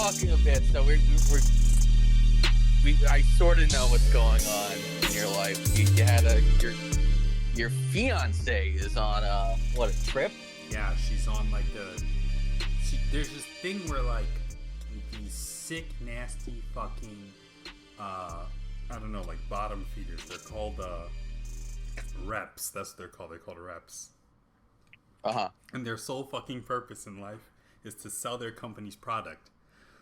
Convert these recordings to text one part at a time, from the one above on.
talking a bit, so I sort of know what's going on in your life. You had your fiance is on a trip? Yeah, she's on like there's this thing where like these sick, nasty fucking I don't know, like bottom feeders. They're called reps. That's what they're called. They're called reps. And their sole fucking purpose in life is to sell their company's product.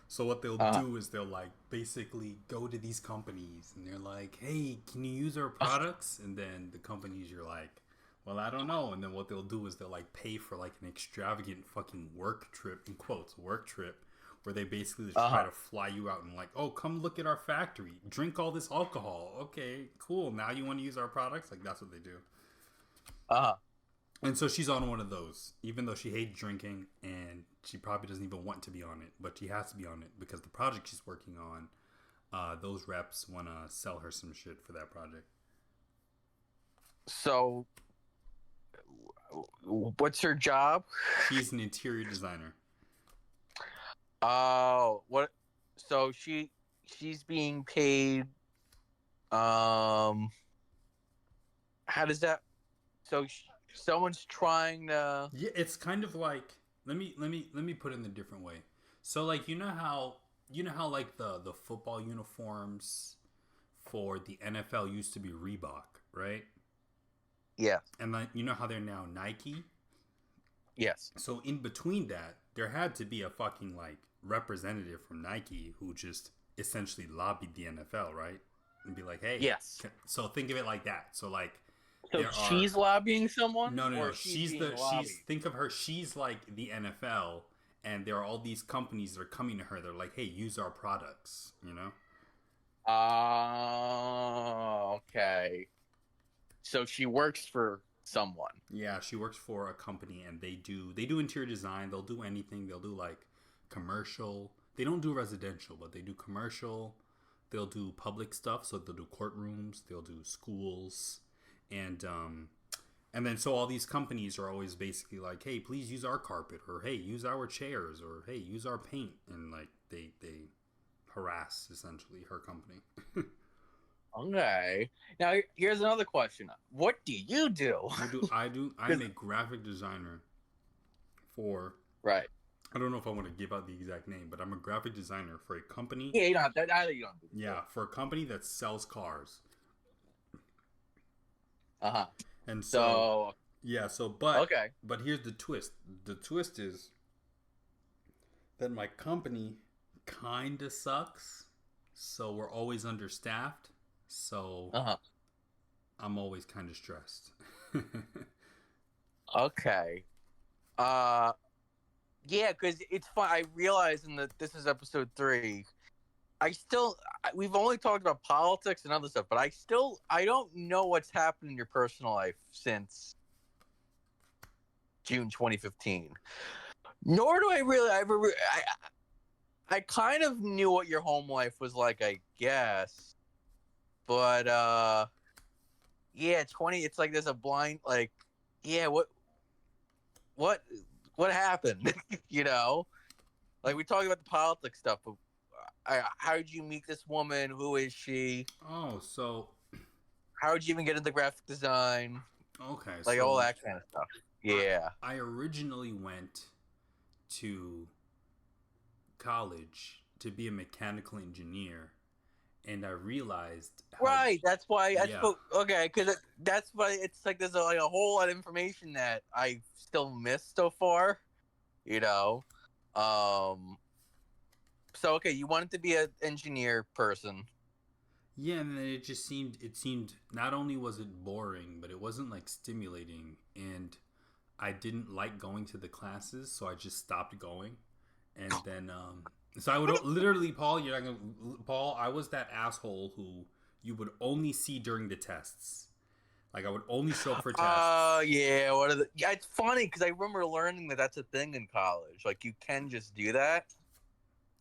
So what they'll do is they'll like basically go to these companies and they're like, "Hey, can you use our products?" And then the companies are like, "Well, I don't know." And then what they'll do is they'll like pay for like an extravagant fucking work trip, in quotes, work trip, where they basically just try to fly you out and like, "Oh, come look at our factory, drink all this alcohol. Okay, cool. Now you want to use our products?" Like that's what they do. And so she's on one of those, even though she hates drinking and she probably doesn't even want to be on it, but she has to be on it because the project she's working on, those reps want to sell her some shit for that project. So, what's her job? She's an interior designer. Oh, what? So she's being paid. How does that? So someone's trying to. Yeah, it's kind of like let me put it in a different way. So like you know how like the football uniforms for the NFL used to be Reebok, right? Yeah. And like you know how they're now Nike? Yes. So in between that, there had to be a fucking like representative from Nike who just essentially lobbied the NFL, right? And be like, "Hey." Yes. So think of it like that. So like so she's lobbying someone? No. She's think of her, she's like the NFL and there are all these companies that are coming to her. They're like, "Hey, use our products," you know? Oh, okay. So she works for someone. Yeah, she works for a company and they do interior design. They'll do anything. They'll do like commercial. They don't do residential, but they do commercial. They'll do public stuff, so they'll do courtrooms, they'll do schools, and then so all these companies are always basically like, "Hey, please use our carpet," or "Hey, use our chairs," or "Hey, use our paint," and like they harass essentially her company. Okay. Now here's another question. What do you do? I'm a graphic designer for. Right. I don't know if I want to give out the exact name, but I'm a graphic designer for a company. Yeah, you don't have to. You don't. Yeah, for a company that sells cars. And so yeah, but okay. But here's the twist. The twist is that my company kind of sucks, so we're always understaffed. So I'm always kind of stressed. Okay. Yeah, because it's fun. I realize that this is episode 3. We've only talked about politics and other stuff, but I don't know what's happened in your personal life since June 2015. Nor do I really. I kind of knew what your home life was like, I guess, but yeah, 20. It's like there's a blind, like, yeah, what happened? You know, like we talked about the politics stuff, but how did you meet this woman? Who is she? Oh, so how did you even get into graphic design? Okay, like all that kind of stuff. Yeah, I originally went to college to be a mechanical engineer, and I realized right. That's why I spoke. Okay, because that's why it's like there's a whole lot of information that I still missed so far. You know, So okay, you wanted to be an engineer person. Yeah, and then it seemed not only was it boring, but it wasn't like stimulating, and I didn't like going to the classes, so I just stopped going. And then so I would literally, Paul, I was that asshole who you would only see during the tests. Like I would only show up for tests. Oh yeah, yeah, it's funny because I remember learning that that's a thing in college. Like you can just do that.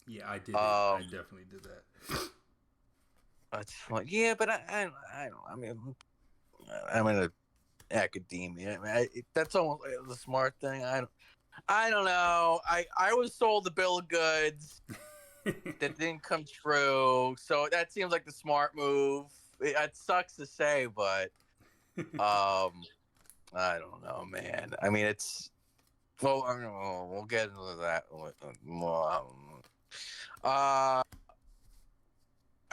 Yeah, I did. I definitely did that. That's fun. Yeah, but I don't. I mean, I'm in academia. I mean, that's almost the smart thing. I don't know. I was sold the bill of goods. that didn't come true. So that seems like the smart move. It sucks to say, but I don't know, man. I mean, it's well, I don't know. We'll get into that. Uh,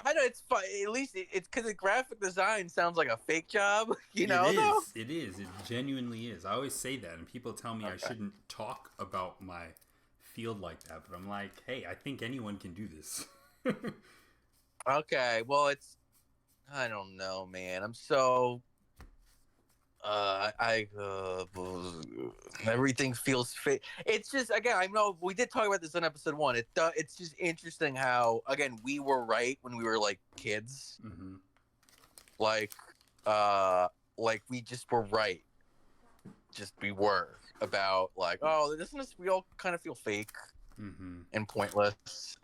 I know it's fun. At least it's because the graphic design sounds like a fake job, It though. is. It is. It genuinely is. I always say that, and people tell me I Okay. shouldn't talk about my field like that, but I'm like, hey, I think anyone can do this. Okay. Well, I don't know, man. I'm so everything feels fake. It's just again, I know we did talk about this in episode 1. It's just interesting how again we were right when we were like kids, Mm-hmm. like uh, like we just were right. Just we were about like, oh, doesn't this we all kind of feel fake Mm-hmm. and pointless.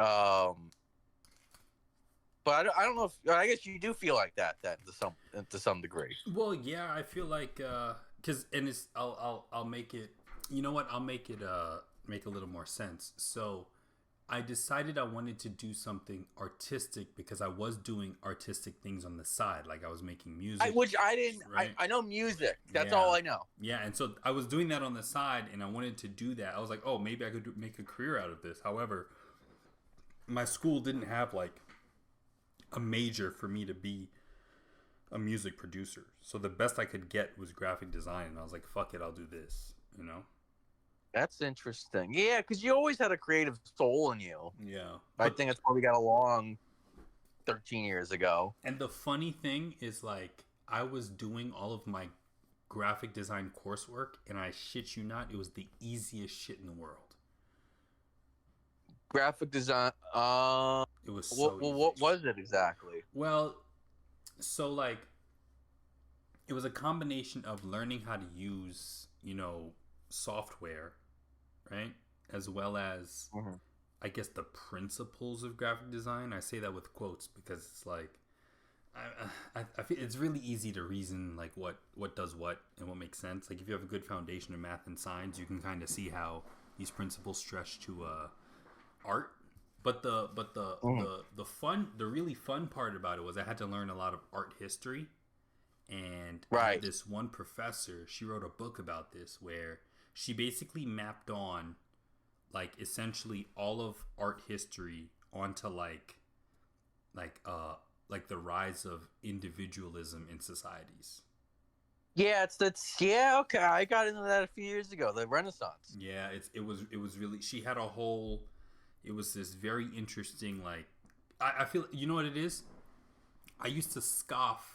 But I don't know if I guess you do feel like that to some degree. Well, yeah, I feel like because and it's I'll make it. You know what? I'll make it make a little more sense. So I decided I wanted to do something artistic because I was doing artistic things on the side, like I was making music. Which I didn't. Right? I know music. That's Yeah. all I know. Yeah, and so I was doing that on the side, and I wanted to do that. I was like, oh, maybe I could make a career out of this. However, my school didn't have like a major for me to be a music producer. So the best I could get was graphic design, and I was like, fuck it, I'll do this. You know? That's interesting. Yeah, because you always had a creative soul in you. Yeah. I think that's why we got along 13 years ago. And the funny thing is, like, I was doing all of my graphic design coursework, and I shit you not, it was the easiest shit in the world. Graphic design. It was so easy. What was it exactly? Well, so like, it was a combination of learning how to use, software, right, as well as, I guess, the principles of graphic design. I say that with quotes because it's like, I feel it's really easy to reason like what does what and what makes sense. Like if you have a good foundation of math and science, you can kind of see how these principles stretch to art. But the really fun part about it was I had to learn a lot of art history. And right. This one professor, she wrote a book about this where she basically mapped on like essentially all of art history onto like the rise of individualism in societies. Yeah, okay. I got into that a few years ago, the Renaissance. Yeah, it was really, she had a whole, it was this very interesting, like, I feel, you know what it is? I used to scoff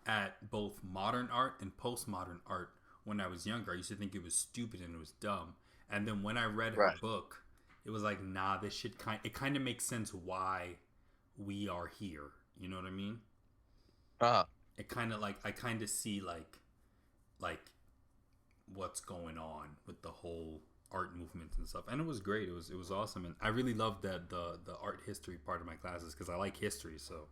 at both modern art and postmodern art when I was younger. I used to think it was stupid and it was dumb. And then when I read her book, it was like, nah, this shit it kind of makes sense why we are here. You know what I mean? It kind of like, I kind of see like what's going on with the whole art movement and stuff. And it was great. It was awesome. And I really loved that the art history part of my classes because I like history. So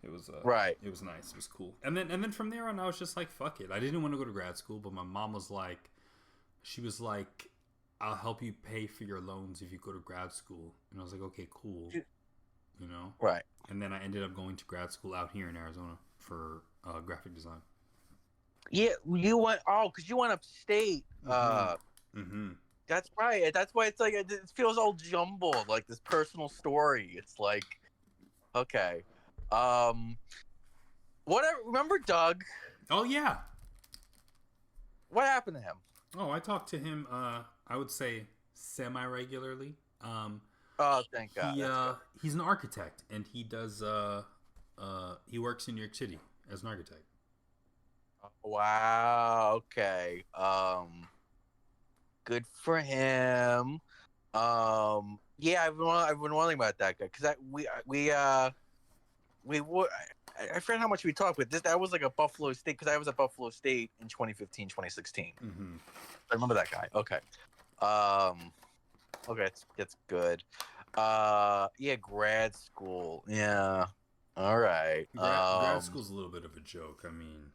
it was right. It was nice. It was cool. And then from there on, I was just like, fuck it. I didn't want to go to grad school, but my mom was like, she was like, I'll help you pay for your loans if you go to grad school. And I was like, okay, cool. You know? Right. And then I ended up going to grad school out here in Arizona for graphic design. Yeah, you went. Oh, because you went upstate. That's right. That's why it's like it feels all jumbled, like this personal story. It's like, okay, whatever. Remember Doug? Oh yeah. What happened to him? Oh, I talked to him. I would say semi-regularly. Oh, thank God. He's an architect, and he does. He works in New York City as an architect. Wow. Okay. Good for him. Yeah, I've been wondering about that guy because I forget how much we talked with this. That was like a Buffalo State because I was at Buffalo State in 2015, 2016. I remember that guy. Okay. Okay, it's good. Yeah, grad school. Yeah. All right. Grad school's a little bit of a joke. I mean,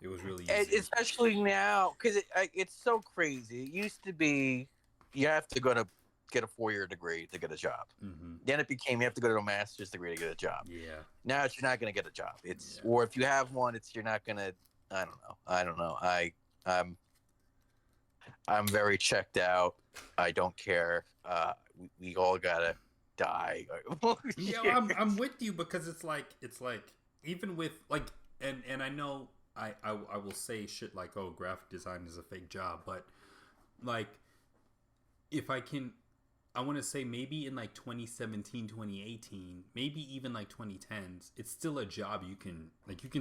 it was really easy. Especially now because it's so crazy. It used to be you have to go to get a 4-year degree to get a job. Mm-hmm. Then it became you have to go to a master's degree to get a job. Yeah. Now you're not going to get a job. Or if you have one, you're not going to. I don't know. I'm very checked out. I don't care. We all gotta die. Yeah, I'm with you because it's like even with like and I know I will say shit like, oh, graphic design is a fake job, but like if I want to say maybe in like 2017, 2018, maybe even like 2010s, it's still a job. You can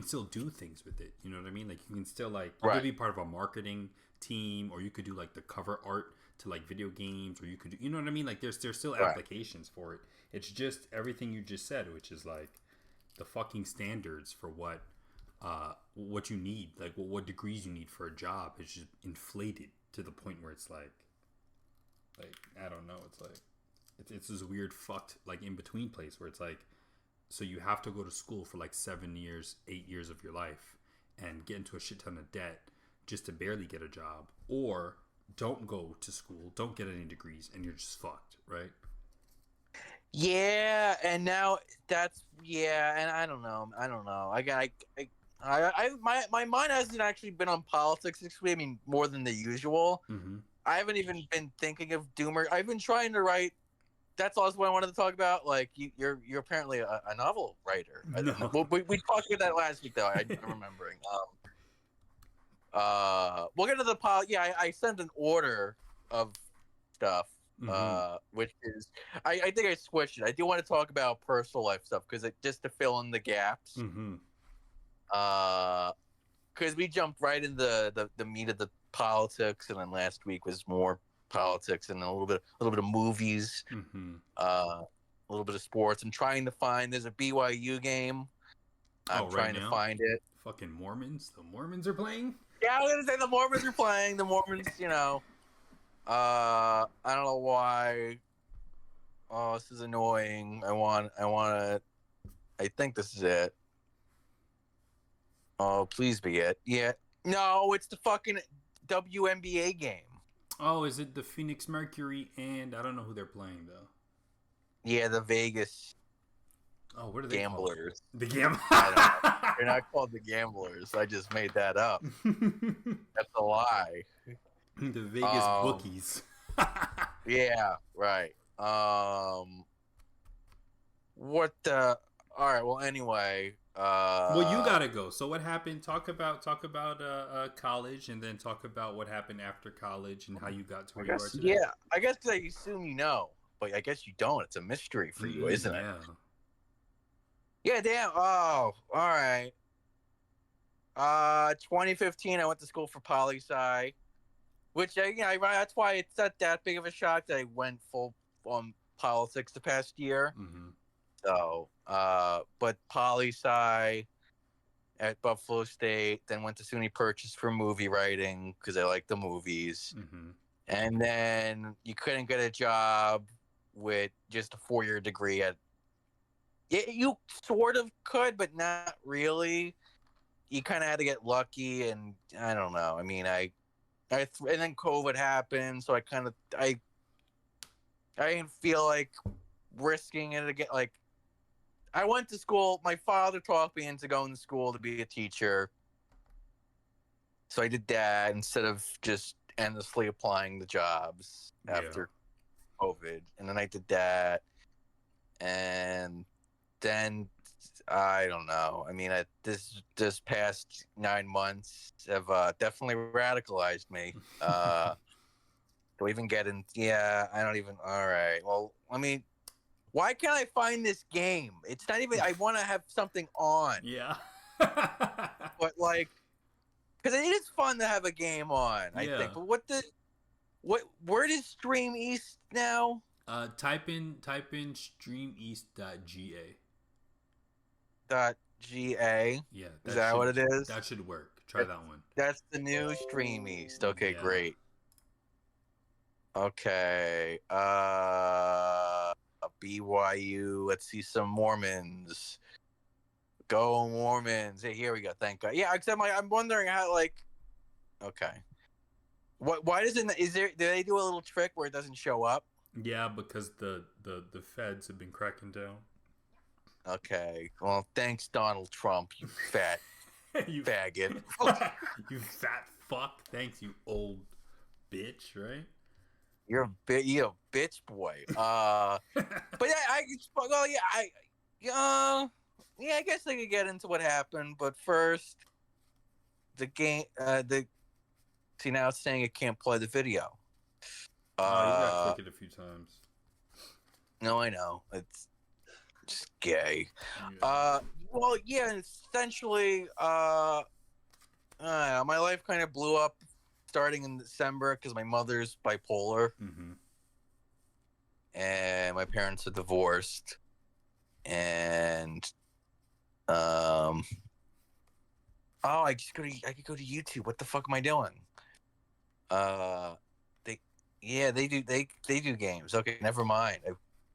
still do things with it. You know what I mean? Like you can still you could be part of a marketing team, or you could do like the cover art to like video games, or you could do, you know what I mean? Like there's still applications for it. It's just everything you just said, which is like the fucking standards for what you need, like what degrees you need for a job is just inflated to the point where it's like I don't know, it's like it's this weird fucked like in between place where it's like, so you have to go to school for like 7 years, 8 years of your life and get into a shit ton of debt just to barely get a job, or don't go to school, don't get any degrees, and you're just fucked, right? Yeah, and now and I don't know. My mind hasn't actually been on politics this week. I mean, more than the usual. Mm-hmm. I haven't even been thinking of Doomer. I've been trying to write. That's also what I wanted to talk about. Like you're apparently a novel writer. No. We talked about that last week, though. I'm remembering. We'll get to the Yeah, I sent an order of stuff. Which is, I think I switched it. I do want to talk about personal life stuff because just to fill in the gaps. Because we jumped right into the meat of the politics, and then last week was more politics and a little bit of movies, a little bit of sports. I'm trying to find. There's a BYU game. I'm trying to find it. Fucking Mormons. The Mormons are playing. Yeah, I was gonna say the Mormons are playing. The Mormons, I don't know why. Oh, this is annoying. I think this is it. Oh, please be it. Yeah. No, it's the fucking WNBA game. Oh, is it the Phoenix Mercury? And I don't know who they're playing though. Yeah, the Vegas. Oh, what are they Gamblers? Called? The Gamblers. I don't know. They're not called the Gamblers. I just made that up. That's a lie. The Vegas bookies. Yeah, right. What the? All right. Well, anyway. Well, you gotta go. So what happened? Talk about college, and then talk about what happened after college and how you got to where you are today. Yeah, I guess I assume you know, but I guess you don't. It's a mystery for you, isn't it? Yeah. Damn. Oh, all right. 2015, I went to school for poli-sci, which that's why it's not that big of a shock that I went full on politics the past year. So, but poli-sci at Buffalo State, then went to SUNY Purchase for movie writing because I like the movies. And then you couldn't get a job with just a 4-year degree you sort of could, but not really. You kind of had to get lucky, and I don't know. I mean, and then COVID happened, so I didn't feel like risking it again. Like, I went to school. My father talked me into going to school to be a teacher. So I did that instead of just endlessly applying the jobs after COVID. And then I did that. And then, I don't know. I mean, this past 9 months have definitely radicalized me. Do I even get in? Yeah, I don't even. All right. Well, I mean, why can't I find this game? It's not even. I want to have something on. Yeah. But like, because it is fun to have a game on. I think. But where does Stream East now? Type in streameast.ga. .ga. Yeah. Is that what it is? That should work. Try that one. That's the new Stream East. Okay, great. Okay. BYU. Let's see some Mormons. Go Mormons. Hey, here we go. Thank God. Yeah, except I'm wondering how, like, okay. Why doesn't, do they do a little trick where it doesn't show up? Yeah, because the feds have been cracking down. Okay. Well, thanks, Donald Trump, you fat you faggot. you fat fuck. Thanks, you old bitch. Right? You're a bitch boy. But well, yeah, I guess I could get into what happened, but first, the game, see now it's saying it can't play the video. Oh, you got to Uh, click it a few times. no, I know it's just gay. Yeah. Well, yeah, essentially, my life kind of blew up starting in December because my mother's bipolar Mm-hmm. and my parents are divorced, and um. Oh, I could go to YouTube. What the fuck am I doing? They, yeah, they do games. Okay, never mind. I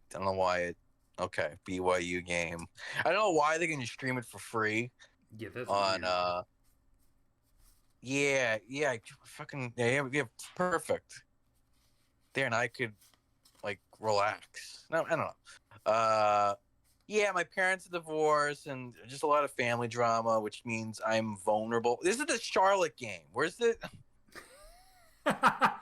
don't know why it. Okay, BYU game. I don't know why they can just stream it for free Yeah, that's on. weird. Yeah, fucking yeah, perfect. There, and I could like relax. No, I don't know. Yeah, my parents are divorced and just a lot of family drama, which means I'm vulnerable. This is the Charlotte game. Where's the?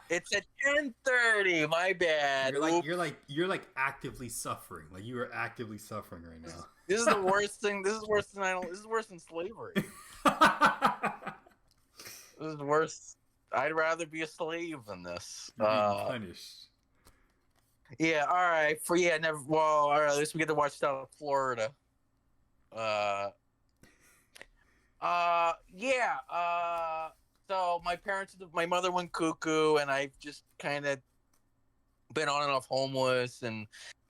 It's at 10:30. My bad. Oops. You're like actively suffering. Like you are actively suffering right now. This is the worst thing. This is worse than I don't. This is worse than slavery. This is worse. I'd rather be a slave than this. You're being punished. Yeah. All right. Never. Well. All right. At least we get to watch South Florida. Yeah. So my mother went cuckoo, and I've just kind of been on and off homeless. And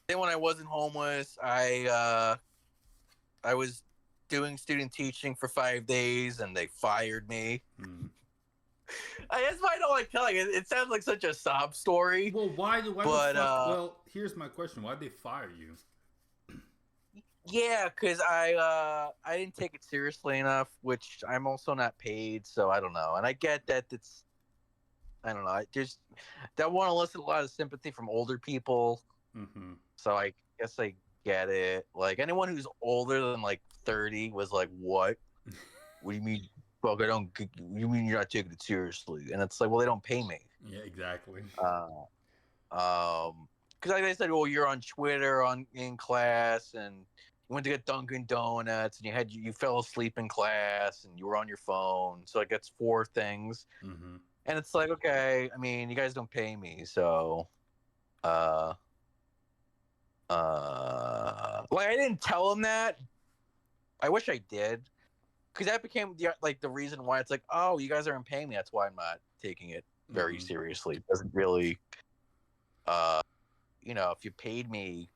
then when I wasn't homeless, I was doing student teaching for 5 days, and they fired me. That's why I don't like telling it. It sounds like such a sob story. Well, why the fuck? Well, here's my question: why'd they fire you? Yeah, because I didn't take it seriously enough, which I'm also not paid, so I don't know. And I get that it's I don't know. I just that want to elicit a lot of sympathy from older people. Mm-hmm. So I guess I get it. Like anyone who's older than like 30 was like, "What? What do you mean? Fuck, I don't. You mean you're not taking it seriously?" And it's like, well, they don't pay me. Yeah, exactly. Because like I said, well, you're on Twitter in class, and you went to get Dunkin' Donuts, and you fell asleep in class, and you were on your phone. So like that's 4 things. Mm-hmm. And it's like, okay, I mean, you guys don't pay me, so like I didn't tell him that. I wish I did. Because that became the reason why it's like, oh, you guys aren't paying me. That's why I'm not taking it very seriously. It doesn't really if you paid me,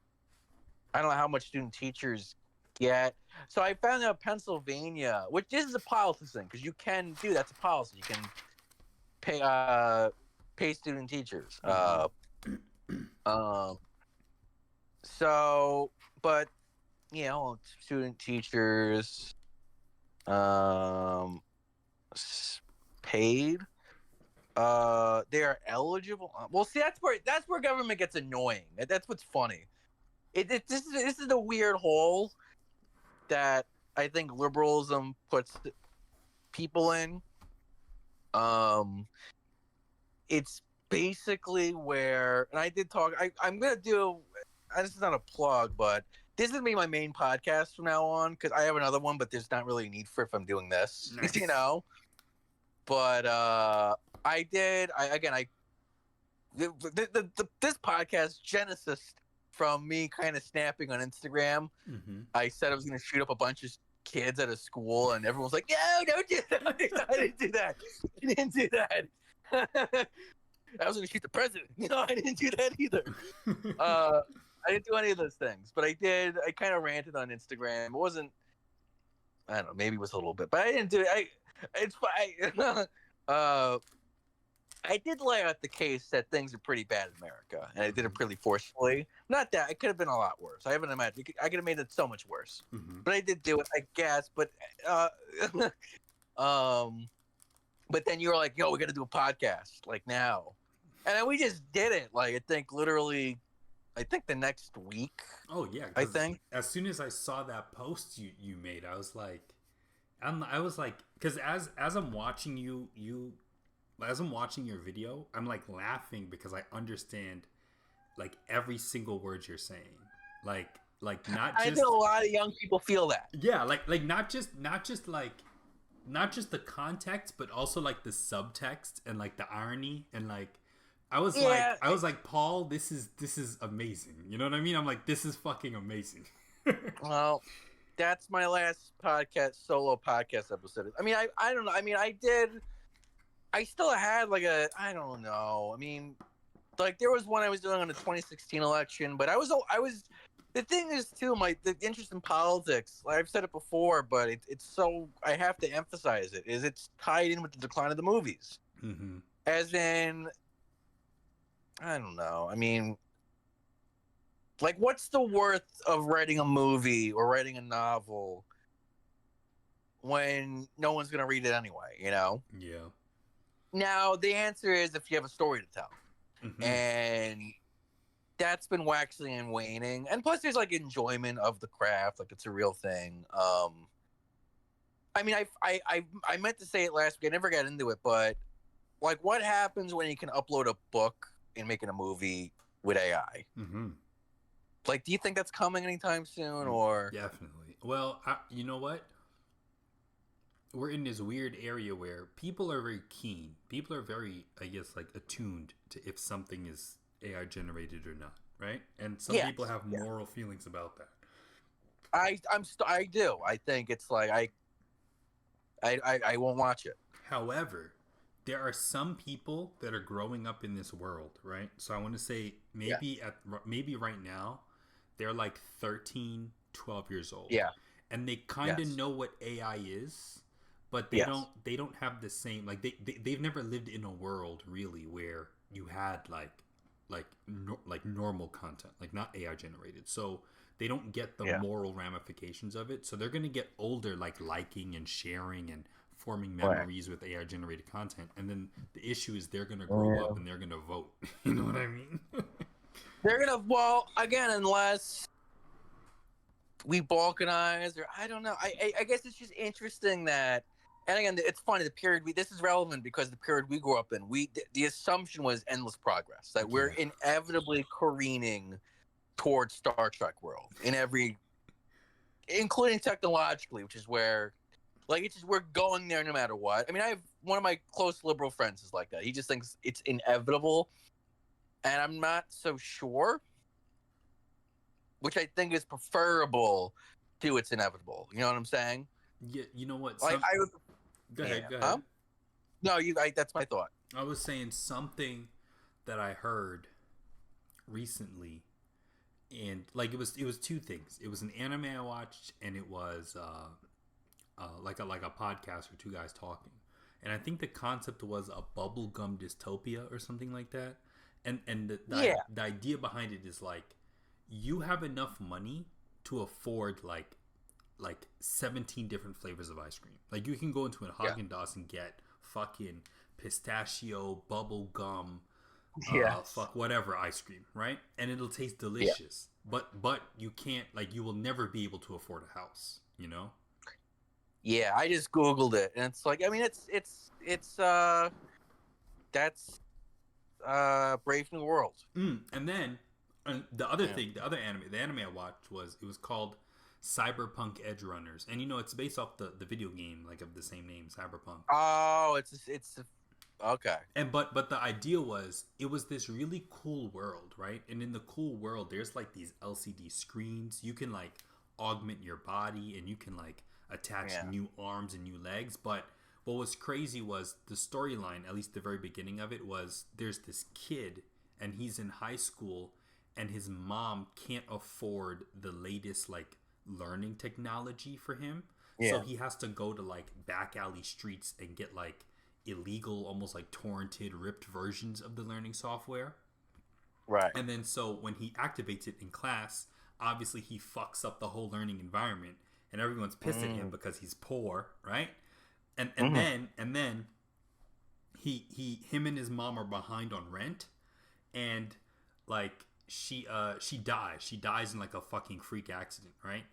I don't know how much student teachers get. So I found out Pennsylvania, which is a policy thing, because you can do that's a policy. You can pay student teachers. So, but student teachers paid. They are eligible. Well, see, that's where government gets annoying. That's what's funny. This is the weird hole that I think liberalism puts people in. It's basically where, and I did talk. I'm gonna do. This is not a plug, but this is gonna be my main podcast from now on because I have another one, but there's not really a need for it if I'm doing this, Nice. But I did. This podcast genesis from me kind of snapping on Instagram. Mm-hmm. I said I was going to shoot up a bunch of kids at a school, and everyone was like, "No, don't do that." I didn't do that. I didn't do that. I was going to shoot the president. No, I didn't do that either. I didn't do any of those things, but I did. I kind of ranted on Instagram. It wasn't. I don't know. Maybe it was a little bit, but I didn't do it. It's fine. I did lay out the case that things are pretty bad in America, and I did it pretty forcefully. Not that it could have been a lot worse. I haven't imagined. I could have made it so much worse, but I did do it, I guess. But but then you were like, "Yo, we got to do a podcast like now," And then we just did it. Like, I think the next week. Oh yeah, I because think. as soon as I saw that post you made, I was like, because as I'm watching as I'm watching your video, I'm like laughing because I understand like every single word you're saying, like not I just think a lot of young people feel that. yeah, like not just the context, but also like the subtext and like the irony and like Yeah. I was like, Paul, this is amazing. You know what I mean? I'm like, this is fucking amazing. Well, that's my last solo podcast episode. I mean, I don't know. I mean, I still had like I don't know. I mean, like there was one I was doing on the 2016 election, but the thing is too, the interest in politics, like I've said it before, but it's so, I have to emphasize it, is it's tied in with the decline of the movies. Mm-hmm. As in, I don't know. I mean, like, what's the worth of writing a movie or writing a novel when no one's going to read it anyway, you know? Yeah. Now, the answer is if you have a story to tell. Mm-hmm. And that's been waxing and waning. And plus, there's like enjoyment of the craft, like it's a real thing. I mean, I meant to say it last week. I never got into it, but like, what happens when you can upload a book and make it a movie with AI? Mm-hmm. Like, do you think that's coming anytime soon, or? Definitely. Well, you know what? We're in this weird area where people are very keen. People are very, I guess, like attuned to if something is AI generated or not, right? And some Yes, people have yeah. moral feelings about that. I do. I think it's like I won't watch it. However, there are some people that are growing up in this world, right? So I want to say Yeah, maybe right now they're like 13, 12 years old. yeah, And they kind of yes, know what AI is, but yes, they don't have the same like they've never lived in a world really where you had like normal content, like not AI generated. So they don't get the yeah. moral ramifications of it. So they're going to get older like liking and sharing and forming Right. memories with AI generated content. And then the issue is they're going to grow Yeah. up and they're going to vote. You know what I mean? They're gonna, well, again, unless we balkanize, or I don't know. I guess it's just interesting that, and again, it's funny, the period this is relevant because the period we grew up in, the assumption was endless progress, that we're Yeah. inevitably careening towards Star Trek world in every, including technologically, which is where, like, it's just, we're going there no matter what. I mean, I have one of my close liberal friends is like that. He just thinks it's inevitable, and I'm not so sure, which I think is preferable to it's inevitable. You know what I'm saying? Yeah, you know what? Like, I would, Go yeah, ahead, go huh? ahead. No, that's my thought. I was saying something that I heard recently, and like it was two things. It was an anime I watched, and it was like a podcast or two guys talking. And I think the concept was a bubblegum dystopia or something like that. And Yeah, the idea behind it is like you have enough money to afford like 17 different flavors of ice cream. Like you can go into a yeah, Haagen-Dazs and get fucking pistachio, bubble gum, yes, fuck whatever ice cream, right? And it'll taste yeah, delicious. But you can't, like, you will never be able to afford a house, you know? yeah. I just googled it, and it's like, I mean, it's that's Brave New World. And then the other Yeah. thing, the anime I watched it was called Cyberpunk Edge Runners, and you know it's based off the video game like of the same name, Cyberpunk. Oh, it's okay. And but the idea was it was this really cool world, right? And in the cool world, there's like these LCD screens. You can like augment your body, and you can like attach Yeah. new arms and new legs. But what was crazy was the storyline. At least the very beginning of it was there's this kid, and he's in high school, and his mom can't afford the latest like learning technology for him. So Yeah. he has to go to like back alley streets and get like illegal, almost like torrented, ripped versions of the learning software. Right. And then so when he activates it in class, obviously he fucks up the whole learning environment, and everyone's pissed at him Mm. because he's poor, right? Mm. And then him and his mom are behind on rent, and like she dies in like a fucking freak accident, right?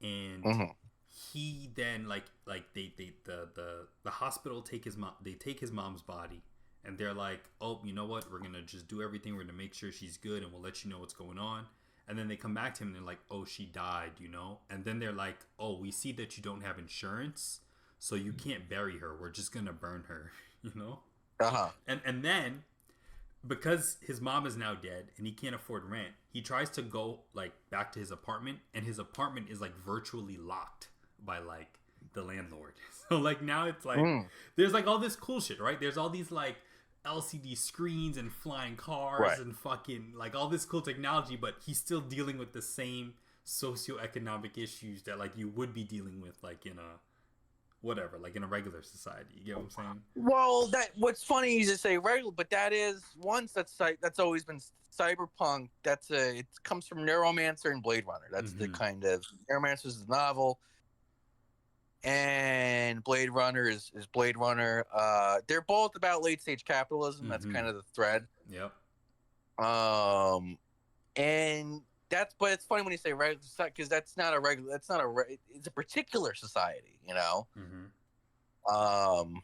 And Mhm. he then like the hospital take his mom's body, and they're like, oh, you know what, we're gonna just do everything, we're gonna make sure she's good, and we'll let you know what's going on. And then they come back to him and they're like, oh, she died, you know. And then they're like, oh, we see that you don't have insurance, so you can't bury her, we're just gonna burn her. You know. Uh-huh. And then because his mom is now dead and he can't afford rent, he tries to go like back to his apartment, and his apartment is like virtually locked by like the landlord. So like now it's like Mm. there's like all this cool shit, right? There's all these like LCD screens and flying cars Right. and fucking like all this cool technology, but he's still dealing with the same socioeconomic issues that like you would be dealing with like in a whatever, like in a regular society. You get what I'm saying? Well, that what's funny is to say regular, but that is that's always been cyberpunk. It comes from Neuromancer and Blade Runner. That's the Mhm. kind of Neuromancer is the novel, and Blade Runner is Blade Runner. They're both about late stage capitalism. That's Mhm. kind of the thread. Yep. And but it's funny when you say regular society, because that's not a regular. That's not it's a particular society, you know. Mhm. Um,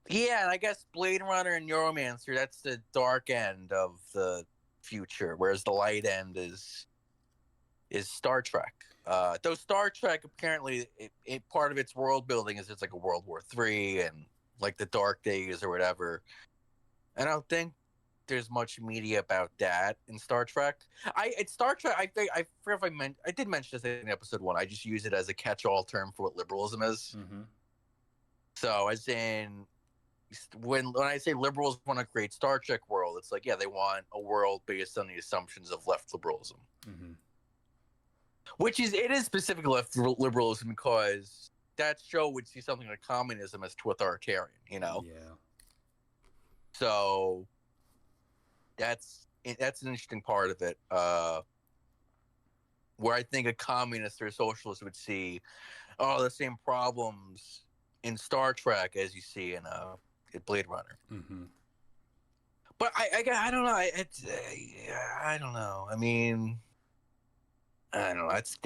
Yeah, and I guess Blade Runner and Neuromancer, that's the dark end of the future, whereas the light end is Star Trek. Though Star Trek apparently part of its world building is it's like a World War III and like the Dark Days or whatever. I don't think there's much media about that in Star Trek. It's Star Trek. I think I forget if I did mention this in episode 1. I just use it as a catch-all term for what liberalism is. Mhm. So as in when I say liberals want to create Star Trek world, it's like, yeah, they want a world based on the assumptions of left liberalism, Mhm. which it is specific left liberalism because that show would see something like communism as too authoritarian, you know. Yeah. So that's an interesting part of it, where I think a communist or a socialist would see the same problems in Star Trek as you see in Blade Runner. Mhm. But I don't know. I don't know. I mean, I don't know. It's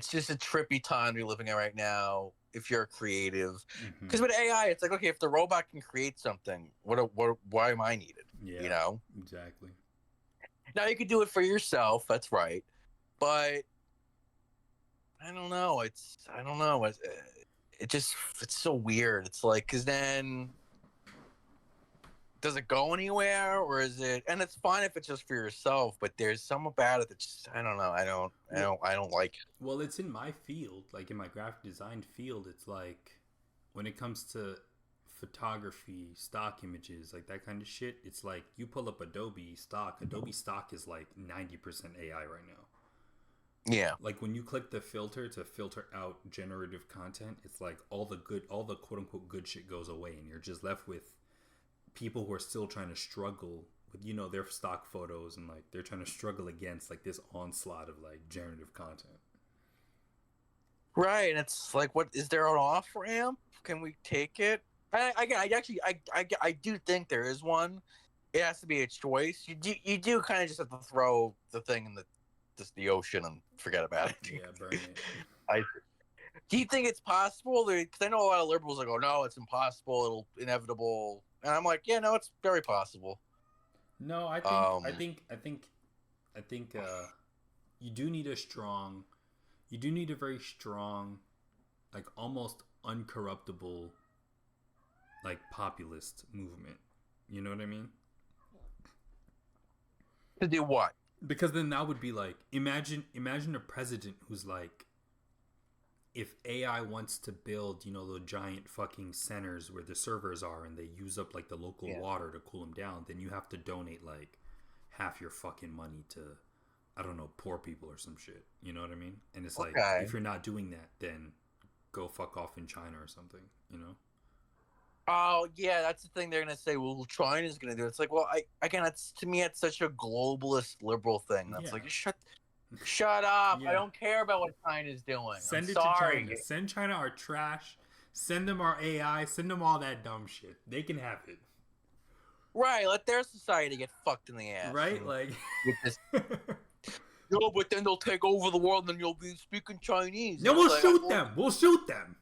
just a trippy time we're living in right now. If you're creative, because Mhm. with AI, it's like, okay, if the robot can create something, why am I needed? You Yeah. know. Exactly. Now you could do it for yourself. That's right. But I don't know. I don't know. It's so weird. It's like, because then does it go anywhere, or is it? And it's fine if it's just for yourself, but there's some about it that just I don't know. Well, I don't like it. well, it's in my field, like in my graphic design field. It's like when it comes to photography, stock images, like that kind of shit. It's like you pull up Adobe stock. Adobe stock is like 90% AI right now. Yeah. Like when you click the filter to filter out generative content, it's like all the quote unquote good shit goes away, and you're just left with people who are still trying to struggle with their stock photos, and like they're trying to struggle against like this onslaught of like generative content. Right, and it's like, what is there an off ramp? Can we take it? I do think there is one. It has to be a choice. You do kind of just have to throw the thing in the ocean and forget about it. Yeah, burn it. I Do you think it's possible? Because I know a lot of liberals that go, no, it's impossible. It'll inevitable. And I'm like, yeah, no, it's very possible. No, Um, I think you do need you do need a very strong, like almost uncorruptible, like populist movement. You know what I mean? to do what? Because then that would be like imagine a president who's like, if AI wants to build, the giant fucking centers where the servers are, and they use up like the local Yeah. water to cool them down, then you have to donate like half your fucking money to, I don't know, poor people or some shit. You know what I mean? And it's like, Okay. if you're not doing that, then go fuck off in China or something, you know? Oh, yeah, that's the thing they're going to say, well, China's going to do it. It's like, well, to me, it's such a globalist liberal thing. That's Yeah. like, shut up. Yeah. I don't care about what China's doing. Send I'm it sorry. to China. Send China our trash. Send them our AI. Send them all that dumb shit. They can have it. Right, let their society get fucked in the ass. Right? Like. Just, no, but then they'll take over the world and you'll be speaking Chinese. No, we'll shoot them. We'll shoot them.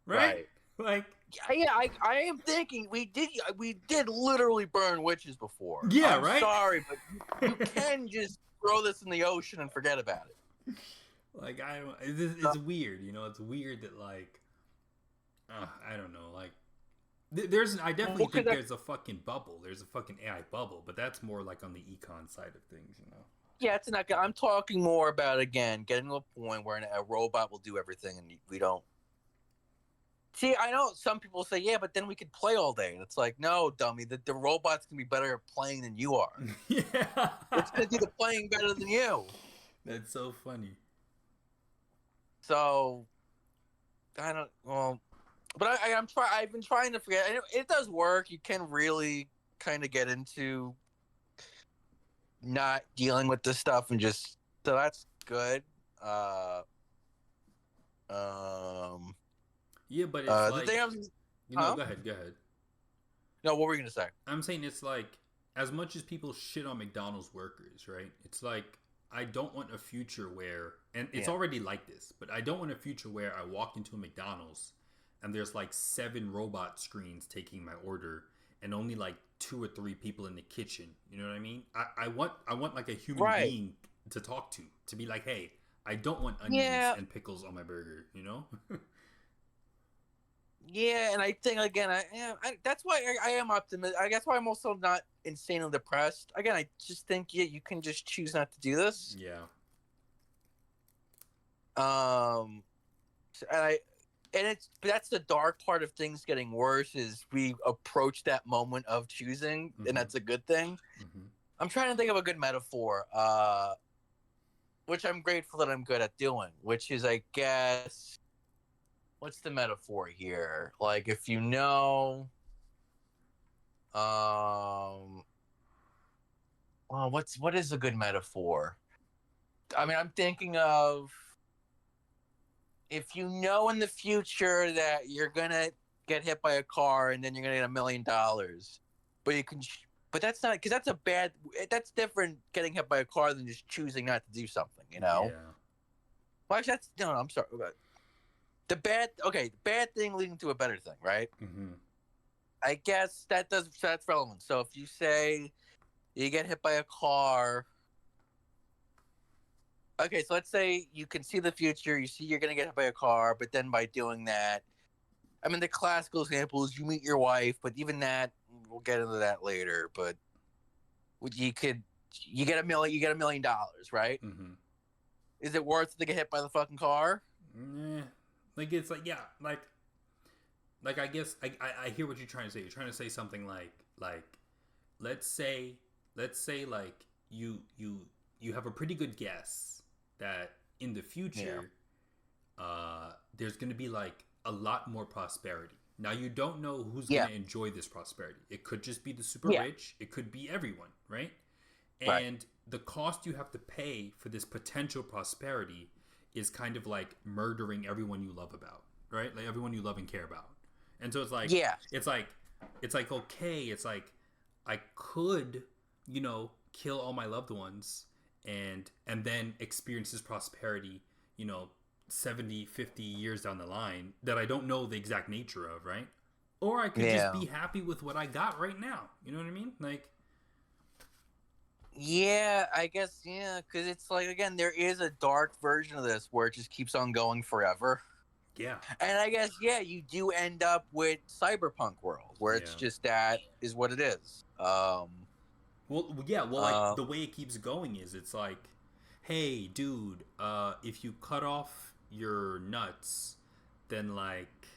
Right? Like. Yeah, I am thinking we did literally burn witches before. Yeah, I'm right? sorry, but you can just throw this in the ocean and forget about it. Like, I don't. It's weird, you know. It's weird that, like, I don't know. Like, I definitely think there's a fucking bubble. There's a fucking AI bubble, but that's more like on the econ side of things, you know. Yeah, it's not. I'm talking more about, again, getting to a point where a robot will do everything and we don't. See, I know some people say, yeah, but then we could play all day. And it's like, no, dummy, the robot's going to be better at playing than you are. Yeah. It's going to do the playing better than you. That's so funny. So, I don't, well, but I've been trying to forget. It does work. You can really kind of get into not dealing with this stuff and just, so that's good. Yeah, but it's like... the thing go ahead. No, what were you going to say? I'm saying it's like, as much as people shit on McDonald's workers, right? It's like, I don't want a future where, and it's already like this, but I don't want a future where I walk into a McDonald's and there's like 7 robot screens taking my order and only like 2 or 3 people in the kitchen. You know what I mean? I want like a human being to talk to be like, hey, I don't want onions and pickles on my burger, you know? Yeah, and I think, again, that's why I am optimistic. I guess why I'm also not insanely depressed. Again, I just think you can just choose not to do this. Yeah. That's the dark part of things getting worse, is we approach that moment of choosing, and that's a good thing. Mm-hmm. I'm trying to think of a good metaphor, which I'm grateful that I'm good at doing, which is, I guess, what's the metaphor here? Like, if you know, what is a good metaphor? I mean, I'm thinking of, if you know in the future that you're gonna get hit by a car and then you're gonna get $1 million, but that's not, because that's different, getting hit by a car, than just choosing not to do something, you know? Yeah. Well, actually, I'm sorry. The bad thing leading to a better thing, right? Mm-hmm. I guess that's relevant. So if you say you get hit by a car, okay, so let's say you can see the future, you see you're going to get hit by a car, but then by doing that, I mean, the classical example is you meet your wife, but even that, we'll get into that later, but you get $1 million, right? Mm-hmm. Is it worth it to get hit by the fucking car? Yeah. Like, it's like, yeah, like I guess I hear what you're trying to say. You're trying to say something like let's say like you have a pretty good guess that in the future there's going to be like a lot more prosperity. Now, you don't know who's going to enjoy this prosperity. It could just be the super rich. It could be everyone, right? And the cost you have to pay for this potential prosperity is kind of like murdering everyone you love about, right? Like, everyone you love and care about. And so it's like, it's like, okay, it's like, I could, you know, kill all my loved ones and then experience this prosperity, you know, 70, 50 years down the line that I don't know the exact nature of, right? Or I could just be happy with what I got right now. You know what I mean? Like, yeah, I guess, because it's like, again, there is a dark version of this where it just keeps on going forever. Yeah. And I guess, you do end up with cyberpunk world, where it's just that is what it is. Like, the way it keeps going is, it's like, hey, dude, if you cut off your nuts, then, like,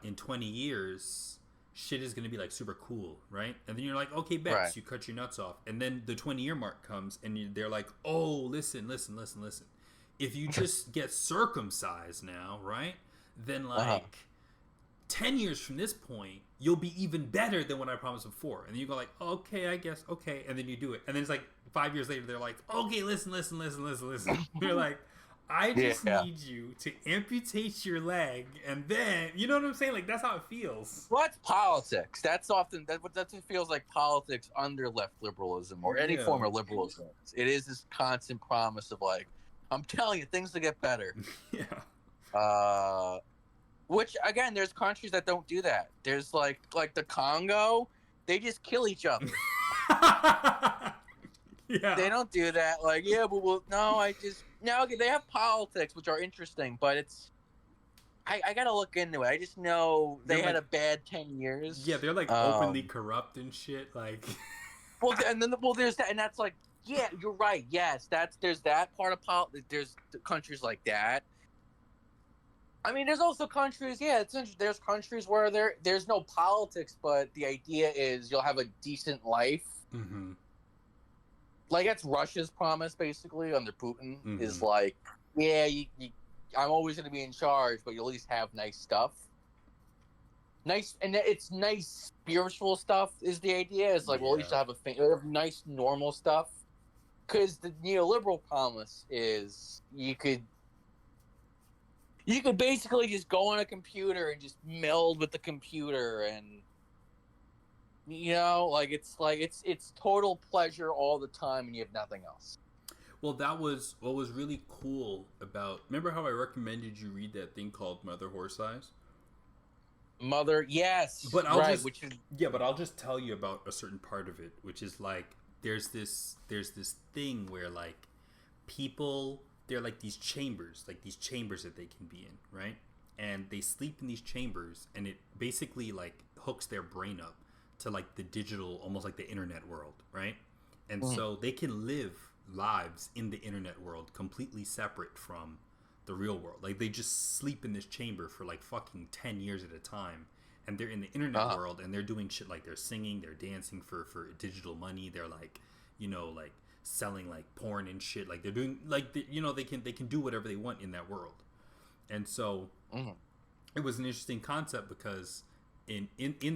in 20 years... shit is going to be like super cool, right? And then you're like, okay, bet. Right. So you cut your nuts off. And then the 20-year mark comes and they're like, oh, listen. If you just get circumcised now, right? Then like 10 years from this point, you'll be even better than what I promised before. And then you go like, okay, I guess, okay. And then you do it. And then it's like 5 years later, they're like, okay, listen. You're like, I just Yeah. need you to amputate your leg, and then you know what I'm saying. Like that's how it feels. Well, that's politics. That's often that's what feels like politics under left liberalism or any Yeah. form of liberalism. It is this constant promise of like, I'm telling you, things will get better. Yeah. Which again, there's countries that don't do that. There's like the Congo, they just kill each other. Yeah. They don't do that. Like, yeah, but well, no, I just now they have politics, which are interesting, but it's I gotta look into it. I just know they They're had like, a bad 10 years. yeah, they're like openly corrupt and shit. Like, Well, and then there's that, and that's like, yeah, you're right. Yes, there's that part of politics. There's countries like that. I mean, there's also countries. Yeah, it's interesting. There's countries where there's no politics, but the idea is you'll have a decent life. mm-hmm. Like that's Russia's promise, basically, under Putin. Mm-hmm. Is like, yeah, I'm always going to be in charge, but you at least have nice stuff. Nice, and it's nice spiritual stuff. Is the idea? It's like, well, at least I have have nice normal stuff. Because the neoliberal promise is you could basically just go on a computer and just meld with the computer, and it's total pleasure all the time, and you have nothing else. Well, that was what was really cool about. Remember how I recommended you read that thing called Mother Horse Eyes? Mother, yes, but I'll right. But I'll just tell you about a certain part of it, which is like there's this thing where like people, they're like these chambers that they can be in, right? And they sleep in these chambers, and it basically like hooks their brain up to like the digital, almost like the internet world, right? And so they can live lives in the internet world completely separate from the real world. Like they just sleep in this chamber for like fucking 10 years at a time, and they're in the internet world, and they're doing shit like they're singing, they're dancing for digital money, they're like, you know, like selling like porn and shit, like they're doing like you know, they can do whatever they want in that world. And so it was an interesting concept because in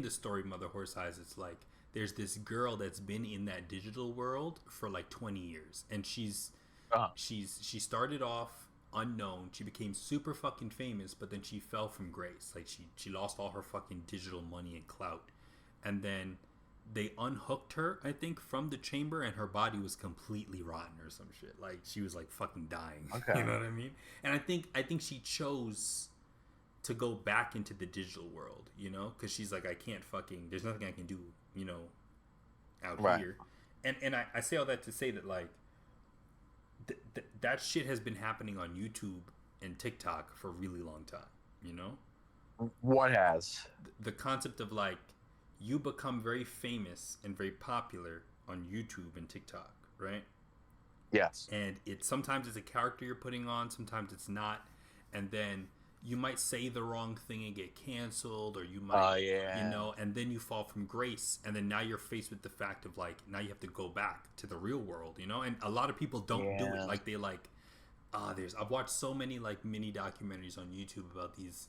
the story Mother Horse Eyes, it's like there's this girl that's been in that digital world for like 20 years, and she started off unknown. She became super fucking famous, but then she fell from grace. Like she lost all her fucking digital money and clout, and then they unhooked her, I think, from the chamber, and her body was completely rotten or some shit. Like she was like fucking dying. Okay. You know what I mean? And I think she chose to go back into the digital world, you know, because she's like, I can't fucking, there's nothing I can do, you know, out here. And I say all that to say that like that shit has been happening on YouTube and TikTok for a really long time, you know? What has? The concept of like you become very famous and very popular on YouTube and TikTok, right? Yes. And sometimes it's a character you're putting on, sometimes it's not, and then you might say the wrong thing and get canceled, or you might, you know, and then you fall from grace, and then now you're faced with the fact of like, now you have to go back to the real world, you know, and a lot of people don't do it. Like they like, I've watched so many like mini documentaries on YouTube about these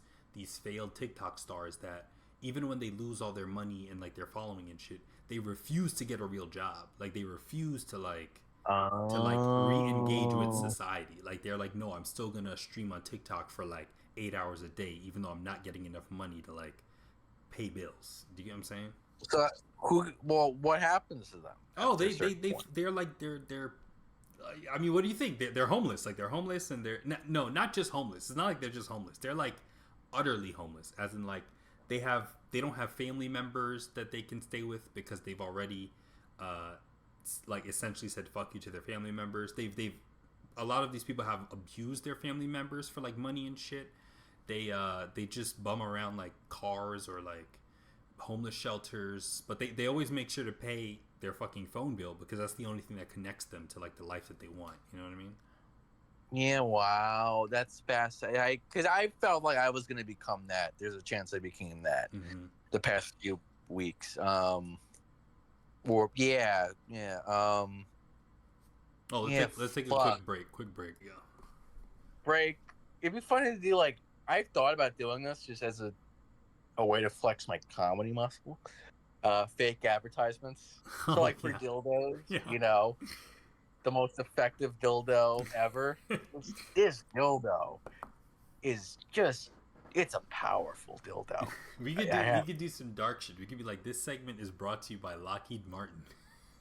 failed TikTok stars that even when they lose all their money and like their following and shit, they refuse to get a real job. Like they refuse to like re-engage with society. Like they're like, no, I'm still gonna stream on TikTok for like 8 hours a day, even though I'm not getting enough money to like pay bills. Do you get what I'm saying? So what happens to them? Oh, they're like they're I mean, what do you think? They're homeless. Like they're homeless, and they're not just homeless. It's not like they're just homeless. They're like utterly homeless, as in like they don't have family members that they can stay with because they've already like essentially said fuck you to their family members. They've a lot of these people have abused their family members for like money and shit. They just bum around like cars or like homeless shelters, but they always make sure to pay their fucking phone bill because that's the only thing that connects them to like the life that they want. You know what I mean? Yeah, wow, that's fascinating. Because I felt like I was going to become that. There's a chance I became that the past few weeks. Let's take a quick break. Yeah. Break. It'd be funny to do like, I've thought about doing this just as a way to flex my comedy muscle. Fake advertisements. So like for dildos, you know. the most effective dildo ever. This dildo is just, it's a powerful dildo. We could do some dark shit. We could be like, this segment is brought to you by Lockheed Martin.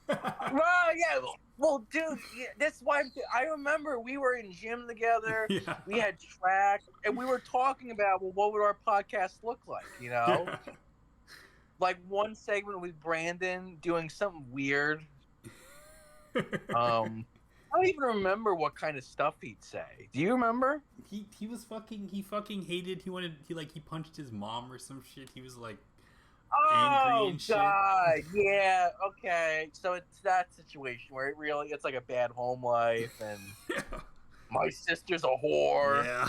Well, yeah. Well, dude, yeah, that's why I remember we were in gym together. Yeah. We had track, and we were talking about, well, what would our podcast look like? You know, like one segment with Brandon doing something weird. I don't even remember what kind of stuff he'd say. Do you remember? He fucking hated he punched his mom or some shit. He was like angry Oh and shit. God, yeah, okay. So it's that situation where it's like a bad home life, and my sister's a whore. Yeah.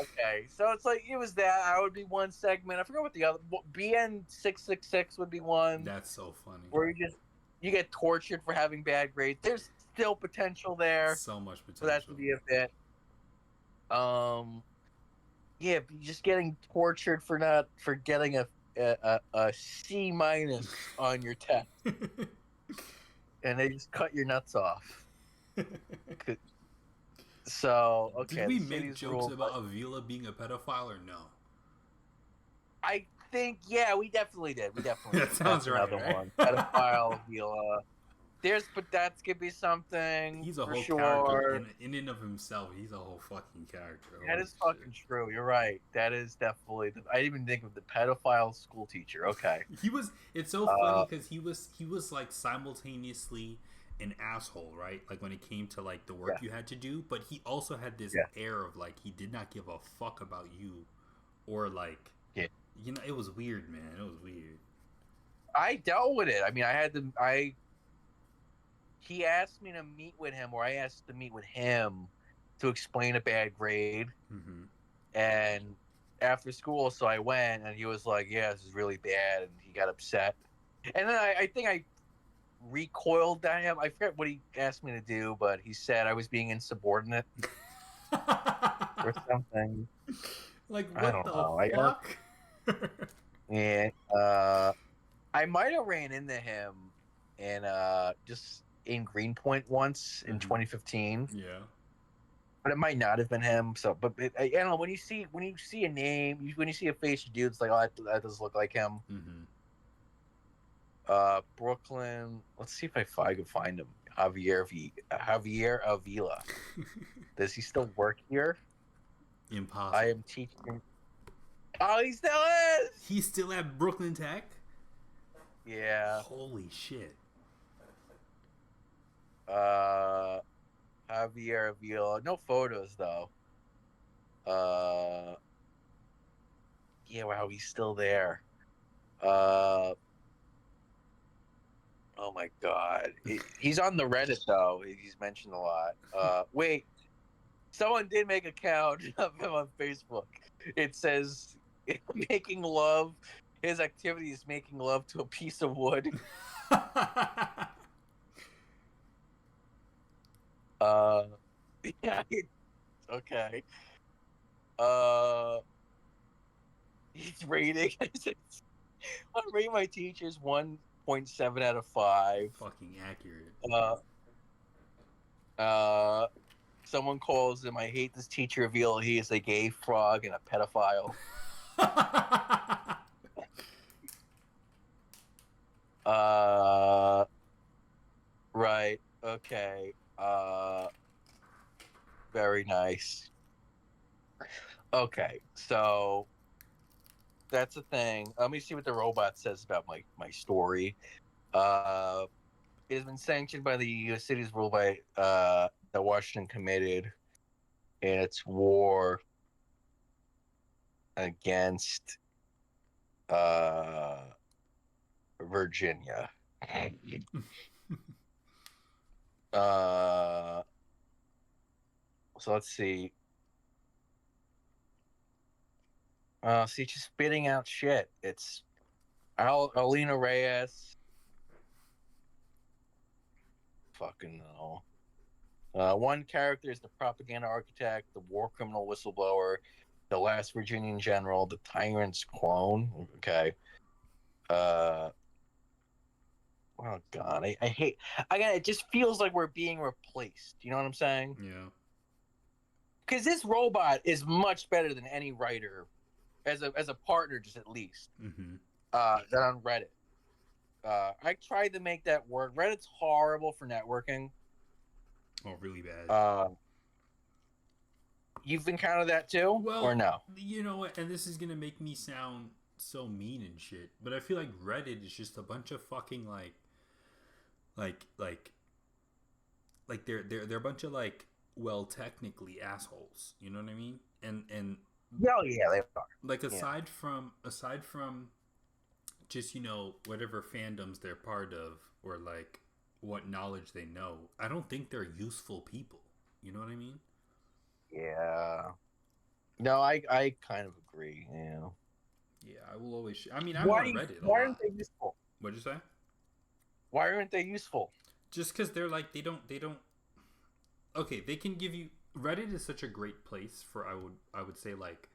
Okay, so it's like it was that. I would be one segment. I forgot what the other. BN 666 would be one. That's so funny. Where you get tortured for having bad grades. There's still potential there. So much potential for that to be a bit. Yeah, just getting tortured for getting a C- on your test, and they just cut your nuts off. So okay, did we make jokes about Avila being a pedophile or no? I think we definitely did. We definitely that did. sounds right. Another Right? one, pedophile Avila. But that could be something. He's a for whole sure. character in and of himself. He's a whole fucking character. That is fucking true. You're right. That is definitely. I didn't even think of the pedophile school teacher. Okay. It's so funny because he was like simultaneously an asshole, right? Like when it came to like the work you had to do, but he also had this air of like he did not give a fuck about you, or like it was weird, man. It was weird. I dealt with it. I mean, he asked me to meet with him, or I asked to meet with him to explain a bad grade. Mm-hmm. And after school, so I went, and he was like, "Yeah, this is really bad," and he got upset. And then I think I recoiled at him. I forget what he asked me to do, but he said I was being insubordinate or something. Like what I don't know. Yeah, I might have ran into him in just in Greenpoint once in 2015. Yeah, but it might not have been him. So, but I don't know, when you see a name, when you see a face, you do, it's like, oh, that does look like him. Mm-hmm. Brooklyn. Let's see if I can find him. Javier Avila. Does he still work here? Impossible. I am teaching. Oh, he still is. He's still at Brooklyn Tech. Yeah. Holy shit. Javier Avila. No photos though. Yeah. Wow, he's still there. Oh my God. He's on the Reddit though. He's mentioned a lot. Wait. Someone did make an account of him on Facebook. It says making love. His activity is making love to a piece of wood. Yeah. Okay. He's rating. I'm rating my teachers 1.7 out of 5. Fucking accurate. Someone calls him, I hate this teacher reveal he is a gay frog and a pedophile. Right. Okay. Very nice. Okay, so that's the thing. Let me see what the robot says about my story. It has been sanctioned by the U.S. cities ruled by that Washington committed in its war against Virginia. So let's see. See, just spitting out shit. It's Alina Reyes. Fucking no. One character is the propaganda architect, the war criminal whistleblower, the last Virginian general, the tyrant's clone. Okay. Oh God, I hate. Again, it just feels like we're being replaced. You know what I'm saying? Yeah. Because this robot is much better than any writer as a partner, just at least. Mm-hmm. Than on Reddit. I tried to make that work. Reddit's horrible for networking. Oh, really bad. Uh, you've encountered that too, or Well, no? you know what? And this is gonna make me sound so mean and shit, but I feel like Reddit is just a bunch of fucking like, like, they're a bunch of like, well, technically assholes. You know what I mean? And Yeah, yeah, they are. like Yeah, aside from just whatever fandoms they're part of or like what knowledge they know, I don't think they're useful people. You know what I mean? yeah. No, I kind of agree. Yeah. Yeah, I will always. I mean, I'm Why on Reddit a why aren't lot. they useful? What'd you say? Why aren't they useful? Just because they're like they don't. Okay, they can give you. Reddit is such a great place for I would say like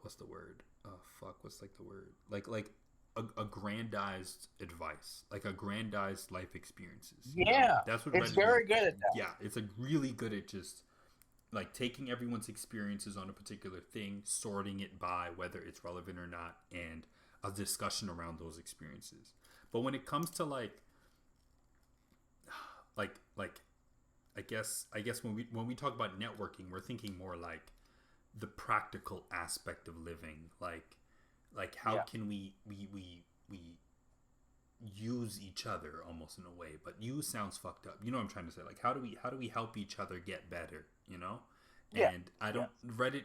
what's the word? Oh fuck, what's like the word? Like aggrandized advice, like aggrandized life experiences. Yeah, That's what it's Reddit is. very good at that. Yeah, it's really good at just like taking everyone's experiences on a particular thing, sorting it by whether it's relevant or not, and a discussion around those experiences. But when it comes to like I guess when we talk about networking, we're thinking more like the practical aspect of living, like how Yeah. can we use each other almost in a way, but use sounds fucked up. You know what I'm trying to say? Like how do we help each other get better? You know, Yeah. and I Yeah. don't Reddit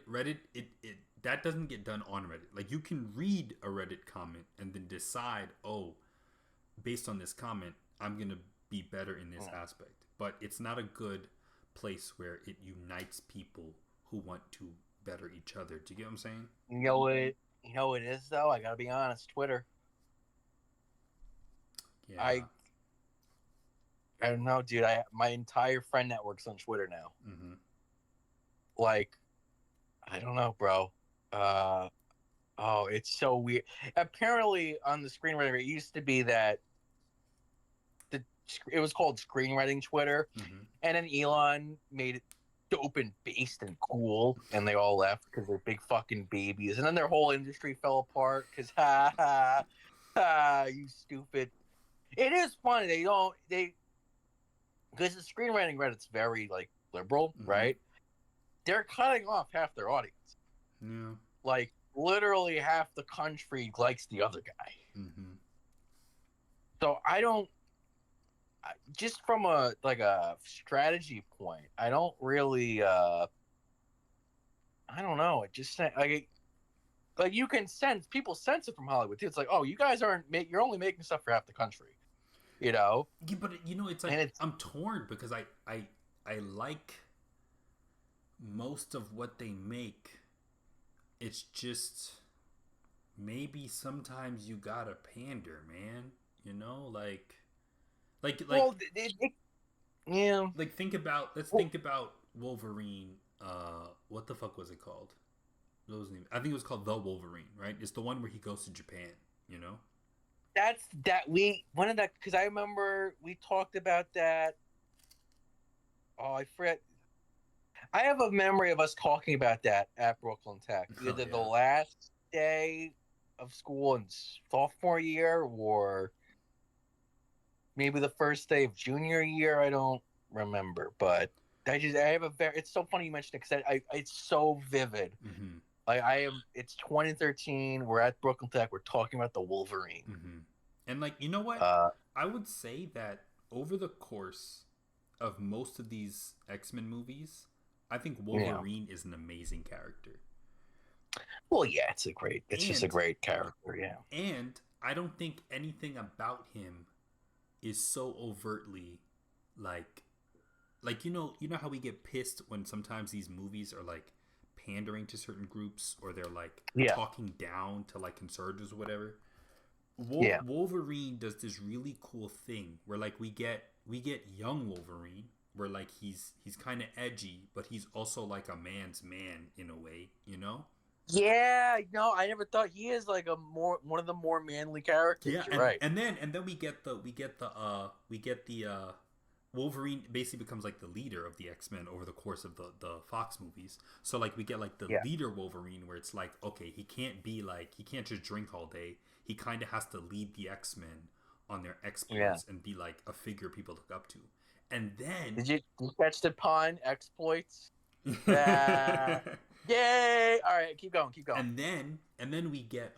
it that doesn't get done on Reddit. Like you can read a Reddit comment and then decide, oh, based on this comment, I'm gonna be better in this aspect. But it's not a good place where it unites people who want to better each other. Do you get what I'm saying? You know what it is though? I gotta be honest. Twitter. Yeah. I I don't know, dude. I my entire friend network's on Twitter now. Mm-hmm. Like, I don't know, bro. Uh oh, it's so weird. Apparently, on the screenwriter, it used to be that it was called screenwriting Twitter, Mm-hmm. and then Elon made it dope and based and cool, and they all left because they're big fucking babies, and then their whole industry fell apart because ha ha ha, you stupid. It is funny they don't they because the screenwriting Reddit's very like liberal, Mm-hmm. right? They're cutting off half their audience. Yeah. Like literally half the country likes the other guy. Mm-hmm. So I don't just from a like a strategy point, I don't really I don't know. It just like you can sense people sense it from Hollywood too. It's like, oh, you guys aren't you're only making stuff for half the country, you know? Yeah, but it's like And it's I'm torn because I like most of what they make. It's just maybe sometimes you gotta pander, man. You know, like well, yeah. like think about let's Well, think about Wolverine. What the fuck was it called? What was the name? I think it was called The Wolverine, right? It's the one where he goes to Japan. You know? that's that we one of that because I remember we talked about that. Oh, I forget. I have a memory of us talking about that at Brooklyn Tech, Oh either the yeah. last day of school in sophomore year or maybe the first day of junior year. I don't remember, but I have a very. It's so funny you mentioned it because it's so vivid. Mm-hmm. Like I am. It's 2013. We're at Brooklyn Tech. We're talking about the Wolverine. Mm-hmm. And like you know what? Uh, I would say that over the course of most of these X-Men movies, I think yeah. Wolverine is an amazing character. Well, yeah. It's a great. It's just a And great character. Yeah. and I don't think anything about him is so overtly like you know how we get pissed when sometimes these movies are like pandering to certain groups or they're like Yeah. talking down to like conservatives or whatever. Yeah. Wolverine does this really cool thing where like we get young Wolverine where like he's kind of edgy but he's also like a man's man in a way, you know? Yeah, no, I never thought he is like a more one of the more manly characters. Yeah, You're right. and then we get the Wolverine basically becomes like the leader of the X-Men over the course of the Fox movies. So like we get like the Yeah, leader Wolverine where it's like, okay, he can't just drink all day. He kind of has to lead the X-Men on their yeah. exploits and be like a figure people look up to. And Did you catch the pun? Exploits. then Yay! All right, keep going, keep going. and then we get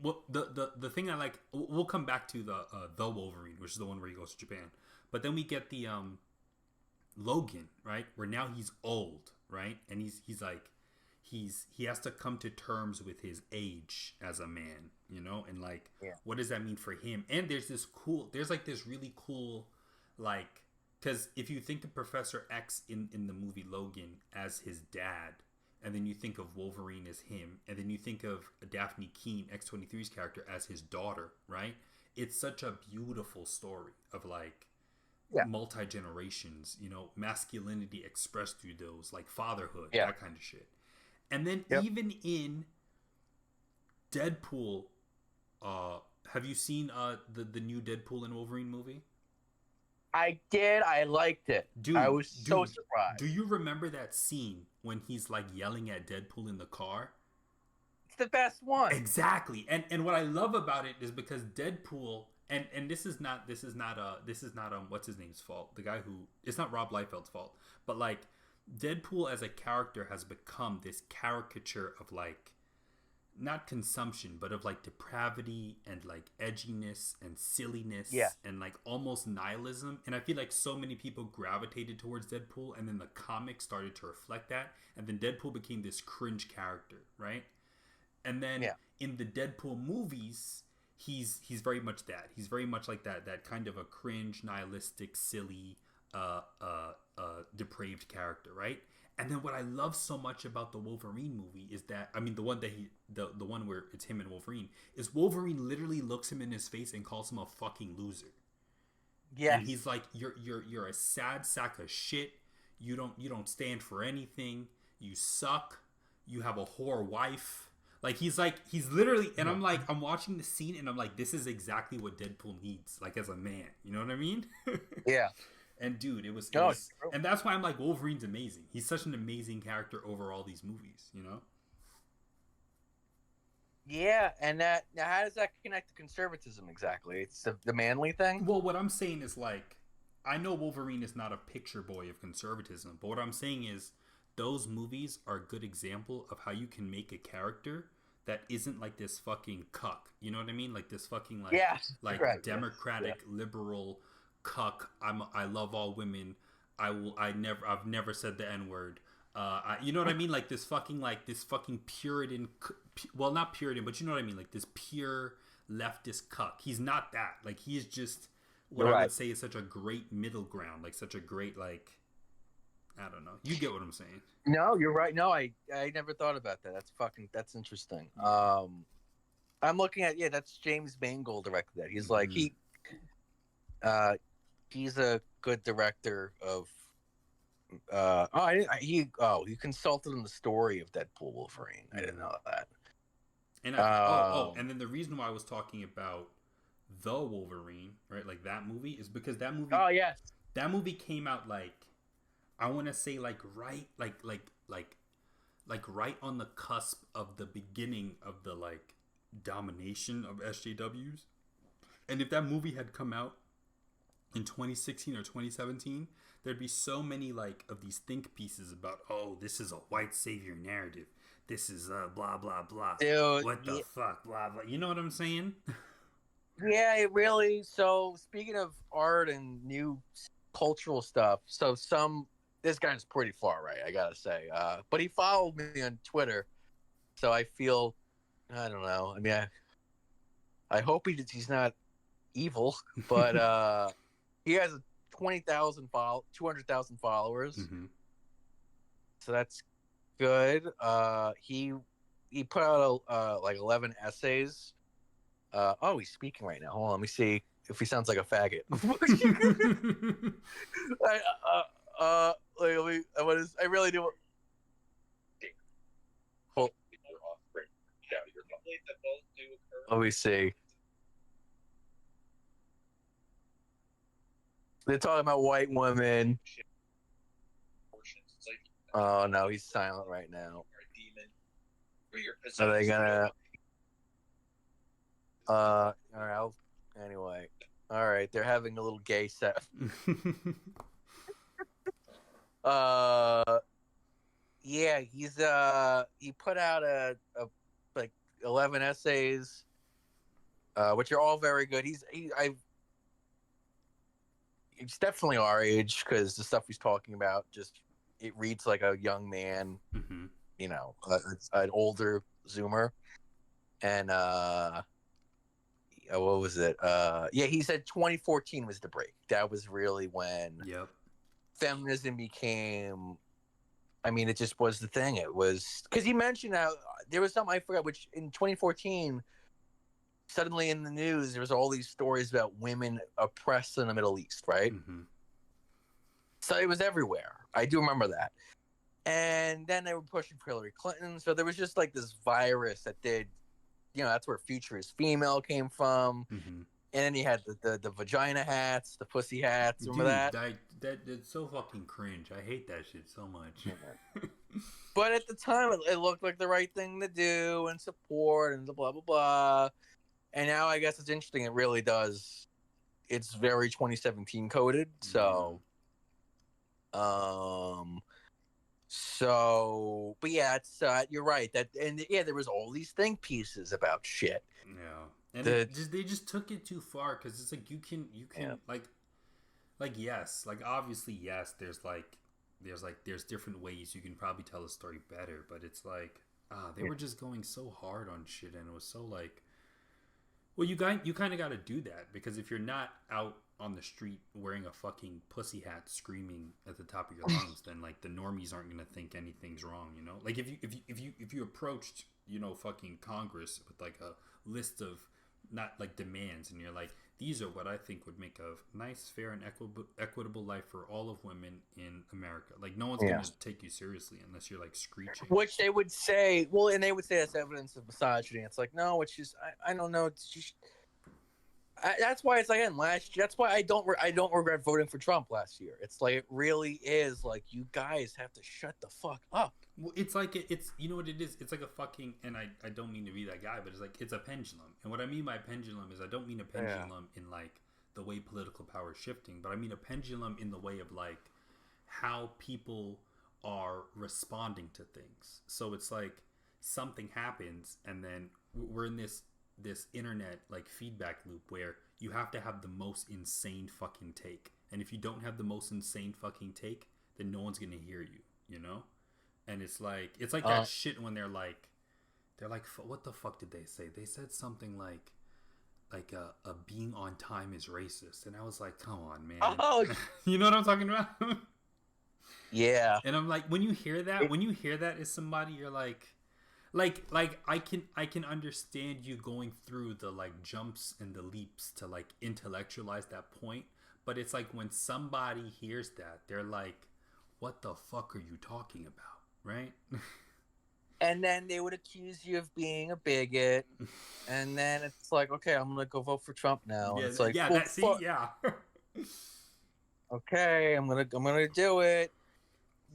well, the thing I like, we'll come back to the Wolverine, which is the one where he goes to Japan. But then we get the Logan, right? Where now he's old, right? And he's like he has to come to terms with his age as a man, you know? And like Yeah, what does that mean for him? And there's like this really cool like cuz if you think of Professor X in the movie Logan as his dad, and then you think of Wolverine as him, and then you think of Daphne Keene, X-23's character, as his daughter, right? It's such a beautiful story of like yeah, multi generations, you know, masculinity expressed through those, like fatherhood, yeah. that kind of shit. And then Yep. even in Deadpool, have you seen the new Deadpool and Wolverine movie? I did. I liked it. I was so Dude, do surprised. you remember that scene when he's like yelling at Deadpool in the car? It's the best one. Exactly. And what I love about it is because Deadpool and this is not what's his name's fault. The guy who it's not Rob Liefeld's fault. But like Deadpool as a character has become this caricature of like not consumption, but of like depravity and like edginess and Yeah, silliness and like almost nihilism. And I feel like so many people gravitated towards Deadpool, and then the comics started to reflect that, and then Deadpool became this cringe character, right? And then yeah, in the Deadpool movies, he's very much that. He's very much like that kind of a cringe, nihilistic, silly, depraved character, right? And then what I love so much about the Wolverine movie is that I mean the one that the one where it's him and Wolverine is Wolverine literally looks him in his face and calls him a fucking loser. And yes. he's like, you're a sad sack of shit. You don't stand for anything. You suck. You have a whore wife. He's literally, and Yeah, I'm watching the scene and I'm like, this is exactly what Deadpool needs, like as a man. You know what I mean? yeah. And dude, it No, it's was, true. and that's why I'm like, Wolverine's amazing. He's such an amazing character over all these movies. You know? Yeah, and that now how does that connect to conservatism exactly? It's the manly thing. Well, what I'm saying is like, I know Wolverine is not a picture boy of conservatism, but what I'm saying is those movies are a good example of how you can make a character that isn't like this fucking cuck. You know what I mean? Like this fucking Yes, right. Yes, yeah, democratic liberal cuck. I love all women. I've never said the N word. You know what I mean? Like this fucking Puritan, well, not Puritan, but you know what I mean? Like this pure leftist cuck. He's not that. Like he is just what you're I right. would say is such a great middle ground. Like such a great like I don't know. You get what I'm saying? No, you're right. No, I never thought about that. That's interesting. Yeah. I'm looking at yeah, that's James Mangold directed that. He's like Mm-hmm. uh he's a good director of oh I didn't he consulted on the story of Deadpool Wolverine. I didn't Mm-hmm. know that. And Um and then the reason why I was talking about the Wolverine, right? Like that movie is because oh yes. that movie came out like I want to say like right on the cusp of the beginning of the like domination of SJWs. And if that movie had come out in 2016 or 2017, there'd be so many like of these think pieces about, oh, this is a white savior narrative. This is blah blah blah. Dude, What the fuck, blah blah. You know what I'm saying? yeah, it really. So speaking of art and new cultural stuff, so some this guy's pretty far right, I gotta say. But he followed me on Twitter, so I feel I don't know. I mean, I hope he's not evil, but he has a 200,000 followers, Mm-hmm. so that's good. He put out like 11 essays. Oh, he's speaking right now. Hold on, let me see if he sounds like a faggot. I, like, I really do. Let me see. They're talking about white women. Oh no, he's silent right now. Are they gonna? All right. Anyway, all right. They're having a little gay set. Uh, yeah. He put out a like 11 essays, which are all very good. He's definitely our age because the stuff he's talking about just it reads like a young man, Mm-hmm. you know, an older Zoomer, and what was it? Yeah, he said 2014 was the break. That was really when Yep. feminism became. I mean, it just was the thing. It was because he mentioned how there was something I forgot, which in 2014, suddenly in the news, there was all these stories about women oppressed in the Middle East, right? Mm-hmm. So it was everywhere. I do remember that. And then they were pushing for Hillary Clinton. So there was just like this virus that did, that's where Future is Female came from. Mm-hmm. And then you had the vagina hats, the pussy hats. Remember Dude, that? that's so fucking cringe. I hate that shit so much. Yeah. But at the time, it looked like the right thing to do and support and blah, blah, blah. And now I guess it's interesting. It really does. It's very 2017 coded. So, but yeah, it's you're right that and yeah, there was all these think pieces about shit. Yeah, and The they just took it too far because it's like you can yeah. like yes, like obviously yes, there's different ways you can probably tell a story better, but it's like they were just going so hard on shit, and it was so like, well, you kind of got to do that because if you're not out on the street wearing a fucking pussy hat screaming at the top of your lungs, then like the normies aren't gonna think anything's wrong, you know? Like if you approached, fucking Congress with like a list of not like demands, and you're like, these are what I think would make a nice, fair, and equitable life for all of women in America. Like no one's Yeah. gonna take you seriously unless you're like screeching. Which they would say, and they would say that's evidence of misogyny. It's like, no, it's just, I don't know. It's just, that's why it's like, that's why I don't regret voting for Trump last year. It's like, it really is like, you guys have to shut the fuck up. Well, it's like it's you know what it is. It's like a fucking, and I don't mean to be that guy, but it's like it's a pendulum. And what I mean by pendulum is I don't mean a pendulum in like the way political power is shifting, but I mean a pendulum in the way of like how people are responding to things. So it's like something happens, and then we're in this internet like feedback loop where you have to have the most insane fucking take, and if you don't have the most insane fucking take, then no one's gonna hear you, you know. And it's like that shit when they're like what the fuck did they say? They said something like a being on time is racist, and I was like, come on, man. Oh, you know what I'm talking about? yeah. And I'm like, when you hear that as somebody, you're like I can understand you going through the like jumps and the leaps to like intellectualize that point, but it's like when somebody hears that, they're like, what the fuck are you talking about? Right? And then they would accuse you of being a bigot, and then it's like, okay, I'm gonna go vote for Trump now. Yeah, it's like, yeah, yeah. Okay, I'm gonna do it.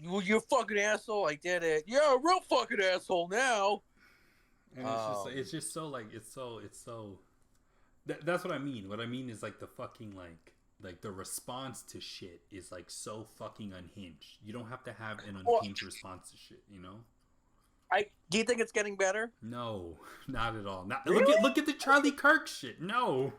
You fucking asshole! I did it. Yeah, real fucking asshole now. And it's just so like it's so. That's what I mean. What I mean is like the fucking like the response to shit is like so fucking unhinged. You don't have to have an unhinged response to shit, you know? Do you think it's getting better? No, not at all. Really? Look at the Charlie Kirk shit. No.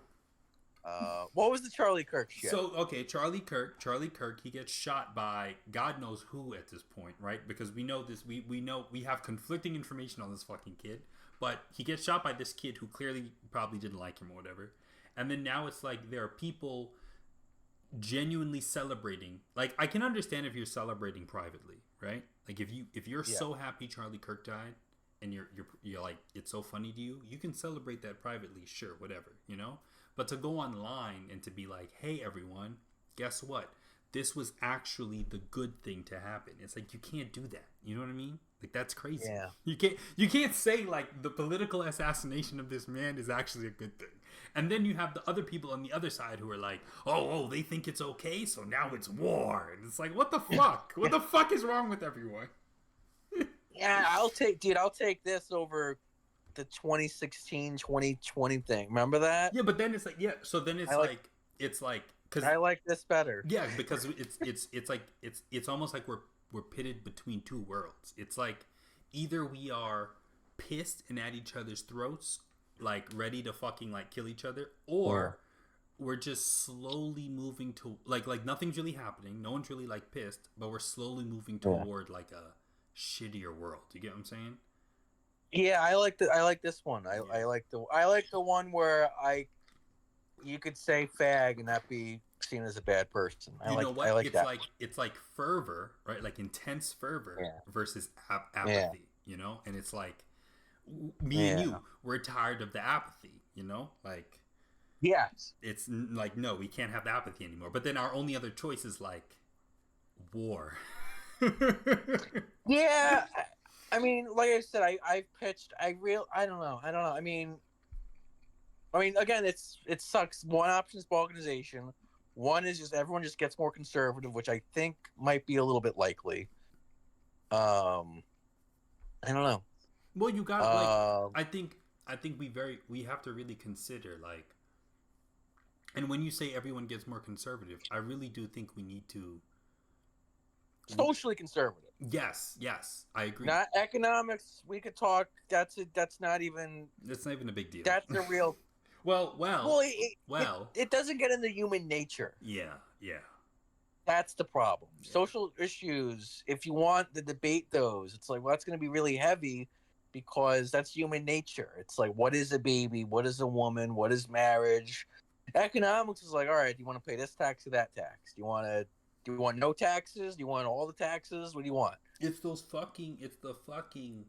What was the Charlie Kirk shit? So okay, Charlie Kirk, he gets shot by God knows who at this point, right? Because we know this, we know we have conflicting information on this fucking kid, but he gets shot by this kid who clearly probably didn't like him or whatever. And then now it's like there are people genuinely celebrating. Like I can understand if you're celebrating privately, right? Like if you're so happy Charlie Kirk died and you're like it's so funny to you, you can celebrate that privately, sure, whatever, you know? But to go online and to be like, "Hey everyone, guess what? This was actually the good thing to happen." It's like you can't do that. You know what I mean? Like that's crazy. Yeah. You can't say like the political assassination of this man is actually a good thing. And then you have the other people on the other side who are like, oh, they think it's okay, so now it's war. And it's like, what the fuck? What the fuck is wrong with everyone? Yeah, I'll take this over the 2016-2020 thing. Remember that? Yeah, but then it's like, yeah. So then it's like, because I like this better. yeah, because it's like it's almost like we're pitted between two worlds. It's like either we are pissed and at each other's throats, like ready to fucking like kill each other, or we're just slowly moving to like nothing's really happening. No one's really like pissed, but we're slowly moving toward like a shittier world. You get what I'm saying? Yeah, I like this one. I like the one where you could say fag and not be seen as a bad person. You know what? I like it's that. it's like fervor, right? Like intense fervor versus apathy. Yeah. You know, and it's like me and you, we're tired of the apathy. You know, like yes, it's like no, we can't have the apathy anymore. But then our only other choice is like war. yeah. I mean, like I said, I pitched. I don't know. I mean, again, it sucks. One option is balkanization. One is just everyone just gets more conservative, which I think might be a little bit likely. I don't know. Well, you got like I think we have to really consider like, and when you say everyone gets more conservative, I really do think we need to socially conservative. Yes, I agree. Not economics. We could talk. That's not even. That's not even a big deal. That's the real. well. It doesn't get into human nature. Yeah. That's the problem. Yeah. Social issues. If you want to debate those, it's like, well, that's going to be really heavy, because that's human nature. It's like, what is a baby? What is a woman? What is marriage? Economics is like, all right, do you want to pay this tax or that tax? Do you want no taxes? Do you want all the taxes? What do you want? It's the fucking,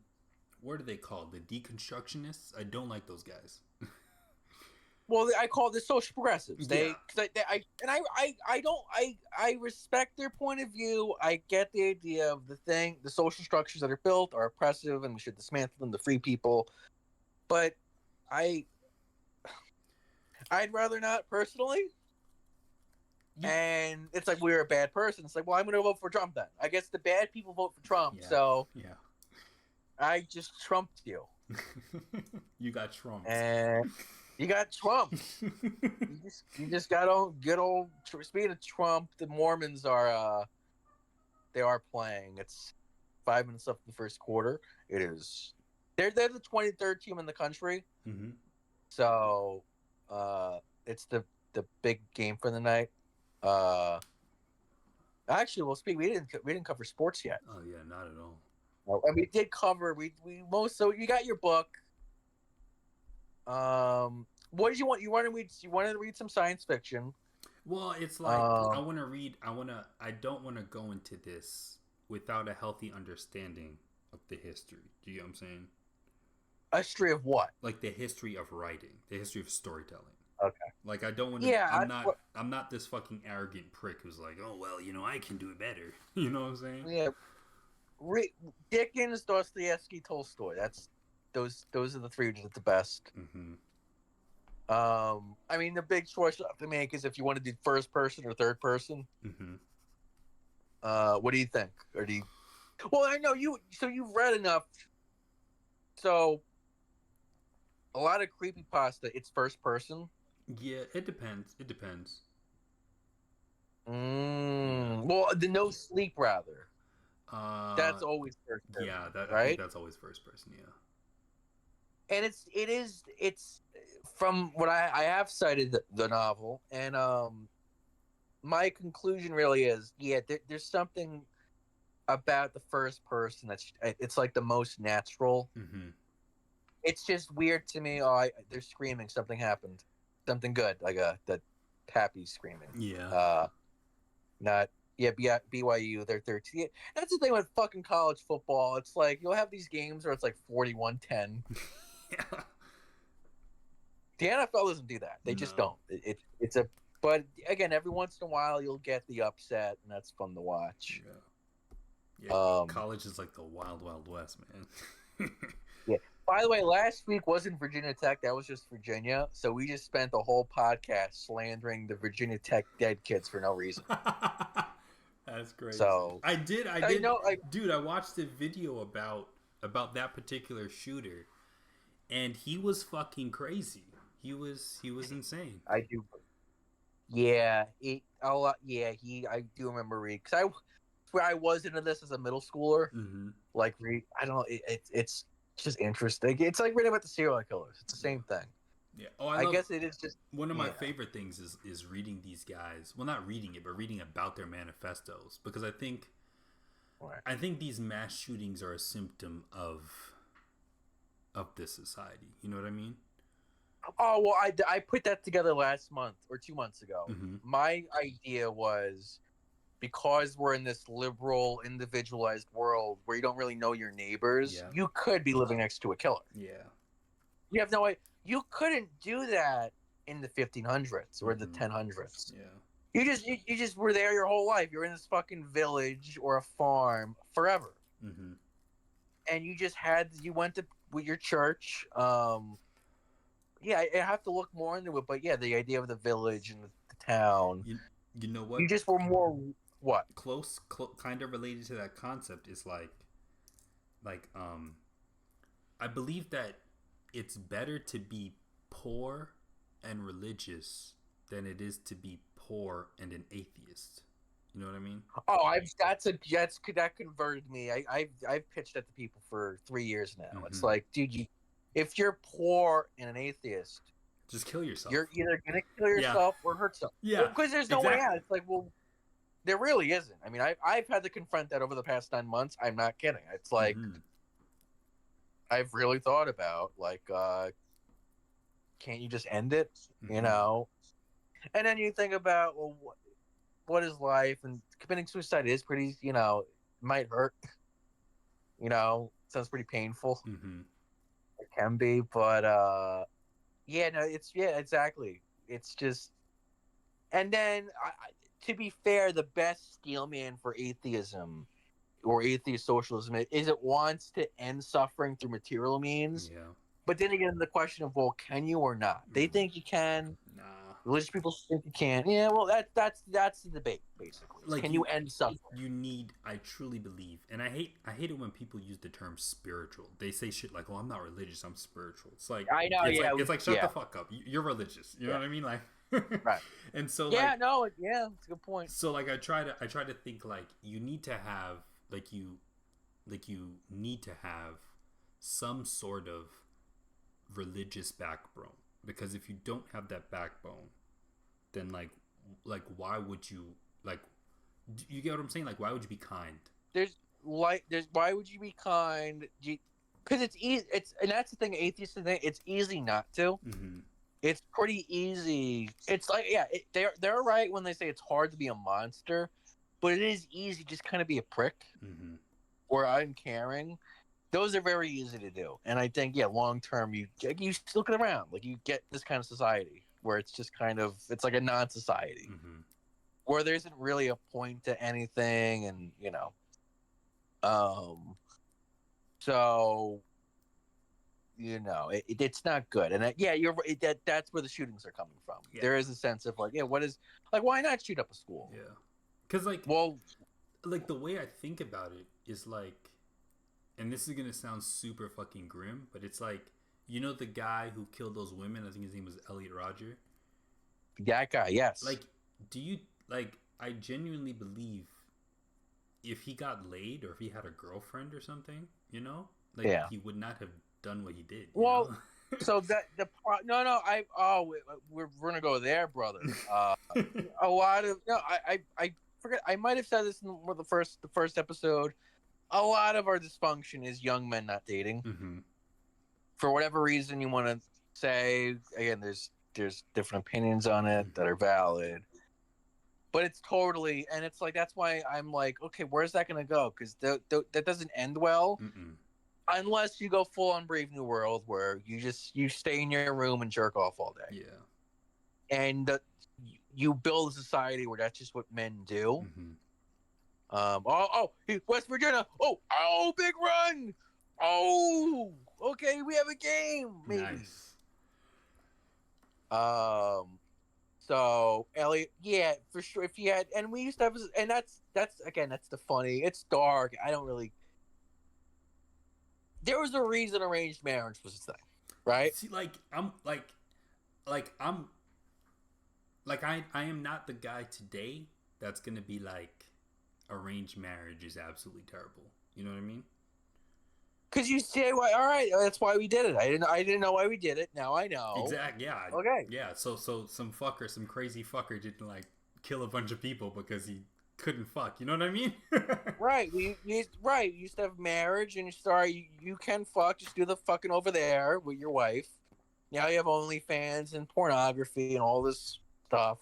what are they called? The deconstructionists? I don't like those guys. Well, I call this social progressives. I respect their point of view. I get the idea of the social structures that are built are oppressive and we should dismantle them to free people. But I'd rather not personally. And it's like, we're a bad person. It's like, well, I'm going to vote for Trump then. I guess the bad people vote for Trump. Yeah. So I just trumped you. You got trumped. And you got Trump. you just got good old. Speaking of Trump, the Mormons are playing. It's 5 minutes left in the first quarter. It is. They're the 23rd team in the country. Mm-hmm. So, it's the big game for the night. Actually, we didn't cover sports yet. Oh yeah, not at all. And we did cover so you got your book. What did you want? You wanted to read some science fiction. Well, it's like I don't want to go into this without a healthy understanding of the history. Do you know what I'm saying? History of what? Like the history of writing, the history of storytelling. Okay. Like I don't want to. Yeah, I'm not this fucking arrogant prick who's like, oh well, I can do it better. You know what I'm saying? Yeah. Dickens, Dostoevsky, Tolstoy. Those are the three that are the best. Mm-hmm. I mean, the big choice you have to make is if you want to do first person or third person. Mm-hmm. What do you think? Well, I know you. So you've read enough. So a lot of creepypasta, it's first person. Yeah, it depends. Well, the No Sleep rather. That's always first person. Yeah, right? I think that's always first person. Yeah. And it's from what I have cited the novel, and my conclusion really is, there's something about the first person it's like the most natural. Mm-hmm. It's just weird to me. They're screaming. Something happened. Something good, like that happy screaming. Yeah. BYU. They're 13. That's the thing with fucking college football. It's like you'll have these games where it's like 41-10. Yeah. The NFL doesn't do that. They just don't. But again, every once in a while you'll get the upset, and that's fun to watch. Yeah, college is like the wild, wild west, man. Yeah. By the way, last week wasn't Virginia Tech. That was just Virginia. So we just spent the whole podcast slandering the Virginia Tech dead kids for no reason. That's crazy. So I did, know, dude. I watched a video about that particular shooter, and he was fucking crazy. He was insane. I do. Yeah, I do remember reading because I was into this as a middle schooler. Mm-hmm. Like I don't know, it's just interesting. It's like reading about the serial killers. It's the same thing. Yeah. Oh, I guess it is just one of my favorite things is reading these guys. Well, not reading it, but reading about their manifestos, because I think these mass shootings are a symptom of this society. You know what I mean? Oh well, I put that together last month or 2 months ago. Mm-hmm. My idea was because we're in this liberal, individualized world where you don't really know your neighbors, you could be living next to a killer. Yeah. You have no idea. You couldn't do that in the 1500s or the 1000s. Yeah. You just were there your whole life. You're in this fucking village or a farm forever. Mm-hmm. And you went to with your church. Yeah, I have to look more into it, but yeah, the idea of the village and the town. You know what? You just were more what? Close, kind of related to that concept is like I believe that it's better to be poor and religious than it is to be poor and an atheist. You know what I mean? Oh, that converted me. I've pitched that to people for 3 years now. Mm-hmm. It's like, dude, if you're poor and an atheist, just kill yourself. You're either gonna kill yourself or hurt yourself. Yeah, because there's no way out. It's like, well, there really isn't. I mean, I've had to confront that over the past 9 months. I'm not kidding. It's like I've really thought about like, can't you just end it? Mm-hmm. You know, and then you think about, well, what is life? And committing suicide is pretty. You know, might hurt. You know, sounds pretty painful. Mm-hmm. It can be, but yeah, no, exactly. It's just, and then to be fair, the best steel man for atheism or atheist socialism is it wants to end suffering through material means. Yeah. But then again, the question of, well, can you or not? They think you can. Nah. Religious people think you can. Yeah, well, that's the debate basically. Like, can you end suffering? You need. I truly believe, and I hate it when people use the term spiritual. They say shit like, "Oh, I'm not religious. I'm spiritual." It's like I know. It's like shut the fuck up. You're religious. You know what I mean? Like, right. And so it's a good point. So like, I try to think like you need to have you need to have some sort of religious backbone, because if you don't have that backbone, then like why would you, like, you get what I'm saying? Like, why would you be kind? Why would you be kind? Because it's easy. And that's the thing. Atheists think it's easy not to. Mm-hmm. It's pretty easy. It's like, they're right when they say it's hard to be a monster, but it is easy to just kind of be a prick or uncaring. Those are very easy to do, and I think long term you look around, like you get this kind of society where it's just kind of, it's like a non-society where there isn't really a point to anything, and so it's not good, and you're that's where the shootings are coming from. Yeah. There is a sense of like, why not shoot up a school? Yeah, because like the way I think about it is like, and this is gonna sound super fucking grim, but it's like, the guy who killed those women, I think his name was Elliot Rodger. That guy, yes. Like, I genuinely believe if he got laid or if he had a girlfriend or something, he would not have done what he did. Well, so that we're gonna go there, brother. A lot of I forget. I might have said this in the first episode. A lot of our dysfunction is young men not dating. Mm-hmm. For whatever reason you want to say, again, there's different opinions on it that are valid. But it's totally, and it's like, that's why I'm like, okay, where's that going to go? Because that doesn't end well. Unless you go full on Brave New World, where you stay in your room and jerk off all day. Yeah. And you build a society where that's just what men do. West Virginia. Big run. Okay, we have a game, maybe. Nice. So Elliot, yeah, for sure. If you had, and we used to have, and that's again, that's the funny. It's dark. I don't really. There was a reason arranged marriage was a thing, right? See, I'm I am not the guy today that's gonna be like arranged marriage is absolutely terrible. You know what I mean? Because you say, "Well, all right, that's why we did it." I didn't know why we did it. Now I know. Exactly. Yeah. Okay. Yeah. So some crazy fucker didn't like kill a bunch of people because he couldn't fuck. You know what I mean? Right. We used to have marriage, and you can fuck. Just do the fucking over there with your wife. Now you have OnlyFans and pornography and all this stuff.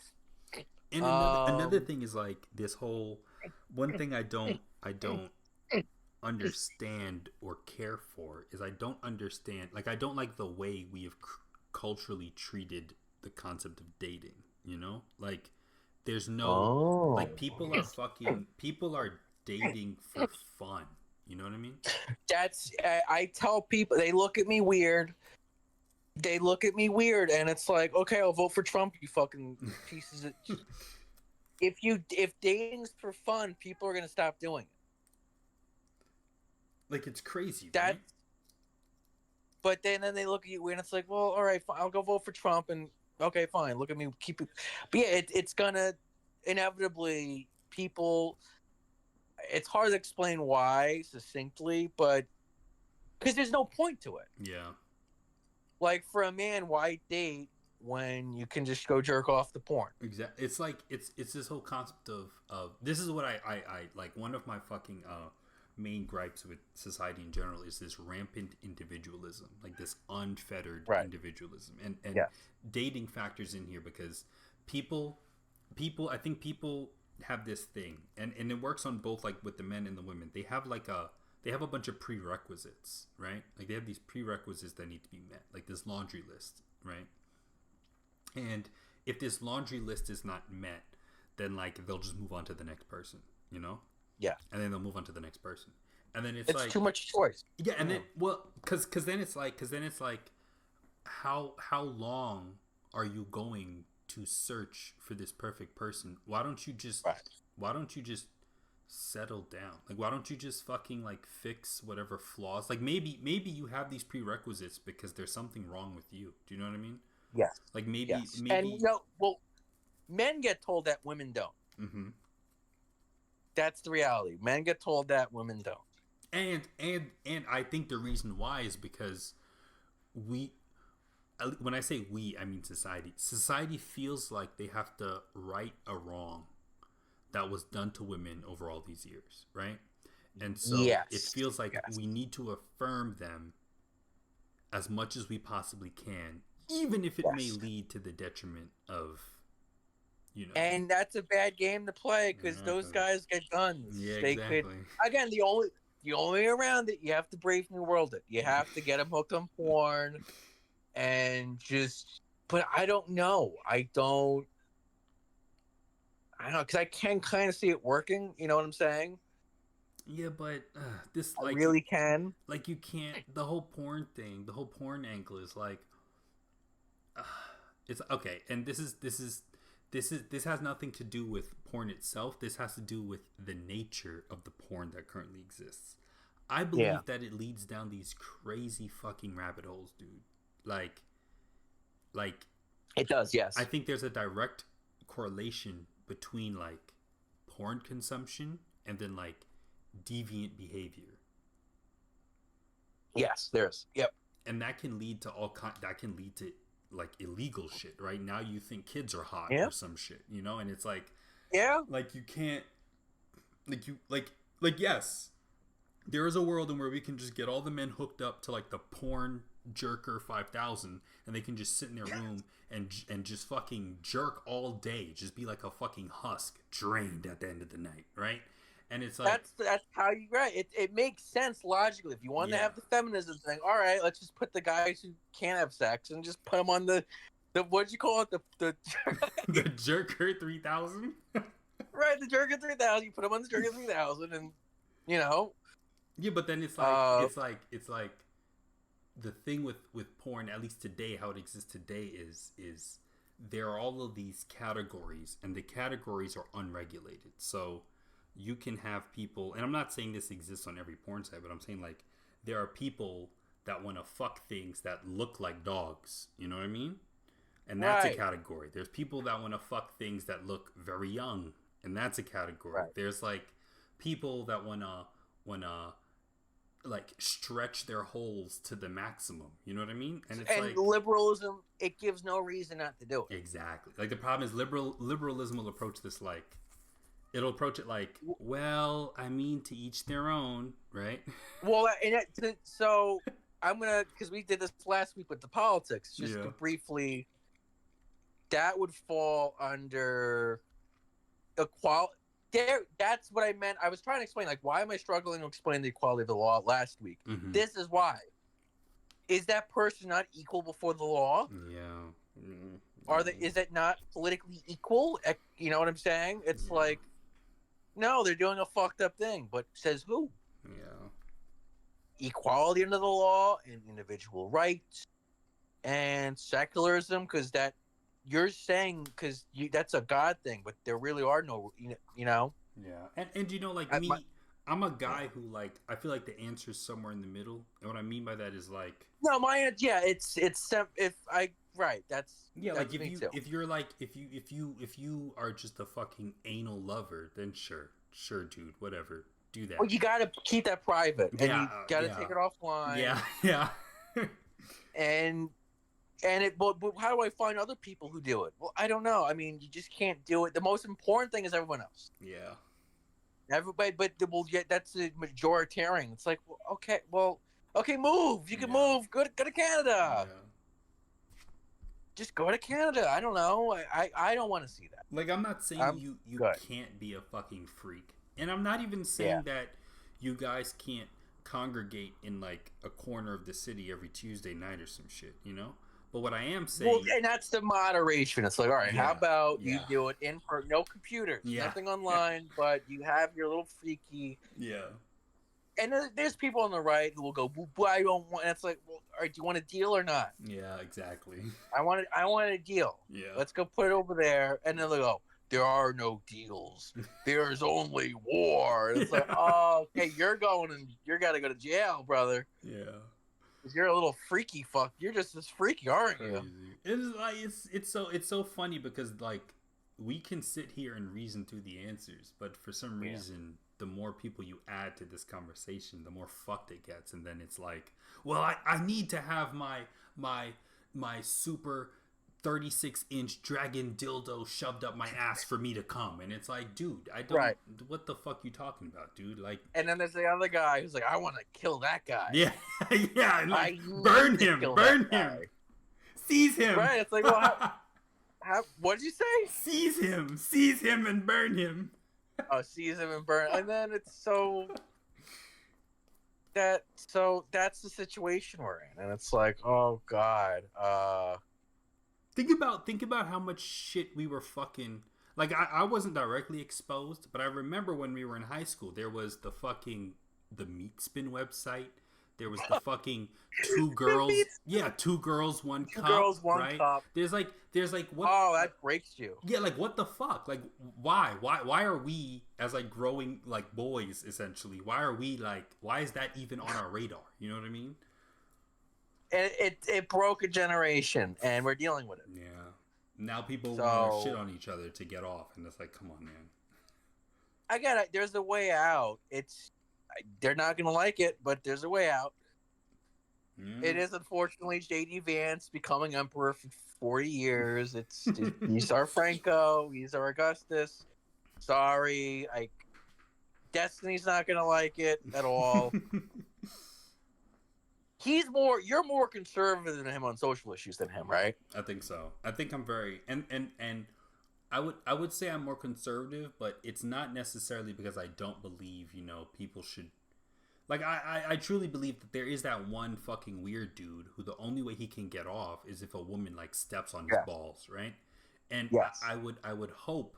And another thing is like this whole one thing I don't understand or care for is I don't understand, like I don't like the way we have culturally treated the concept of dating, you know? Like there's no like people are dating for fun. You know what I mean? That's I tell people, they look at me weird. And it's like, okay, I'll vote for Trump, you fucking pieces of. If dating's for fun, people are gonna stop doing it. Like it's crazy, That, right? but then they look at you and it's like, well, all right, fine, I'll go vote for Trump, and okay, fine, look at me, keep it. But yeah, it's gonna inevitably people. It's hard to explain why succinctly, but because there's no point to it. Yeah. Like for a man, why date when you can just go jerk off the porn? Exactly. It's like it's this whole concept of this is what I like. One of my fucking main gripes with society in general is this rampant individualism, like this unfettered individualism, and Yes. dating factors in here because people I think people have this thing, and it works on both, like with the men and the women. They have a bunch of prerequisites, right? Like they have these prerequisites that need to be met, like this laundry list, right? And if this laundry list is not met, then like they'll just move on to the next person, you know? Yeah. And then they'll move on to the next person. And then it's like too much choice. yeah, and then cuz then it's like how long are you going to search for this perfect person? Why don't you just settle down? Like why don't you just fucking like fix whatever flaws? Like maybe you have these prerequisites because there's something wrong with you. Do you know what I mean? Yes. Like maybe Yes. And men get told that, women don't. Mm-hmm. That's the reality. Men get told that, women don't. And I think the reason why is because when I say we, I mean society feels like they have to right a wrong that was done to women over all these years, right? And so it feels like we need to affirm them as much as we possibly can, even if it may lead to the detriment of, you know. And that's a bad game to play because those guys get guns. Yeah, They exactly. could, again, the only way around it, you have to Brave New World it. You have to get them hooked on porn and just. But I don't know. I don't know, because I can kind of see it working. You know what I'm saying? Yeah, but this I like really can. like you can't. The whole porn thing, the whole porn angle is like, it's okay. And this has nothing to do with porn itself. This has to do with the nature of the porn that currently exists. I believe that it leads down these crazy fucking rabbit holes, dude. Like It does, yes. I think there's a direct correlation between like porn consumption and then like deviant behavior. Yes, there's. Yep. And that can lead to like illegal shit, right? Now you think kids are hot or some shit, you know? And it's like, like you can't, like yes, there is a world in where we can just get all the men hooked up to like the porn jerker 5000 and they can just sit in their room and just fucking jerk all day, just be like a fucking husk drained at the end of the night, right? And it's like that's how you it makes sense logically. If you want to have the feminism thing, all right, let's just put the guys who can't have sex and just put them on the what'd you call it, the the jerker 3000. Right, the Jerkin 3000. You put them on the Jerkin 3000, and you know. Yeah, but then it's like the thing with porn, at least today, how it exists today is there are all of these categories, and the categories are unregulated. So you can have people, and I'm not saying this exists on every porn site, but I'm saying like there are people that want to fuck things that look like dogs. You know what I mean? And that's a category. There's people that want to fuck things that look very young, and that's a category. Right. There's like people that wanna like stretch their holes to the maximum. You know what I mean? And like liberalism, it gives no reason not to do it. Exactly. Like the problem is liberalism will approach this like it'll approach it like, well, I mean, to each their own, right? Well, so I'm gonna, because we did this last week with the politics, just to briefly. That would fall under equality. That's what I meant. I was trying to explain, like, why am I struggling to explain the equality of the law last week? Mm-hmm. This is why. Is that person not equal before the law? Yeah. Mm-hmm. Is it not politically equal? You know what I'm saying? It's like, no, they're doing a fucked up thing. But says who? Yeah. Equality under the law and individual rights and secularism, because that. You're saying because that's a God thing, but there really are no, you know. Yeah, and you know, like I'm a guy who like I feel like the answer is somewhere in the middle, and what I mean by that is like no, it's if I right that's like that's if you are just a fucking anal lover, then sure, dude, whatever, do that. Well, you gotta keep that private, and you gotta take it offline. Yeah. But how do I find other people who do it? Well, I don't know. I mean, you just can't do it. The most important thing is everyone else. Yeah. Everybody, but that's the majoritarian. It's like, okay, move. You can move. Go to Canada. Yeah. Just go to Canada. I don't know. I don't want to see that. Like, I'm not saying you can't be a fucking freak, and I'm not even saying that you guys can't congregate in like a corner of the city every Tuesday night or some shit, you know. But what I am saying... Well, and that's the moderation. It's like, all right, how about you do it in person? No computers, nothing online, but you have your little freaky... Yeah. And there's people on the right who will go, I don't want... And it's like, well, all right, do you want a deal or not? Yeah, exactly. I want a deal. Yeah. Let's go put it over there. And then they go, there are no deals. There's only war. And it's like, oh, okay, you're got to go to jail, brother. Yeah. You're a little freaky fuck. You're just as freaky, aren't you? It's like it's so funny because like we can sit here and reason through the answers, but for some reason, the more people you add to this conversation, the more fucked it gets, and then it's like, well, I need to have my super 36-inch dragon dildo shoved up my ass for me to come, and it's like, dude, I don't. Right. What the fuck you talking about, dude? Like, and then there's the other guy who's like, I want to kill that guy. Yeah, yeah, like, burn him, seize him. Right. It's like, well, what did you say? Seize him, and burn him. Oh, seize him and burn, and then it's that's the situation we're in, and it's like, oh god. Think about how much shit we were fucking... Like, I wasn't directly exposed, but I remember when we were in high school, there was the Meat Spin website. There was the fucking two girls... Yeah, 2 girls, 1 cup. 2 girls, 1 cup. There's like what... Oh, that breaks you. Yeah, like, what the fuck? Like, why? Why are we, as, like, growing, like, boys, essentially, why is that even on our radar? You know what I mean? It broke a generation, and we're dealing with it. Yeah. Now people want to shit on each other to get off, and it's like, come on, man. I get it. There's a way out. They're not going to like it, but there's a way out. It is, unfortunately, J.D. Vance becoming emperor for 40 years. He's our Franco. He's our Augustus. Sorry. Destiny's not going to like it at all. You're more conservative than him on social issues than him, right? I think so. I think I'm very and I would say I'm more conservative, but it's not necessarily because I don't believe, people should, like, I truly believe that there is that one fucking weird dude who the only way he can get off is if a woman like steps on his balls, right? And I would hope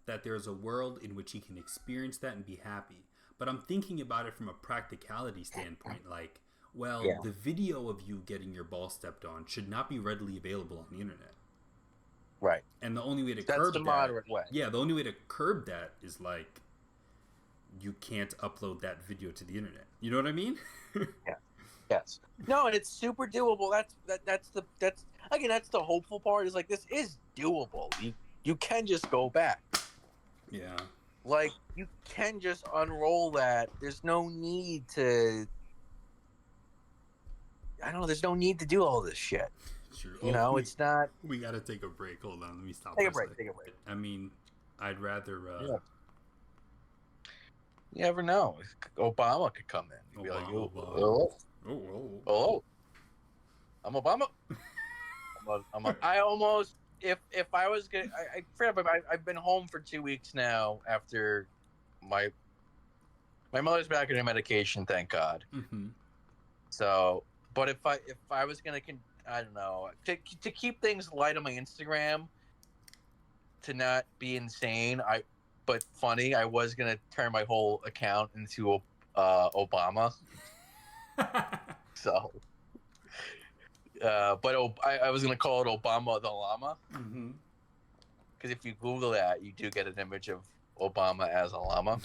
that there's a world in which he can experience that and be happy. But I'm thinking about it from a practicality standpoint, like, well, Yeah. the video of you getting your ball stepped on should not be readily available on the internet. Right. And the only way to That's the curb that, moderate way. yeah, the only way to curb that is like you can't upload that video to the internet. You know what I mean? Yeah. Yes. No, and it's super doable. That's again, that's the hopeful part. Is like, this is doable. You can just go back. Yeah. Like, you can just unroll that. There's no need to. I don't know. There's no need to do all this shit. Sure. You know, it's not. We gotta take a break. Hold on, let me stop. Take for a break. second. Take a break. I mean, I'd rather. Yeah. You never know. Obama could come in. He'd be like, Obama. "Oh, hello. I'm Obama. I almost, if I was gonna, I forgot, but I've been home for 2 weeks now after my mother's back on her medication, thank God. Mm-hmm. So, but if I was gonna, I don't know, to keep things light on my Instagram, to not be insane, but funny, I was gonna turn my whole account into Obama. So. But I was gonna call it Obama the Llama, because if you Google that, you do get an image of Obama as a llama,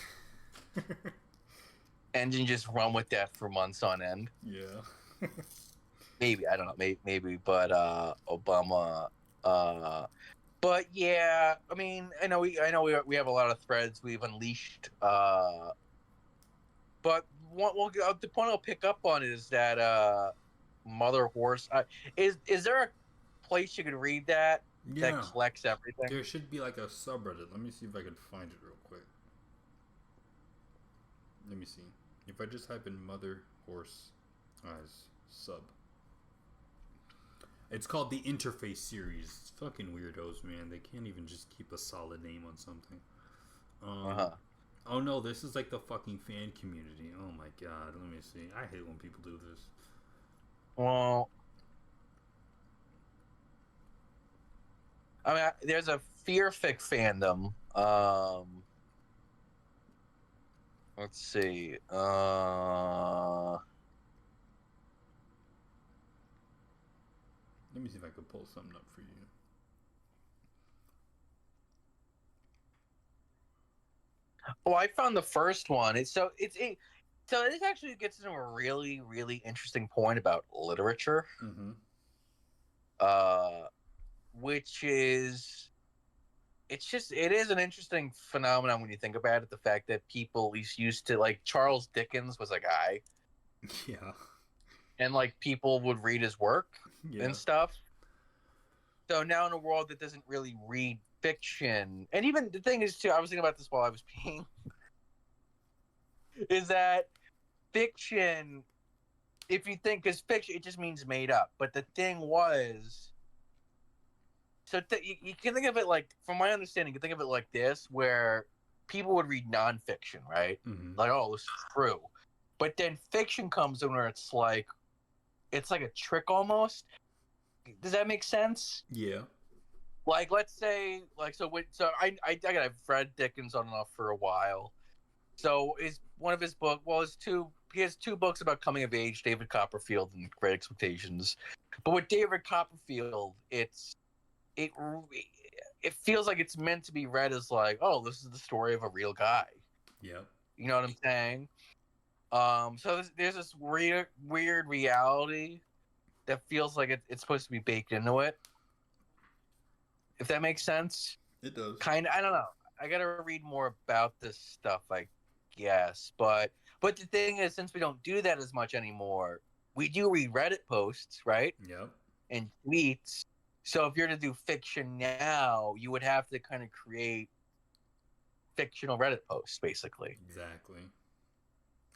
and you just run with that for months on end. Yeah. Maybe, I don't know, maybe, but Obama. But yeah, I mean, I know we have a lot of threads we've unleashed. But the point I'll pick up on is that Mother Horse. Is there a place you could read that collects everything? There should be like a subreddit. Let me see if I can find it real quick. Let me see. If I just type in Mother Horse as sub. It's called the Interface Series. It's fucking weirdos, man. They can't even just keep a solid name on something. Oh no, this is like the fucking fan community. Oh my god, let me see. I hate when people do this. Well, I mean, there's a fearfic fandom. Let's see. Let me see if I can pull something up for you. Oh, I found the first one. So this actually gets into a really, really interesting point about literature. Mm-hmm. Which is, it is an interesting phenomenon when you think about it. The fact that people at least used to, like, Charles Dickens was a guy. Yeah. And, like, people would read his work and stuff. So now in a world that doesn't really read fiction, and even the thing is too, I was thinking about this while I was peeing, is that fiction, if you think, because fiction, it just means made up. But the thing was, so you can think of it like, from my understanding, you can think of it like this, where people would read nonfiction, right? Mm-hmm. Like, oh, this is true. But then fiction comes in where it's like a trick almost. Does that make sense? Yeah. Like, let's say, like, I've read Dickens on and off for a while. So is one of his book, he has two books about coming of age, David Copperfield and Great Expectations. But with David Copperfield, it feels like it's meant to be read as like, oh, this is the story of a real guy. Yep. You know what I'm saying? So there's this weird reality that feels like it's supposed to be baked into it. If that makes sense. It does. Kind of, I don't know. I gotta read more about this stuff, I guess. But the thing is, since we don't do that as much anymore, we do read Reddit posts, right? Yep. And tweets. So if you're to do fiction now, you would have to kind of create fictional Reddit posts, basically. Exactly.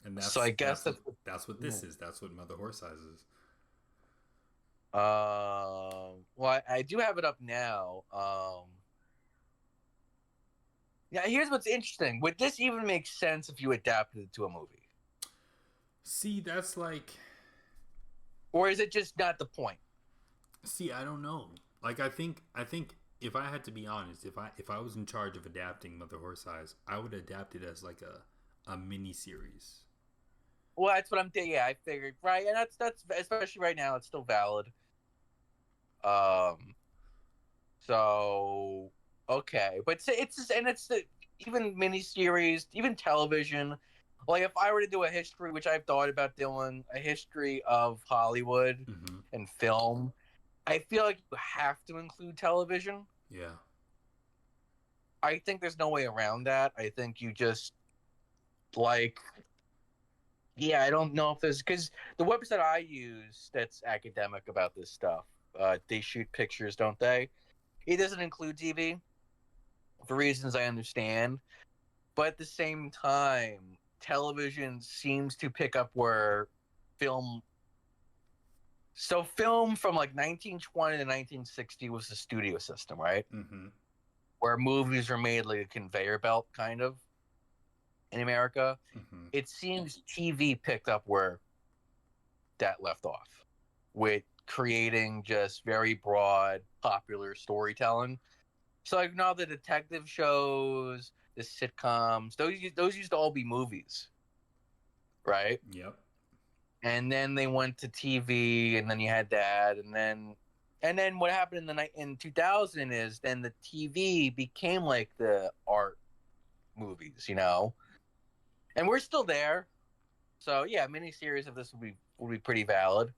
And that's, so I guess that's what this is. That's what Mother Horse Size is. Well, I do have it up now. Yeah, here's what's interesting. Would this even make sense if you adapted it to a movie? See, that's like... Or is it just not the point? See, I don't know. Like, I think if I had to be honest, if I was in charge of adapting Mother Horse Eyes, I would adapt it as like a mini series. Well, that's what I'm thinking. Yeah, I figured right, and that's especially right now, it's still valid. Um, so okay, but it's just, and it's the even miniseries, even television. Like if I were to do a history, which I've thought about doing, a history of Hollywood Mm-hmm. and film, I feel like you have to include television. Yeah. I think there's no way around that. I think you just like, yeah, I don't know if there's because the website I use that's academic about this stuff, they shoot pictures, don't they? It doesn't include TV for reasons I understand, but at the same time, television seems to pick up where film. So film from like 1920 to 1960 was the studio system, right? Mm-hmm. Where movies were made like a conveyor belt, kind of in America. Mm-hmm. It seems TV picked up where that left off with creating just very broad, popular storytelling. So like now the detective shows, the sitcoms, those used to all be movies, right? Yep. And then they went to TV, and then you had that, and then what happened in the night in 2000 is then the TV became like the art movies, and we're still there. So yeah, miniseries of this would be pretty valid.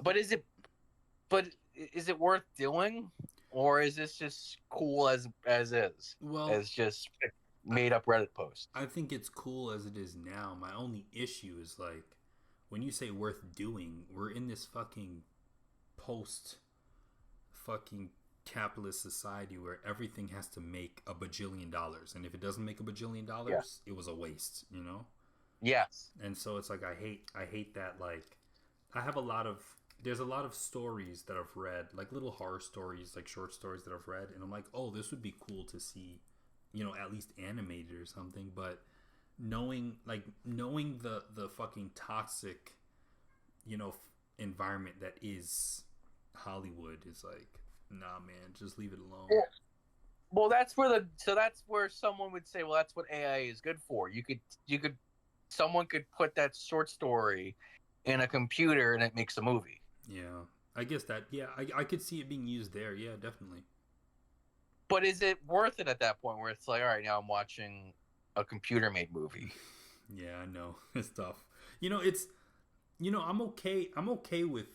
But is it worth doing, or is this just cool as is, Well, as just I, made up Reddit posts? I think it's cool as it is now. My only issue is like when you say worth doing, we're in this fucking post fucking capitalist society where everything has to make a bajillion dollars, and if it doesn't make a bajillion Yeah. dollars, it was a waste, you know. Yes. And so it's like I hate that. Like I have a lot of there's a lot of stories that I've read, like little horror stories, like short stories that I've read, and I'm like, oh, this would be cool to see, at least animated or something. But knowing the fucking toxic, environment that is Hollywood is like, nah, man, just leave it alone. Yeah. Well, that's where someone would say, well, that's what AI is good for. Someone could put that short story in a computer and it makes a movie. Yeah, I guess that. Yeah, I could see it being used there. Yeah, definitely. But is it worth it at that point where it's like, all right, now I'm watching a computer made movie? Yeah, I know it's tough. It's I'm okay. I'm okay with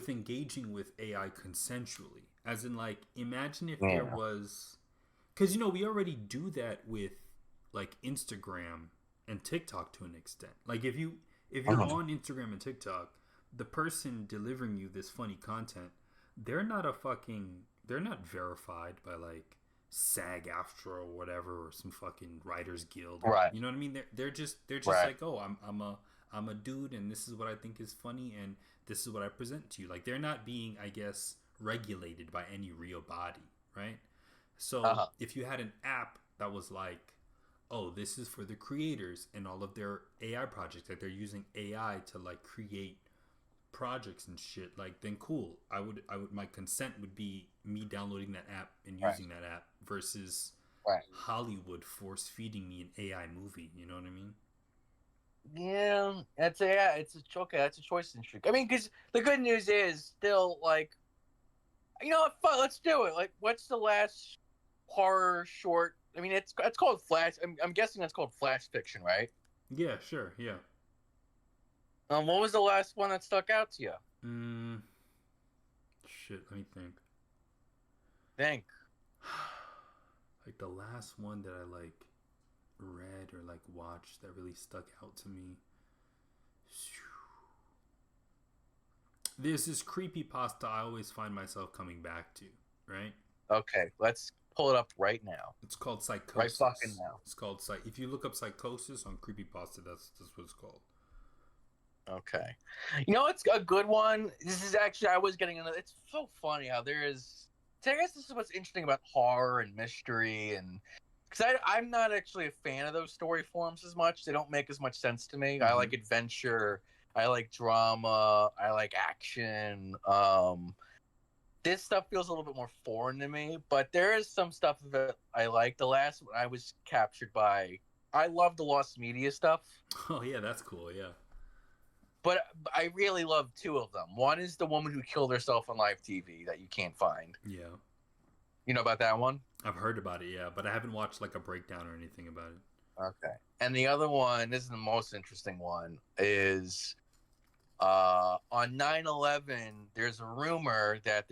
engaging with AI consensually, as in like imagine if there Yeah. was, because we already do that with like Instagram and TikTok to an extent. Like if you're Uh-huh. on Instagram and TikTok, the person delivering you this funny content, they're not verified by like SAG AFTRA or whatever, or some fucking writers guild. Right. You know what I mean? They're just Right. like, oh, I'm a dude, and this is what I think is funny, and this is what I present to you. Like they're not being, I guess, regulated by any real body, right? So Uh-huh. if you had an app that was like, oh, this is for the creators and all of their AI projects, that they're using AI to like create projects and shit, like then cool. I would my consent would be me downloading that app and Right. using that app versus Right. Hollywood force feeding me an AI movie. You know what I mean? Yeah, okay. That's a choice in streak. I mean, because the good news is still like, what? Fun, let's do it. Like, what's the last horror short? I mean, it's called flash. I'm guessing that's called flash fiction, right? Yeah, sure, yeah. What was the last one that stuck out to you? Mm, shit, let me think. Think. Like the last one that I like read or like watched that really stuck out to me. There's this creepy pasta I always find myself coming back to, right? Okay, let's pull it up right now. It's called Right fucking Psychosis. now. It's called If you look up Psychosis on creepypasta, that's what it's called. Okay. It's a good one. This is actually I was getting into. It's so funny how there is. I guess this is what's interesting about horror and mystery, and because I'm not actually a fan of those story forms as much. They don't make as much sense to me. I Mm-hmm. like adventure. I like drama. I like action. this stuff feels a little bit more foreign to me, but there is some stuff that I like. The last one I was captured by. I love the lost media stuff. Oh yeah, that's cool. Yeah. But I really love two of them. One is the woman who killed herself on live TV that you can't find. Yeah. You know about that one? I've heard about it, yeah, but I haven't watched like a breakdown or anything about it. Okay. And the other one, this is the most interesting one, is on 9/11, there's a rumor that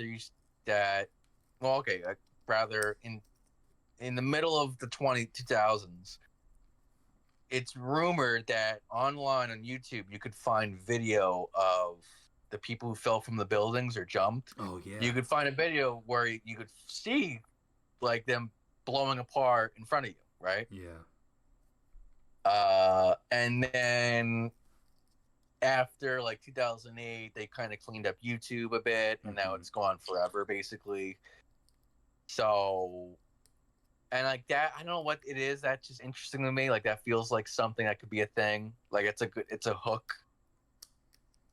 rather in the middle of the 2000s, it's rumored that online on YouTube you could find video of the people who fell from the buildings or jumped. Oh yeah. You could find a video where you could see like them blowing apart in front of you, right? Yeah. And then after like 2008, they kind of cleaned up YouTube a bit, and now it's gone forever, basically. So, and like that, I don't know what it is. That's just interesting to me. Like that feels like something that could be a thing. Like it's a hook.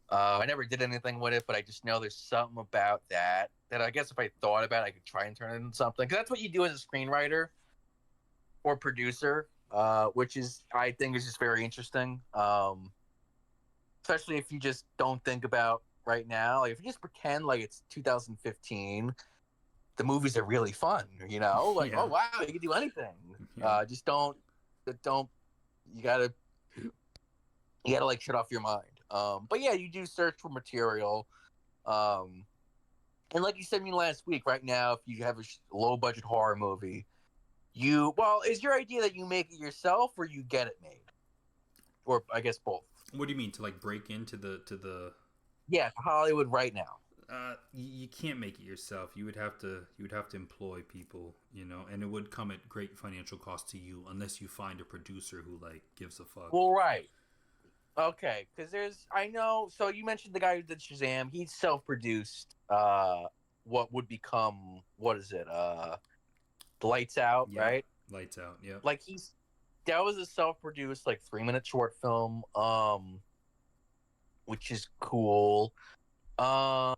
I never did anything with it, but I just know there's something about that I guess if I thought about it, I could try and turn it into something. Because that's what you do as a screenwriter or producer, which is, I think, is just very interesting. Especially if you just don't think about right now. Like if you just pretend like it's 2015, the movies are really fun, you know? Like, Yeah. oh, wow, you can do anything. Yeah. Just don't, you gotta like shut off your mind. But yeah, you do search for material. And like you said to me last week, right now, if you have a low budget horror movie, is your idea that you make it yourself or you get it made? Or I guess both. What do you mean, to like break into the Yeah, Hollywood right now. You can't make it yourself. You would have to employ people, you know, and it would come at great financial cost to you unless you find a producer who like gives a fuck. Well, right. Okay, because I know. So you mentioned the guy who did Shazam. He self-produced. What would become, what is it? Lights Out, Yeah. right? Lights Out. Yeah. Like that was a self-produced like 3-minute short film. Which is cool. Yeah,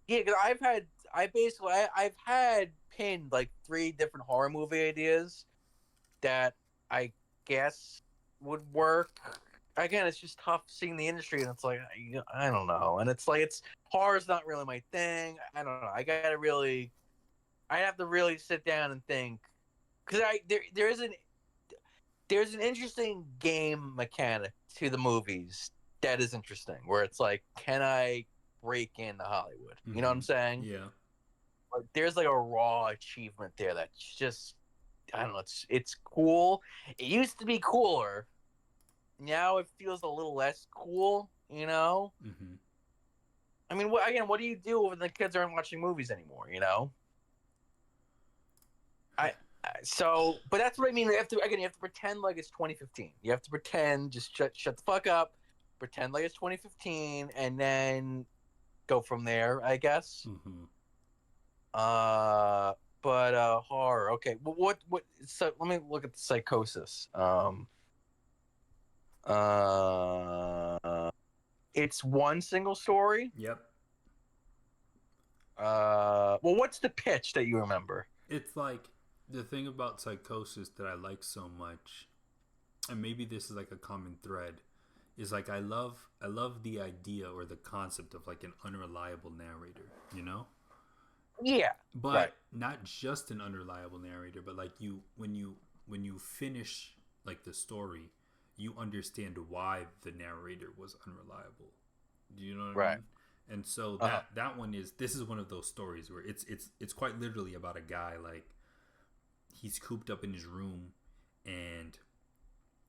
because I've had pinned like 3 different horror movie ideas that I guess would work. Again, it's just tough seeing the industry, and it's like I don't know, and it's like horror's not really my thing. I don't know. I have to really sit down and think, because there's an interesting game mechanic to the movies that is interesting, where it's like, can I break into Hollywood? You know what I'm saying? Yeah. Like, there's like a raw achievement there that's just, I don't know, it's cool. It used to be cooler. Now it feels a little less cool, you know? Mm-hmm. I mean, what do you do when the kids aren't watching movies anymore, you know? But that's what I mean. You have to pretend like it's 2015. You have to pretend, just shut the fuck up, pretend like it's 2015, and then go from there, I guess. Mm-hmm. But horror. Okay. Well, what? So let me look at the Psychosis. It's one single story. Yep. Well, what's the pitch that you remember? It's like the thing about Psychosis that I like so much, and maybe this is like a common thread, is like I love the idea or the concept of like an unreliable narrator, you know? Yeah. But right. Not just an unreliable narrator, but like when you finish like the story, you understand why the narrator was unreliable. Do you know what I mean? And so that one this is one of those stories where it's quite literally about a guy, like he's cooped up in his room and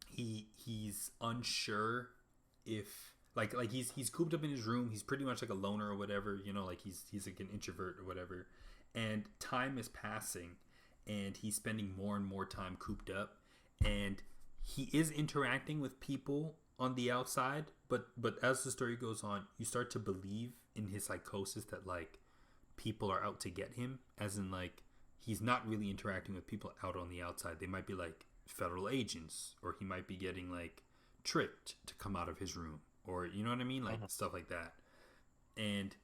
he's unsure if like he's cooped up in his room. He's pretty much like a loner or whatever, you know, like he's like an introvert or whatever. And time is passing and he's spending more and more time cooped up, and he is interacting with people on the outside, but as the story goes on, you start to believe in his psychosis that like people are out to get him, as in like he's not really interacting with people out on the outside. They might be like federal agents, or he might be getting like tricked to come out of his room, or you know what I mean, like stuff like that. And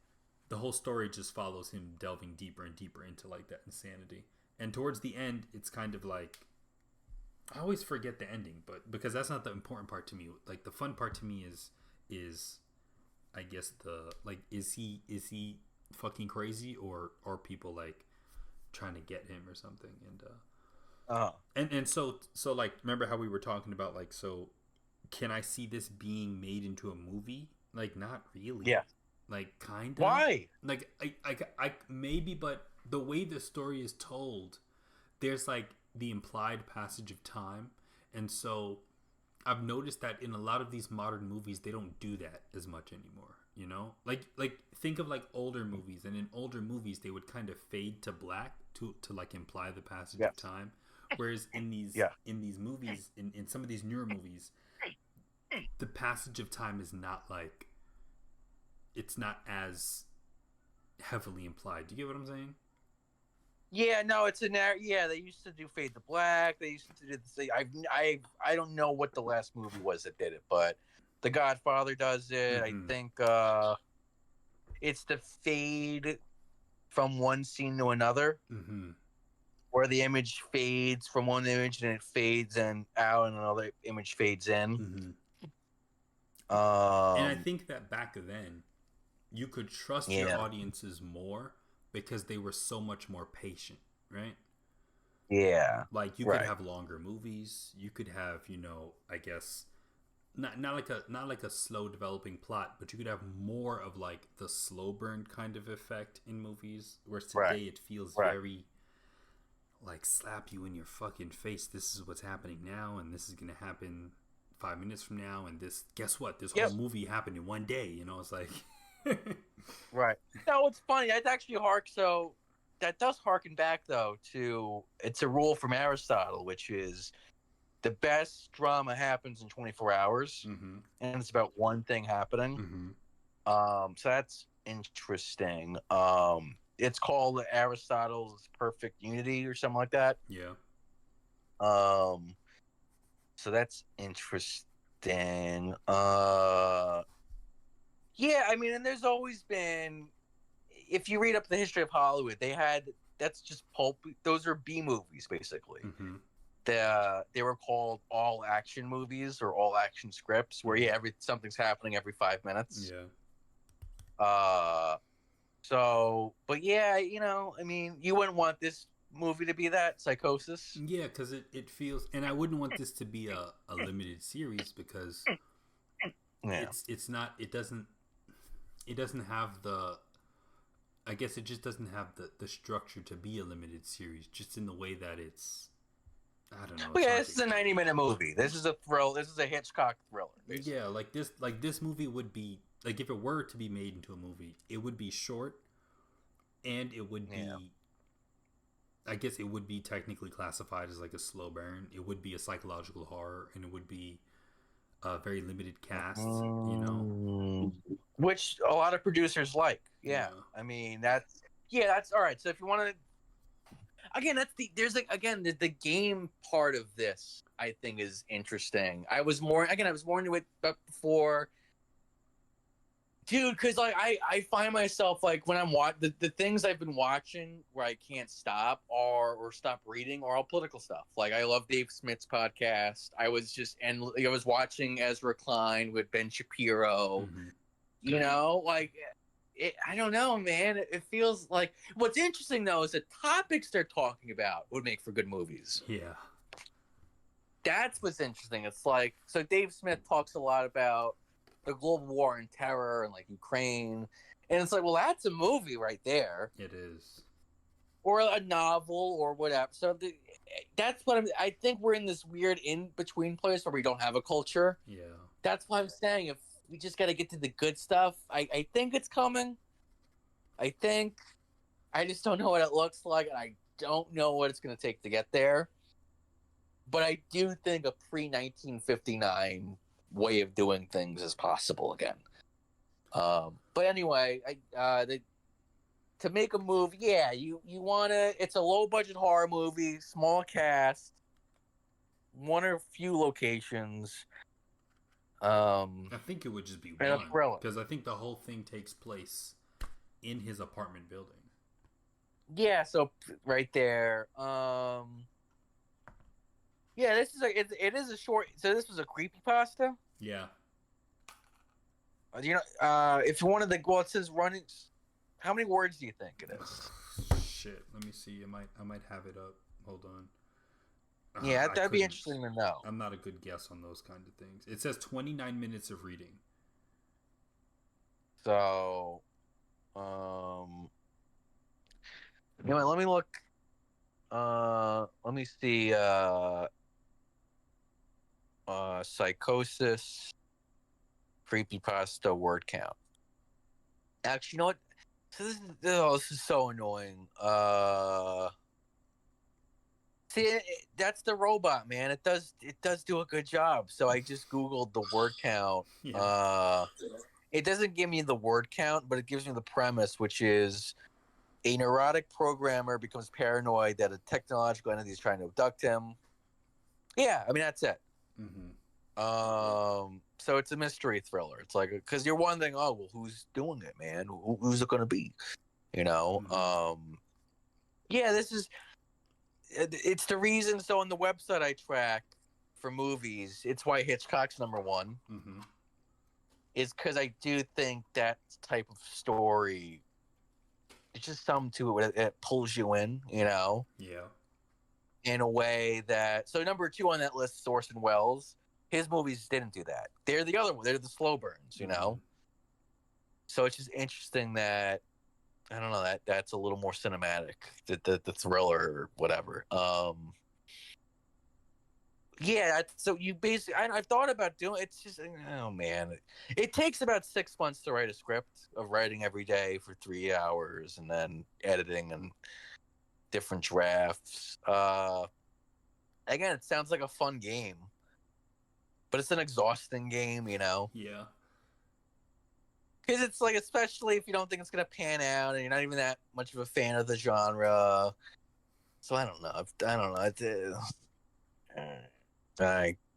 the whole story just follows him delving deeper and deeper into like that insanity. And towards the end, it's kind of like I always forget the ending, but because that's not the important part to me. Like the fun part to me is I guess the like is he fucking crazy or are people like trying to get him or something and so like remember how we were talking about like so can I see this being made into a movie? Like not really. Yeah. Like kind of. Why? Like I maybe, but the way the story is told, there's like the implied passage of time, and so I've noticed that in a lot of these modern movies, they don't do that as much anymore. You know, like think of like older movies, and in older movies, they would kind of fade to black to like imply the passage of time, whereas in these movies, in some of these newer movies, the passage of time is not like it's not as heavily implied. Do you get what I'm saying? Yeah, no, it's yeah. They used to do fade to black. They used to do the. I don't know what the last movie was that did it, but The Godfather does it. I think it's the fade from one scene to another, where the image fades from one image and it fades and out, and another image fades in. And I think that back then, you could trust your audiences more because they were so much more patient, right? Yeah. Like you could have longer movies. You could have, you know, I guess not like a slow developing plot, but you could have more of like the slow burn kind of effect in movies. Whereas today it feels very like slap you in your fucking face. This is what's happening now, and this is gonna happen 5 minutes from now, and this guess what? This whole movie happened in one day. You know, it's like right. No, it's funny. That's actually so that does harken back though to it's a rule from Aristotle, which is the best drama happens in 24 hours, and it's about one thing happening. So that's interesting. It's called Aristotle's perfect unity or something like that. Yeah. So that's interesting. Yeah, I mean, and there's always been, if you read up the history of Hollywood, that's just pulp. Those are B movies, basically. They were called all action movies or all action scripts, where something's happening every 5 minutes. Yeah. So, but yeah, you know, I mean, you wouldn't want this movie to be that Psychosis. Yeah, because it feels, and I wouldn't want this to be a limited series because it's not. It doesn't have the. I guess it just doesn't have the structure to be a limited series, just in the way that it's. I don't know. But yeah, this is a 90-minute movie. This is a thrill. This is a Hitchcock thriller. Basically. Yeah, like this movie would be like if it were to be made into a movie, it would be short, and it would be. I guess it would be technically classified as like a slow burn. It would be a psychological horror, and it would be a very limited cast. You know, which a lot of producers like. Yeah. I mean that's all right. So if you want to. Again, the game part of this I think is interesting. I was more into it before, dude, because like I find myself like when I'm the things I've been watching where I can't stop or stop reading are all political stuff. Like I love Dave Smith's podcast. I was watching Ezra Klein with Ben Shapiro. You know, like. I don't know, man. It feels like what's interesting though is the topics they're talking about would make for good movies. Yeah, that's what's interesting. It's like so Dave Smith talks a lot about the global war and terror and like Ukraine, and it's like, well, that's a movie right there. It is, or a novel or whatever. So that's what I think we're in this weird in between place where we don't have a culture. Yeah, that's why I'm saying if. We just got to get to the good stuff. I think it's coming. I just don't know what it looks like, and I don't know what it's going to take to get there. But I do think a pre-1959 way of doing things is possible again. But anyway, to make a movie, you want to... It's a low-budget horror movie, small cast, one or few locations... I think it would just be one because I think the whole thing takes place in his apartment building. Yeah, so right there. Yeah, this is it is a short. So this was a creepypasta. Yeah. You know, if you wanted the well, it says running. How many words do you think it is? Shit. Let me see. I might have it up. Hold on. Yeah, I that'd be couldn't. interesting to know. I'm not a good guess on those kind of things. It says 29 minutes of reading. So, you know what, let me look. Let me see. Psychosis, creepypasta, word count. Actually, you know what? So this is so annoying. See, that's the robot, man. It does do a good job. So I just googled the word count. Yeah. It doesn't give me the word count, but it gives me the premise, which is a neurotic programmer becomes paranoid that a technological entity is trying to abduct him. Yeah, I mean that's it. Mm-hmm. So it's a mystery thriller. It's like because you're wondering, oh well, who's doing it, man? Who's it going to be? You know. Mm-hmm. Yeah, this is. It's the reason. So on the website I track for movies, it's why Hitchcock's number one. Mm-hmm. Is because I do think that type of story. It's just something to it. It pulls you in, you know, Yeah. in a way that. So number two on that list, Orson Welles. His movies didn't do that. They're the other one. They're the slow burns, you Mm-hmm. know. So it's just interesting that I don't know that's a little more cinematic. The thriller or whatever. Yeah. So you basically I've thought about doing. It's just oh man, it takes about 6 months to write a script of writing every day for 3 hours and then editing and different drafts. Again, it sounds like a fun game, but it's an exhausting game, you know. Yeah. Because it's like, especially if you don't think it's gonna pan out, and you're not even that much of a fan of the genre. So I don't know. I don't know.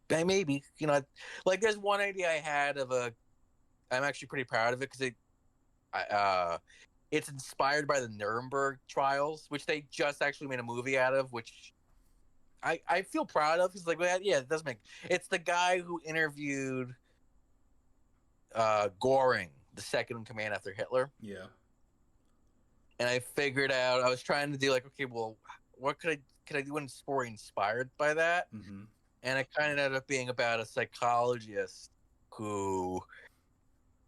Maybe you know, like there's one idea I had of a. I'm actually pretty proud of it because it's inspired by the Nuremberg trials, which they just actually made a movie out of, which I feel proud of. He's like, well, yeah, it does make. It's the guy who interviewed Goring, the second in command after Hitler. Yeah. And I figured out I was trying to do like, okay, well, what could I do in story inspired by that? Mm-hmm. And it kind of ended up being about a psychologist who,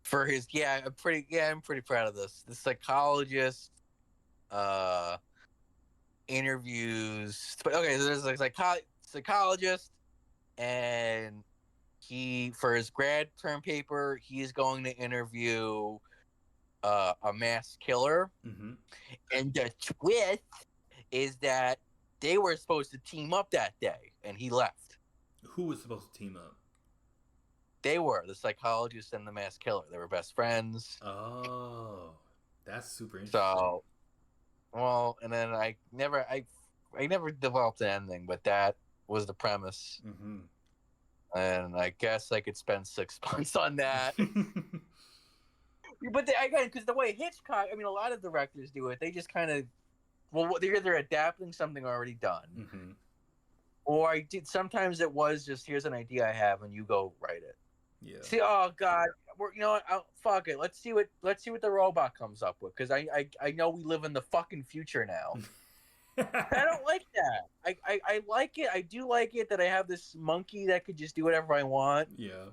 for his I'm pretty proud of this. The psychologist uh interviews, but okay, so there's like psychologist, and he for his grad term paper he's going to interview a mass killer. Mm-hmm. And the twist is that they were supposed to team up that day, and he left. Who was supposed to team up? They were the psychologist and the mass killer. They were best friends. Oh, that's super interesting. So, well, and then I never developed an ending, but that was the premise. Mm-hmm. And I guess I could spend 6 months on that. But again, because the way Hitchcock, I mean, a lot of directors do it. They just kind of, well, they're either adapting something already done, Mm-hmm. or I did. Sometimes it was just here's an idea I have, and you go write it. Yeah. See, oh god, you know what? Fuck it. Let's see what the robot comes up with, because I know we live in the fucking future now. I don't like that. I like it. I do like it that I have this monkey that could just do whatever I want, Yeah.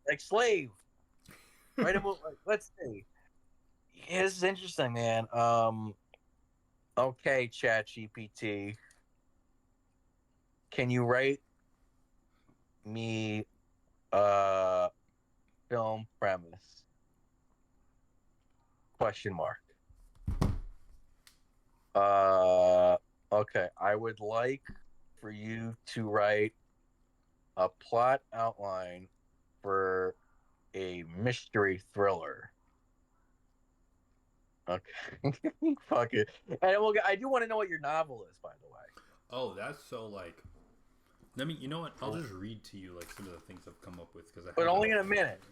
like Slave. Right? Let's see. Yeah, this is interesting, man. Okay, ChatGPT. Can you write me a film premise? Question mark. Okay. I would like for you to write a plot outline for a mystery thriller. Okay. Fuck it. And I do want to know what your novel is, by the way. Oh, that's so like. Let me. You know what? I'll just read to you like some of the things I've come up with because I. But have only it in up a minute.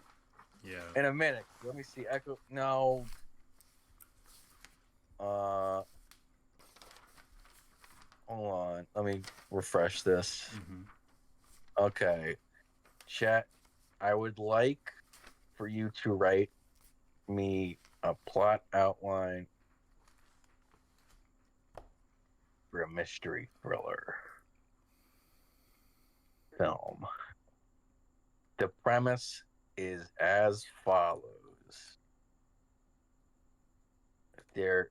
Yeah. In a minute. Let me see. Echo. No. Uh, hold on. Let me refresh this. Mm-hmm. Okay, chat. I would like for you to write me a plot outline for a mystery thriller film. The premise is as follows. There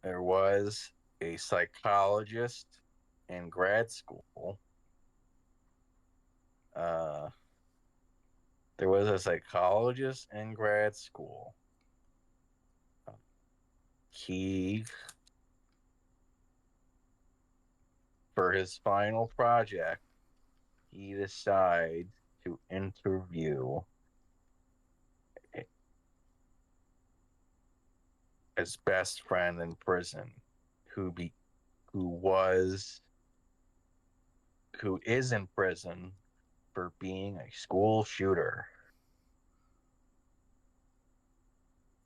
there was a psychologist in grad school. Uh, there was a psychologist in grad school. He, for his final project, he decides to interview his best friend in prison, who be who was who is in prison for being a school shooter.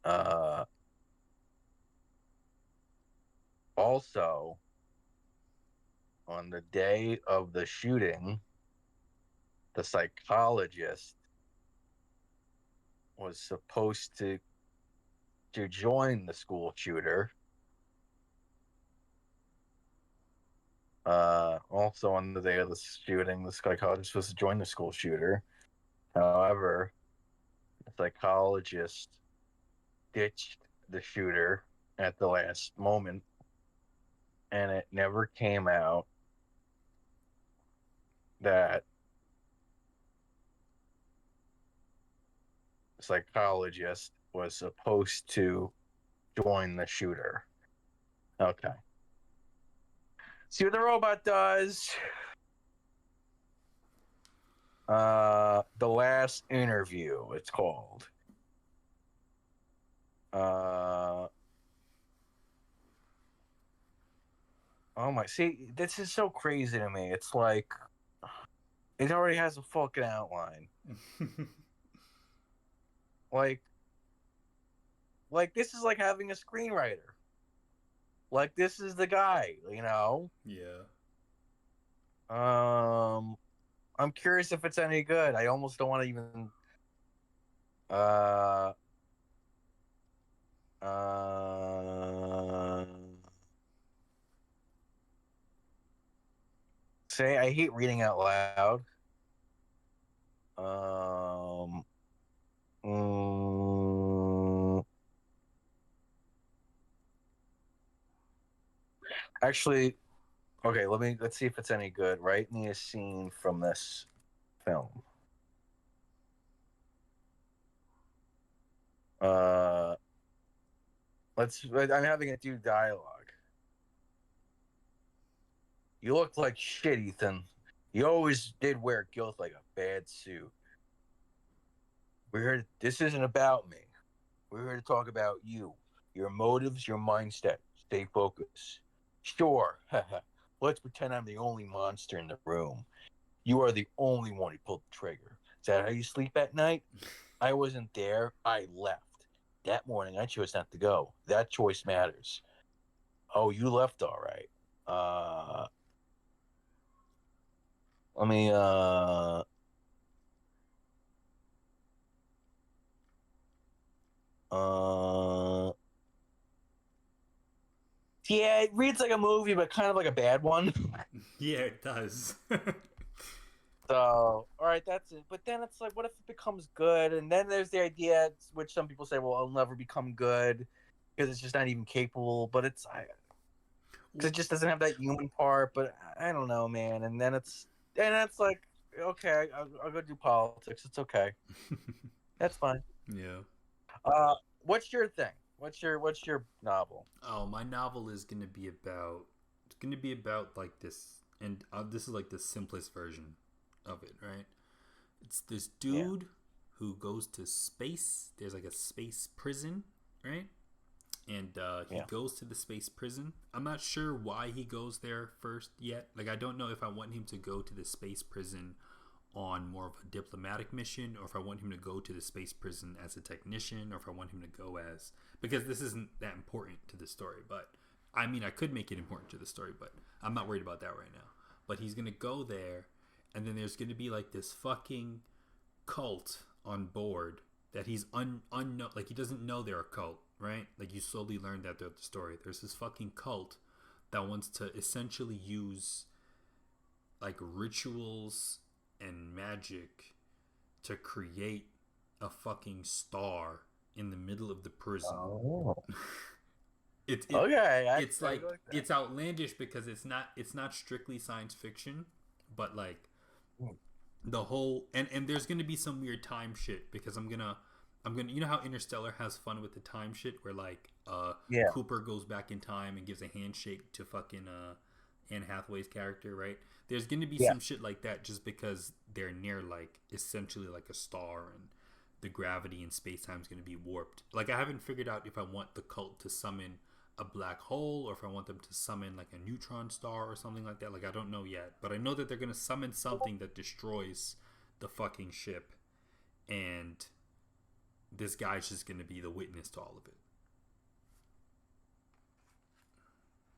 Uh, Also, on the day of the shooting, the psychologist was supposed to join the school shooter. Also, on the day of the shooting, the psychologist was to join the school shooter. However, the psychologist ditched the shooter at the last moment, and it never came out that the psychologist was supposed to join the shooter. Okay. See what the robot does. The Last Interview, it's called. Oh my, see, this is so crazy to me. It's like, it already has a fucking outline. Like, this is like having a screenwriter. Like, this is the guy, you know? Yeah. I'm curious if it's any good. I almost don't want to even, uh, uh, say I hate reading out loud. Um, mm, Actually, okay. Let's see if it's any good. Write me a scene from this film. Uh, I'm having it do dialogue. You look like shit, Ethan. You always did wear guilt like a bad suit. We're here. This isn't about me. We're here to talk about you, your motives, your mindset. Stay focused. Sure. Let's pretend I'm the only monster in the room. You are the only one who pulled the trigger. Is that how you sleep at night? I wasn't there. I left. That morning, I chose not to go. That choice matters. Oh, you left, all right. Let me, uh, yeah, it reads like a movie, but kind of like a bad one. Yeah, it does. So, all right, that's it. But then it's like, what if it becomes good? And then there's the idea, which some people say, well, it'll never become good because it's just not even capable. But because it just doesn't have that human part. But I don't know, man. And then it's like, okay, I'll go do politics. It's okay. That's fine. Yeah. What's your thing? What's your novel? Oh, my novel is gonna be about. It's gonna be about like this, and this is like the simplest version of it, right? It's this Yeah, dude who goes to space. There's like a space prison, right? And he yeah. goes to the space prison. I'm not sure why he goes there first yet. Like, I don't know if I want him to go to the space prison on more of a diplomatic mission, or if I want him to go to the space prison as a technician, or if I want him to go as, because this isn't that important to the story, but I mean, I could make it important to the story, but I'm not worried about that right now. But he's gonna go there, and then there's gonna be like this fucking cult on board that he's unknown, like he doesn't know they're a cult, right? Like you slowly learn that throughout the story. There's this fucking cult that wants to essentially use like rituals and magic to create a fucking star in the middle of the prison. Oh. Okay. Okay. It's like it's outlandish because it's not strictly science fiction, but like the whole and there's gonna be some weird time shit because I'm gonna you know how Interstellar has fun with the time shit where like Cooper goes back in time and gives a handshake to fucking Anne Hathaway's character, right? There's gonna be some shit like that just because they're near like essentially like a star and the gravity in space time is gonna be warped. Like I haven't figured out if I want the cult to summon a black hole or if I want them to summon like a neutron star or something like that. Like I don't know yet, but I know that they're gonna summon something that destroys the fucking ship, and this guy's just gonna be the witness to all of it.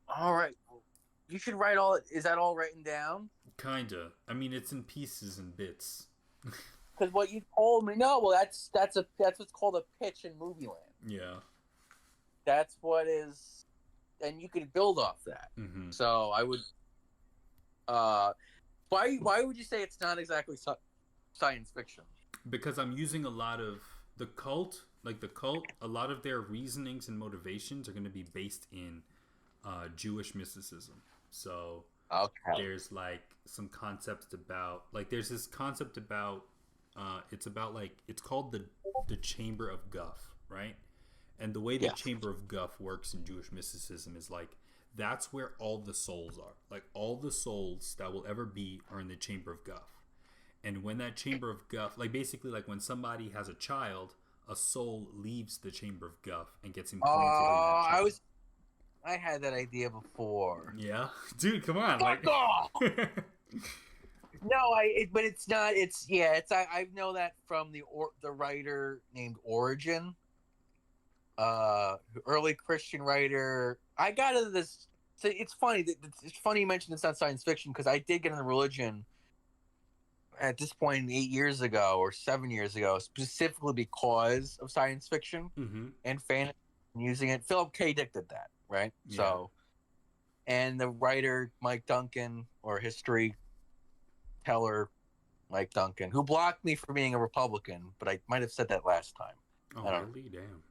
All right. You should write all. Is that all written down? Kinda. I mean, it's in pieces and bits. Because what you told me, no. Well, that's what's called a pitch in movie land. Yeah. That's what is, and you can build off that. Mm-hmm. So I would. Why would you say it's not exactly science fiction? Because I'm using a lot of the cult, like the cult. A lot of their reasonings and motivations are going to be based in Jewish mysticism. So there's like some concepts about like there's this concept about it's about like it's called the Chamber of Guff, right? And the way the Chamber of Guff works in Jewish mysticism is like that's where all the souls are. Like all the souls that will ever be are in the Chamber of Guff. And when that Chamber of Guff, like basically like when somebody has a child, a soul leaves the Chamber of Guff and gets implanted in that child. I had that idea before. Yeah, dude, come on, Fuck off! No, but it's not. It's I know that from the writer named Origin, early Christian writer. I got into this. So it's funny. It's funny you mentioned it's not science fiction because I did get into religion at this point 8 years ago or 7 years ago, specifically because of science fiction and fantasy and using it. Philip K. Dick did that. Right. Yeah. So, and the writer Mike Duncan or history teller Mike Duncan, who blocked me for being a Republican, but I might have said that last time. Oh, really? Damn.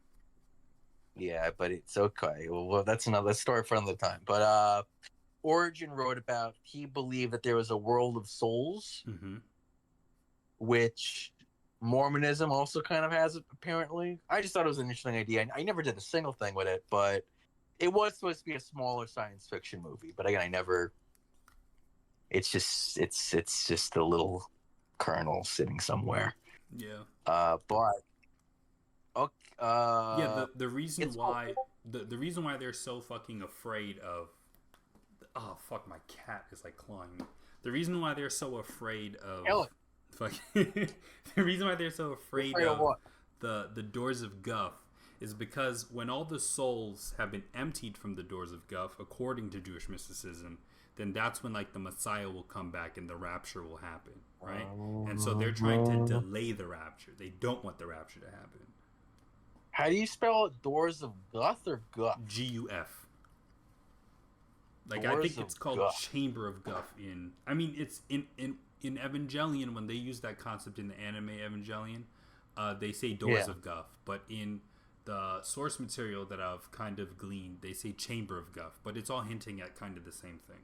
Yeah, but it's okay. Well, that's another story for another time. But Origin wrote about he believed that there was a world of souls, which Mormonism also kind of has apparently. I just thought it was an interesting idea. I never did a single thing with it, but it was supposed to be a smaller science fiction movie, but again, I never. It's just a little kernel sitting somewhere. Yeah. But. Okay. Yeah. The reason why the reason why they're so fucking afraid of. Oh fuck! My cat is like clawing me. The reason why they're so afraid of. The reason why they're so afraid of the doors of Guff is because when all the souls have been emptied from the doors of Guff, according to Jewish mysticism, then that's when like the Messiah will come back and the rapture will happen, right? And so they're trying to delay the rapture. They don't want the rapture to happen. How do you spell it? Doors of Guff or Guff? G-U-F. Like I think it's called Chamber of Guff in. I mean, it's in Evangelion when they use that concept in the anime Evangelion, they say doors of Guff, but in the source material that I've kind of gleaned, they say Chamber of Guff, but it's all hinting at kind of the same thing.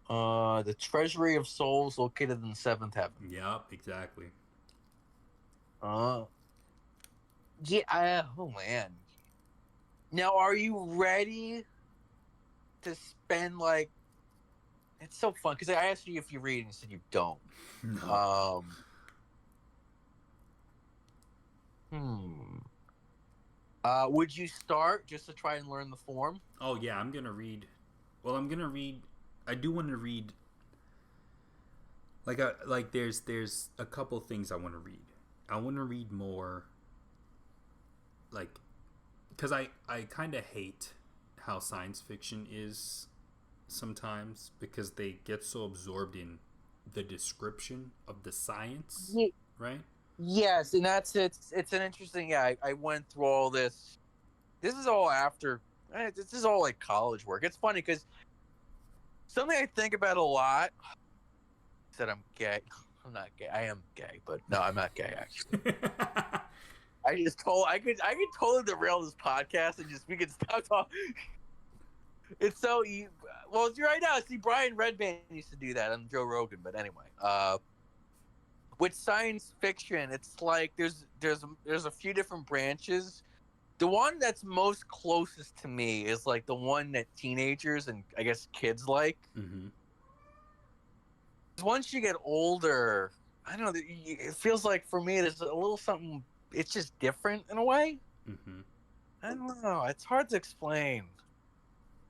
The treasury of souls located in the seventh heaven. Yep, exactly. Oh man. Now, are you ready to spend like? It's so fun because I asked you if you read and you said you don't. No. Would you start just to try and learn the form? Oh yeah, I'm gonna read. Well, I do want to read There's a couple things I want to read. I want to read more, like, because I kind of hate how science fiction is sometimes, because they get so absorbed in the description of the science, Ye- right? yes, and it's an interesting. Yeah, I went through all this. This is all after. This is all like college work. It's funny because something I think about a lot. Said I'm gay. I'm not gay. I am gay, but no, I'm not gay actually. I could totally derail this podcast and just we could stop talking. It's so well. You're right now. See, Brian Redband used to do that on Joe Rogan, but anyway, with science fiction, it's like there's a few different branches. The one that's most closest to me is like the one that teenagers and I guess kids like. Mm-hmm. Once you get older, I don't know. It feels like for me, there's a little something. It's just different in a way. Mm-hmm. I don't know. It's hard to explain.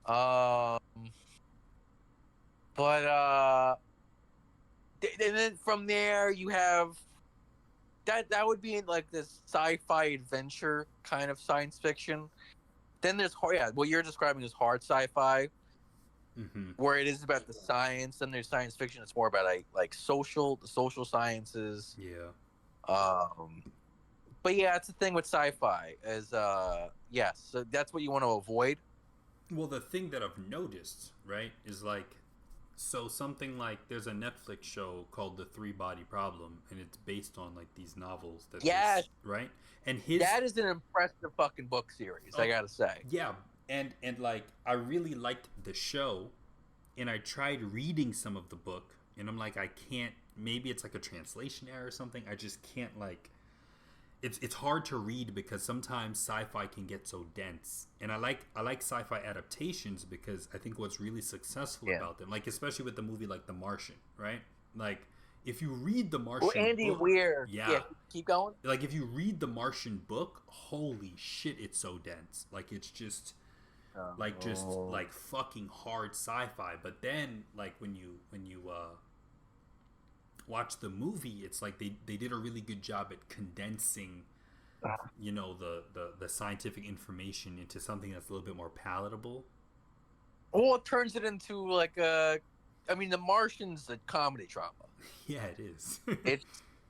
Um, but and then from there you have that would be like this sci-fi adventure kind of science fiction. Then there's what you're describing is hard sci-fi, Mm-hmm. where it is about the science. Then there's science fiction. It's more about the social sciences. Yeah. But yeah, it's the thing with sci-fi is yes, so that's what you want to avoid. Well, the thing that I've noticed, right, is like, so something like there's a Netflix show called The Three Body Problem, and it's based on like these novels that Yes, right, and his that is an impressive fucking book series. I gotta say. yeah, and like I really liked the show, and I tried reading some of the book, and I'm like, I can't. Maybe it's like a translation error or something. I just can't like. It's hard to read because sometimes sci-fi can get so dense, and I like sci-fi adaptations because I think what's really successful about them, like especially with the movie like The Martian, right? Like if you read The Martian, Andy book, Weir. yeah, keep going. like if you read The Martian book, holy shit, it's so dense. Like it's just like fucking hard sci-fi. But then like when you watch the movie, it's like they did a really good job at condensing the scientific information into something that's a little bit more palatable. Well, it turns it into like a. I mean, The Martian's a comedy drama. Yeah, it is.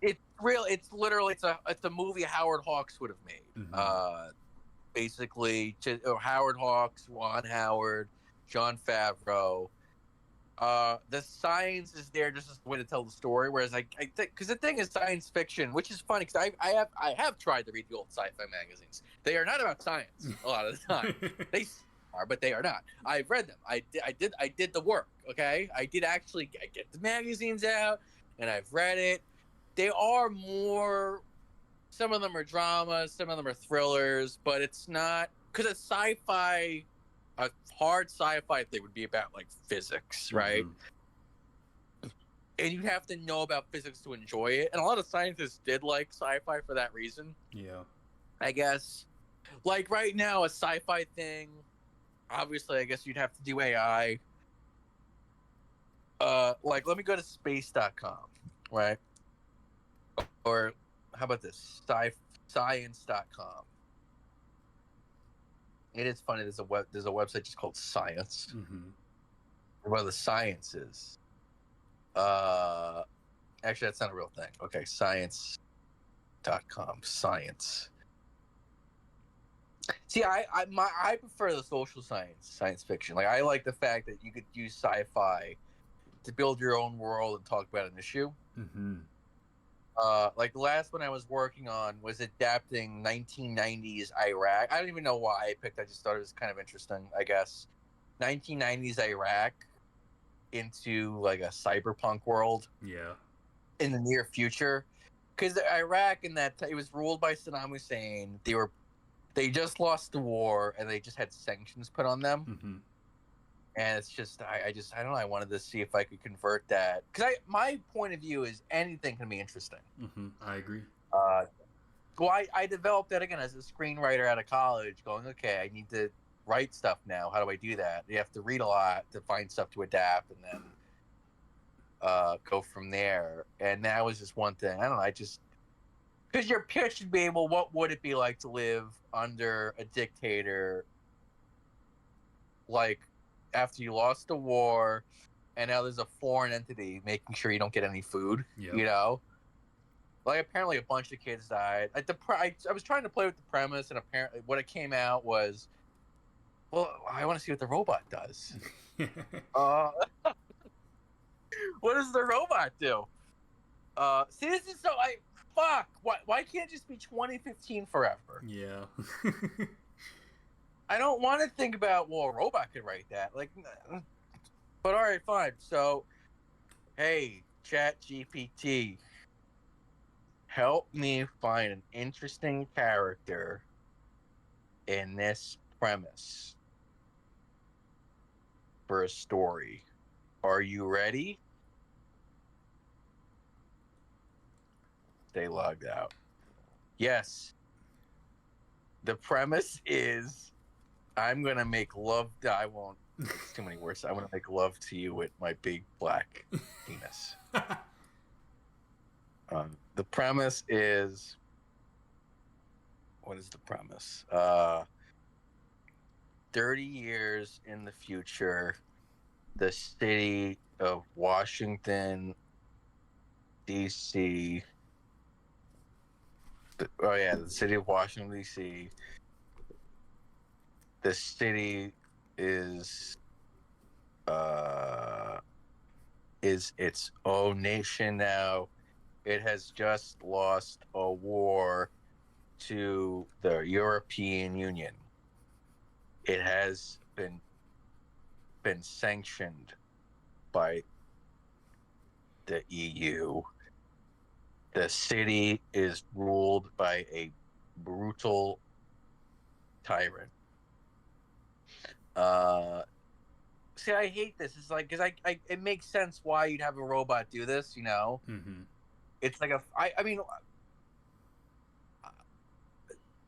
It's real. It's literally it's a movie Howard Hawks would have made. Mm-hmm. Basically, Howard Hawks, Ron Howard, Jon Favreau. The science is there just as a way to tell the story. Whereas I think because the thing is science fiction, which is funny because I have tried to read the old sci-fi magazines. They are not about science a lot of the time. They are, but they are not. I've read them. I did the work. Okay, I did actually get the magazines out and I've read it. They are more. Some of them are dramas, some of them are thrillers, but it's not because a sci-fi. A hard sci-fi thing would be about like physics, right? Mm-hmm. And you have to know about physics to enjoy it. And a lot of scientists did like sci-fi for that reason. Yeah. I guess. Like right now, a sci-fi thing, obviously, I guess you'd have to do AI. Like, let me go to space.com, right? Or how about this? Science.com. It is funny. There's a website just called Science. Mm-hmm. Well, the science is. Actually, that's not a real thing. Okay, science.com. Science. See, I prefer the social science fiction. Like I like the fact that you could use sci-fi to build your own world and talk about an issue. Mm-hmm. Like the last one I was working on was adapting 1990s Iraq. I don't even know why I picked. I just thought it was kind of interesting. I guess 1990s Iraq into like a cyberpunk world. Yeah. In the near future, because Iraq in that it was ruled by Saddam Hussein. They just lost the war and they just had sanctions put on them. Mm-hmm. And it's just, I don't know. I wanted to see if I could convert that because my point of view is anything can be interesting. Mm-hmm. I agree. Well, I developed that again as a screenwriter out of college. Going, okay, I need to write stuff now. How do I do that? You have to read a lot to find stuff to adapt, and then go from there. And that was just one thing. I don't know. I just because your pitch should be able. What would it be like to live under a dictator? Like after you lost the war, and now there's a foreign entity making sure you don't get any food. Yep. You know, like apparently a bunch of kids died. Like I was trying to play with the premise, and apparently what it came out was, well, I want to see what the robot does. What does the robot do? See, this is so fuck. Why can't it just be 2015 forever? Yeah. I don't want to think about, well, a robot could write that. Like, but all right, fine. So, hey, Chat GPT, help me find an interesting character in this premise for a story. Are you ready? Stay logged out. Yes. The premise is I'm going to make love. I won't. It's too many words. I'm going to make love to you with my big black penis. The premise is. What is the premise? 30 years in the future, the city of Washington, D.C. The city of Washington, D.C. The city is its own nation now. It has just lost a war to the European Union. It has been sanctioned by the EU. The city is ruled by a brutal tyrant. See, I hate this. It's like, because it makes sense why you'd have a robot do this, you know? Mm-hmm. It's like I mean,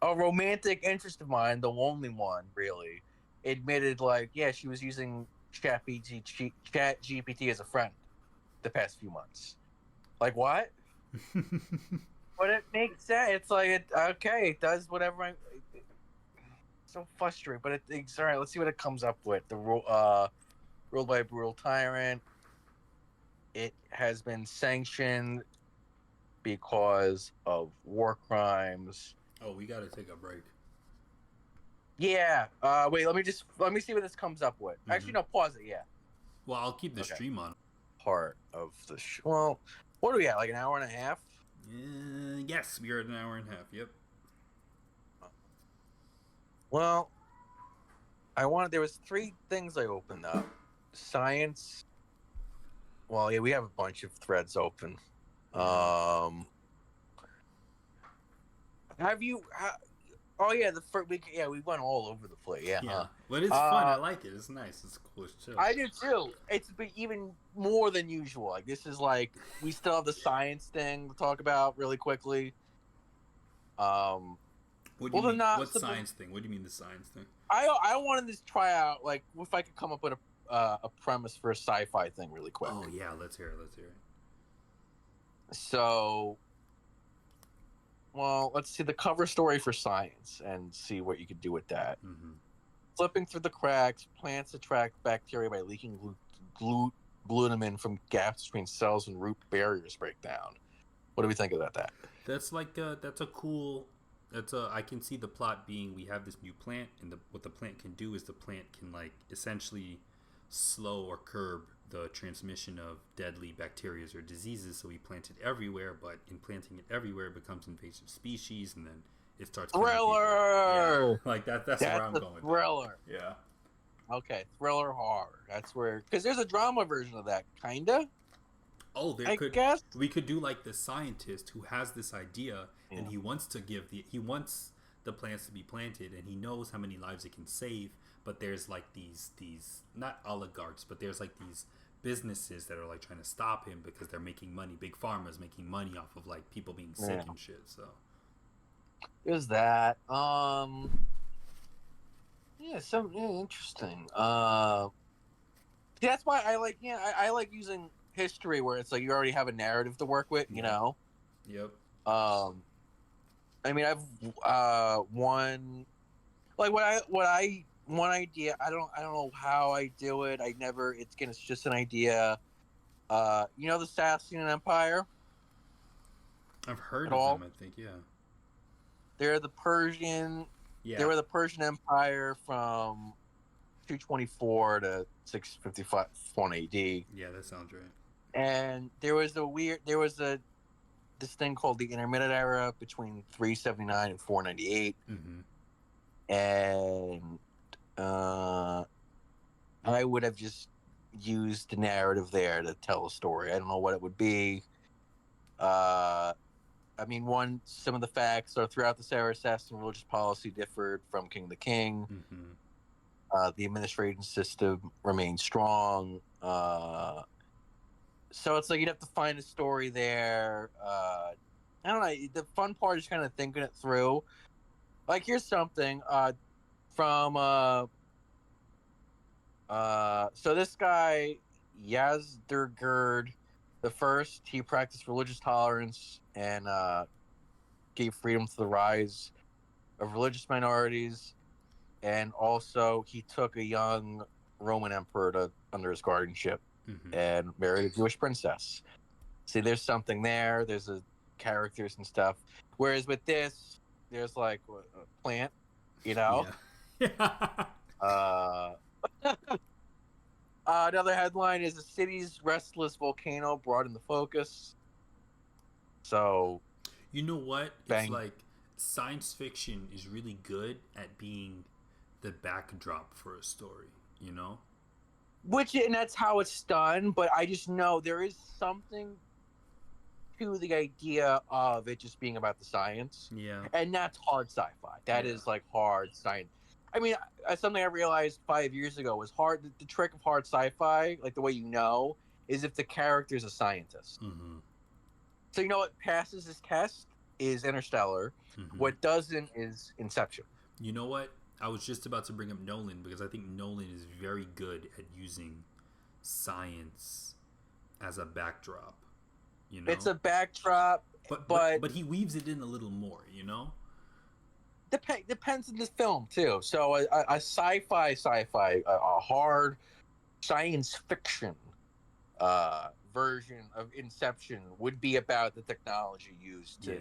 a romantic interest of mine, the only one, really, admitted, like, yeah, she was using Chat GPT as a friend the past few months. Like, what? But it makes sense. It's like, it does whatever so frustrating, but it's all right. Let's see what it comes up with. The ruled by a brutal tyrant. It has been sanctioned because of war crimes. Oh, we gotta take a break. Yeah. Wait. Let me see what this comes up with. Actually, no. Pause it. Yeah. Well, I'll keep the stream on. Part of the well, what are we at? Like an hour and a half? Yes, we are at an hour and a half. Yep. Well, there was 3 things I opened up. Science. Well, yeah, we have a bunch of threads open. Have you? Oh yeah, we went all over the place. Yeah. Yeah, but it's fun. I like it. It's nice. It's cool. It's chill. I do too. It's even more than usual. Like this is like we still have the science thing to talk about really quickly. What do you mean? What science thing? What do you mean the science thing? I wanted to try out, like, if I could come up with a premise for a sci-fi thing really quick. Oh yeah, let's hear it. So, well, let's see the cover story for science and see what you could do with that. Mm-hmm. Flipping through the cracks, plants attract bacteria by leaking glutamine from gaps between cells and root barriers break down. What do we think about that? That's like I can see the plot being, we have this new plant, and what the plant can do is the plant can, like, essentially slow or curb the transmission of deadly bacteria or diseases. So we plant it everywhere, but in planting it everywhere, it becomes invasive species, and then it starts thriller. Yeah. Like that's where I'm going. Thriller. Yeah. Okay, thriller horror. That's where, because there's a drama version of that, kinda. Oh, we could do like the scientist who has this idea, and he wants to he wants the plants to be planted, and he knows how many lives it can save. But there's like these not oligarchs, but there's like these businesses that are like trying to stop him because they're making money. Big pharma's making money off of like people being sick and shit. So there's that. Interesting. That's why I like. Yeah, I like using history where it's like you already have a narrative to work with, you know. Yep. I mean, I've one like one idea. I don't know how I do it. I never. It's just an idea. You know the Sassanian Empire I've heard at of all? them. I think, yeah. They're the Persian. Yeah. They were the Persian Empire from 224 to 655 1 AD. Yeah, that sounds right. And there was a this thing called the Intermittent Era between 379 and 498. Mm-hmm. And I would have just used the narrative there to tell a story. I don't know what it would be. I mean, some of the facts are throughout the Saracen religious policy differed from king to king. Mm-hmm. The administration system remained strong. So it's like you'd have to find a story there. I don't know. The fun part is kind of thinking it through. Like, here's something from so this guy Yazdegerd the First, he practiced religious tolerance and gave freedom to the rise of religious minorities, and also he took a young Roman emperor under his guardianship and married a Jewish princess. See, there's something there. There's characters and stuff. Whereas with this, there's like a plant, you know. Yeah. Another headline is the city's restless volcano brought into focus. So, you know what? bang. It's like science fiction is really good at being the backdrop for a story, you know? And that's how it's done, but I just know there is something to the idea of it just being about the science. Yeah. And that's hard sci-fi. That is like hard science. I mean, something I realized 5 years ago was hard. The trick of hard sci-fi, like the way you know, is if the character's a scientist. Mm-hmm. So you know what passes this test is Interstellar. Mm-hmm. What doesn't is Inception. You know what? I was just about to bring up Nolan because I think Nolan is very good at using science as a backdrop. You know, it's a backdrop, but he weaves it in a little more. You know, depends on the film too. So a sci-fi, a hard science fiction version of Inception would be about the technology used to.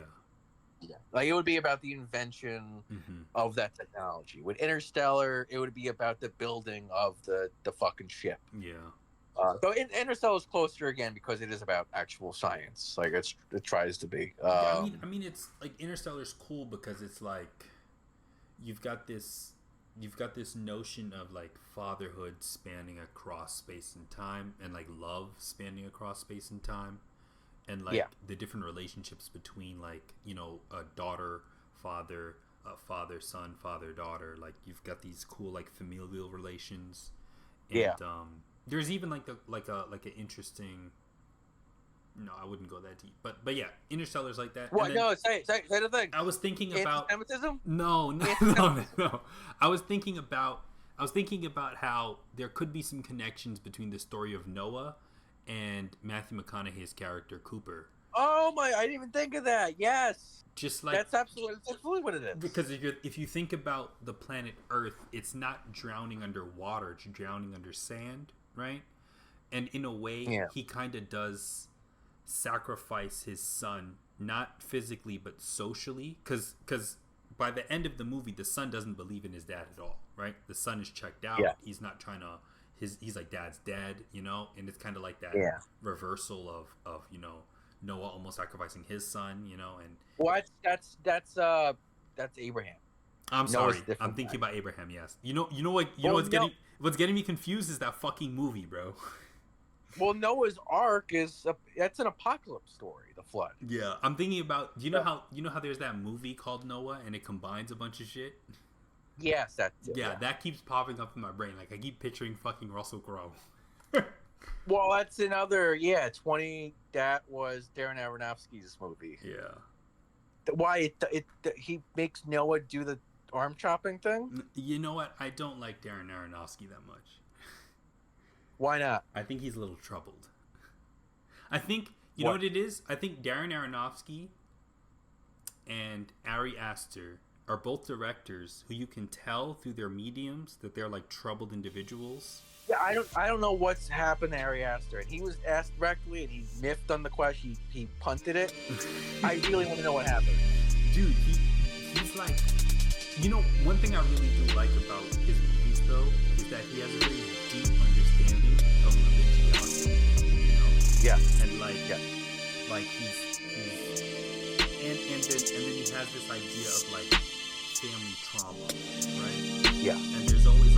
Yeah. Like it would be about the invention of that technology. With Interstellar, it would be about the building of the fucking ship. Yeah. So Interstellar is closer again because it is about actual science. Like it tries to be. I mean, it's like Interstellar's cool because it's like you've got this notion of like fatherhood spanning across space and time, and like love spanning across space and time. And like the different relationships between like, you know, a daughter, father, father, son, father, daughter. Like you've got these cool like familial relations. And, there's even like an interesting. No, I wouldn't go that deep. But yeah, Interstellar's like that. What? No, say the thing. I was thinking about anti-Semitism. No. I was thinking about how there could be some connections between the story of Noah and Matthew McConaughey's character Cooper. Oh my! I didn't even think of that. Yes, just like that's absolutely what it is. Because if you think about the planet Earth, it's not drowning under water; it's drowning under sand, right? And in a way, he kind of does sacrifice his son, not physically but socially, because by the end of the movie, the son doesn't believe in his dad at all, right? The son is checked out. He's not trying to. He's like, dad's dead, you know, and it's kind of like that reversal of you know, Noah almost sacrificing his son, you know, and what that's Abraham. I'm sorry, I'm thinking about Abraham. Yes, you know what's getting me confused is that fucking movie, bro. Well, Noah's Ark that's an apocalypse story, the flood. Yeah, I'm thinking about you know how there's that movie called Noah and it combines a bunch of shit. Yes, that keeps popping up in my brain. Like I keep picturing fucking Russell Crowe. Well, that's another 20. That was Darren Aronofsky's movie. Yeah. Why he makes Noah do the arm chopping thing? You know what? I don't like Darren Aronofsky that much. Why not? I think he's a little troubled. I think you know what it is. I think Darren Aronofsky and Ari Aster are both directors who you can tell through their mediums that they're like troubled individuals. Yeah, I don't know what's happened to Ari Aster, and he was asked directly, and he miffed on the question. He punted it. I really want to know what happened. Dude, he's like, you know, one thing I really do like about his movies though is that he has a very deep understanding of religiosity. You know? Yeah. And like he's and then he has this idea of like family trauma, right? Yeah. And there's always